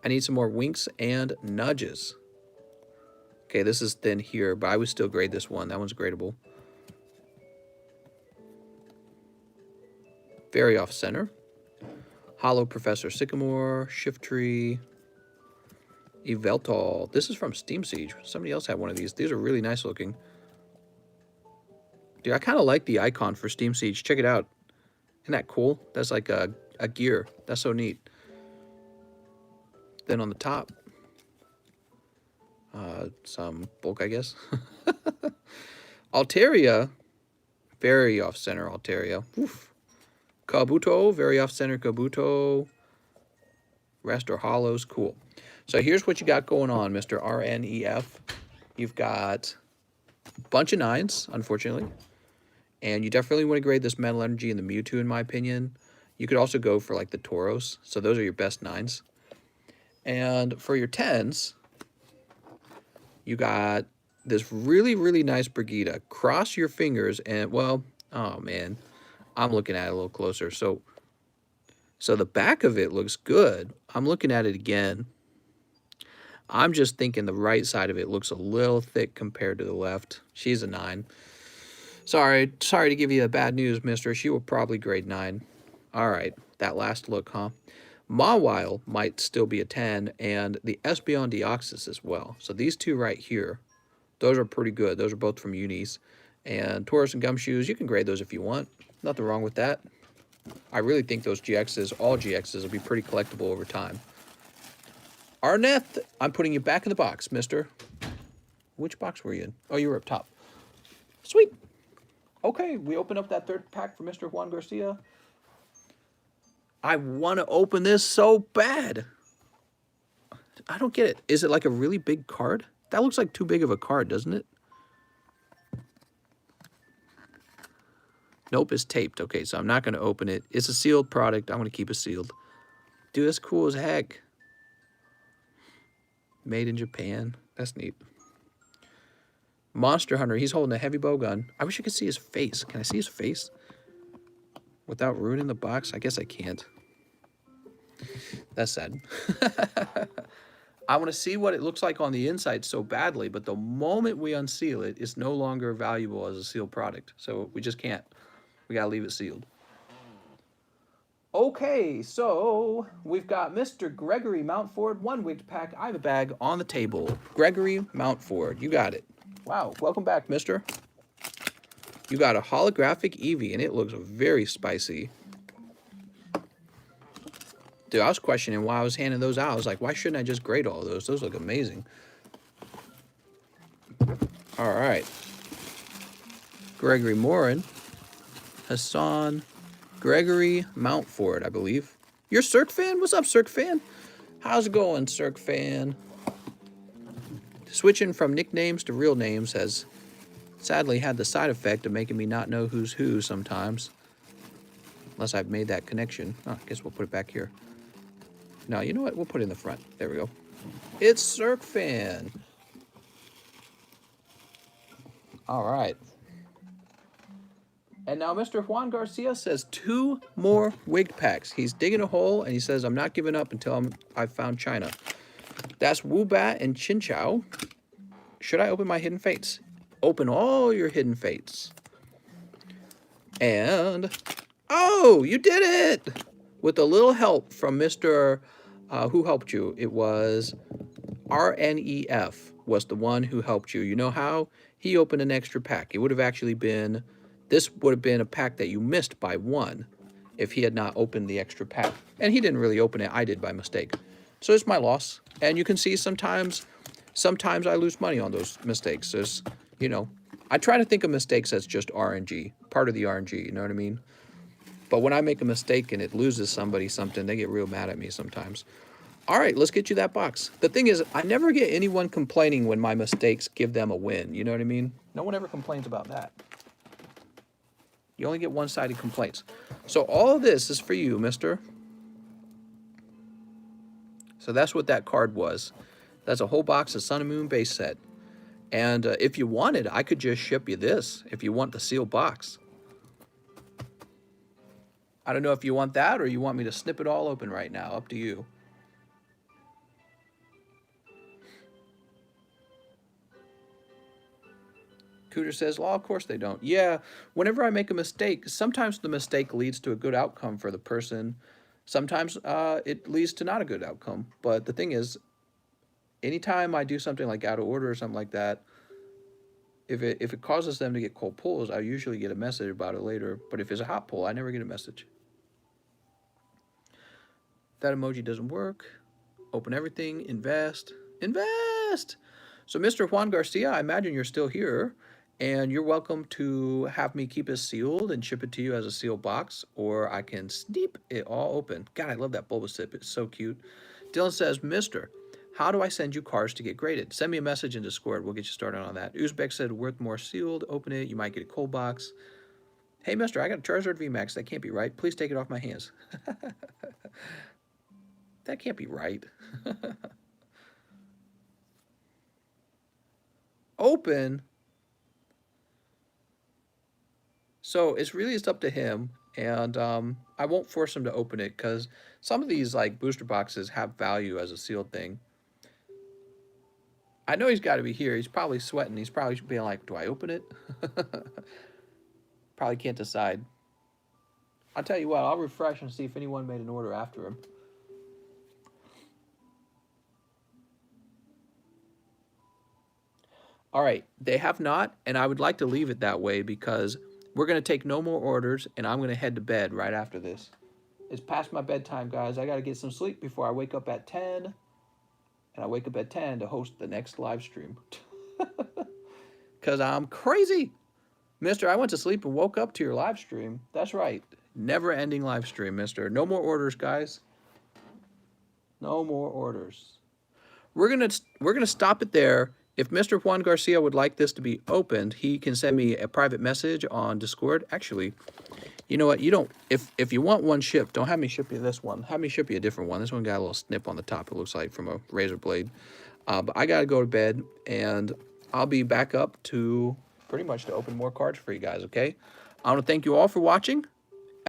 I need some more winks and nudges. Okay, this is thin here, but I would still grade this one. That one's gradable. Very off-center. Hollow Professor Sycamore. Shiftry. Yveltal. This is from Steam Siege. Somebody else had one of these. These are really nice looking. Dude, I kind of like the icon for Steam Siege. Check it out. Isn't that cool? That's like a gear. That's so neat. Then on the top, some bulk, I guess. Altaria, very off-center Altaria. Oof. Kabuto, very off-center Kabuto. Rest are hollows. Cool. So here's what you got going on, Mr. RNEF. You've got a bunch of 9s, unfortunately. And you definitely want to grade this Metal Energy and the Mewtwo, in my opinion. You could also go for, like, the Tauros. So those are your best 9s. And for your 10s, you got this really, really nice Brigida. Cross your fingers and, well, oh, man. I'm looking at it a little closer. So the back of it looks good. I'm looking at it again. I'm just thinking the right side of it looks a little thick compared to the left. She's a 9. Sorry to give you the bad news, mister. She will probably grade 9. All right, that last look, huh? Mawile might still be a 10, and the Espeon Deoxys as well. So these two right here, those are pretty good. Those are both from unis. And Tauros and Gumshoes, you can grade those if you want. Nothing wrong with that. I really think those GXs, all GXs, will be pretty collectible over time. Arneth, I'm putting you back in the box, mister. Which box were you in? Oh, you were up top. Sweet. Okay, we open up that third pack for Mr. Juan Garcia. I want to open this so bad. I don't get it. Is it like a really big card? That looks like too big of a card, doesn't it? Nope, it's taped. Okay, so I'm not going to open it. It's a sealed product. I'm going to keep it sealed. Dude, that's cool as heck. Made in Japan. That's neat. Monster Hunter. He's holding a heavy bow gun. I wish I could see his face. Can I see his face? Without ruining the box? I guess I can't. That's sad. I want to see what it looks like on the inside so badly, but the moment we unseal it, it's no longer valuable as a sealed product. So we just can't. We got to leave it sealed. Okay, so we've got Mr. Gregory Mountford, 1 wigged pack. I have a bag on the table. Gregory Mountford, you got it. Wow, welcome back, mister. You got a holographic Eevee, and it looks very spicy. Dude, I was questioning why I was handing those out. I was like, why shouldn't I just grade all of those? Those look amazing. All right. Gregory Morin. Hassan. Gregory Mountford, I believe. You're Cirque Fan? What's up, Cirque Fan? How's it going, Cirque Fan? Switching from nicknames to real names has sadly had the side effect of making me not know who's who sometimes. Unless I've made that connection. Oh, I guess we'll put it back here. No, you know what? We'll put it in the front. There we go. It's Cirque Fan. All right. And now Mr. Juan Garcia says 2 more wig packs. He's digging a hole, and he says, I'm not giving up until I've found China. That's Woobat and Chin Chow. Should I open my hidden fates? Open all your hidden fates. And, oh, you did it! With a little help from Mr. Who helped you? It was RNEF was the one who helped you. You know how? He opened an extra pack. It would have actually been, this would have been a pack that you missed by 1 if he had not opened the extra pack. And he didn't really open it. I did by mistake. So it's my loss. And you can see sometimes I lose money on those mistakes. There's, you know, I try to think of mistakes as just RNG, part of the RNG, you know what I mean? But when I make a mistake and it loses somebody something, they get real mad at me sometimes. All right, let's get you that box. The thing is, I never get anyone complaining when my mistakes give them a win. You know what I mean? No one ever complains about that. You only get one-sided complaints. So all of this is for you, mister. So that's what that card was. That's a whole box of Sun and Moon base set. And if you wanted, I could just ship you this if you want the sealed box. I don't know if you want that or you want me to snip it all open right now. Up to you. Cooter says, well, of course they don't. Yeah, whenever I make a mistake, sometimes the mistake leads to a good outcome for the person. Sometimes it leads to not a good outcome. But the thing is, anytime I do something like out of order or something like that, if it causes them to get cold pulls, I usually get a message about it later. But if it's a hot pull, I never get a message. That emoji doesn't work. Open everything. Invest. Invest! So Mr. Juan Garcia, I imagine you're still here. And you're welcome to have me keep it sealed and ship it to you as a sealed box. Or I can snip it all open. God, I love that Bulbasaur. It's so cute. Dylan says, Mister, how do I send you cards to get graded? Send me a message in Discord. We'll get you started on that. Uzbek said, worth more sealed. Open it. You might get a cold box. Hey, mister, I got a Charizard VMAX. That can't be right. Please take it off my hands. That can't be right. Open. So it's really just up to him. And I won't force him to open it because some of these like booster boxes have value as a sealed thing. I know he's got to be here. He's probably sweating. He's probably being like, do I open it? Probably can't decide. I'll tell you what, I'll refresh and see if anyone made an order after him. All right, they have not, and I would like to leave it that way because we're going to take no more orders, and I'm going to head to bed right after this. It's past my bedtime, guys. I got to get some sleep before I wake up at 10. And I wake up at 10 to host the next live stream. Because I'm crazy. Mister, I went to sleep and woke up to your live stream. That's right. Never-ending live stream, mister. No more orders, guys. No more orders. We're gonna stop it there. If Mr. Juan Garcia would like this to be opened, he can send me a private message on Discord. Actually, you know what? You don't. If you want one shipped, don't have me ship you this one. Have me ship you a different one. This one got a little snip on the top. It looks like from a razor blade. But I gotta go to bed, and I'll be back up to pretty much to open more cards for you guys. Okay. I want to thank you all for watching.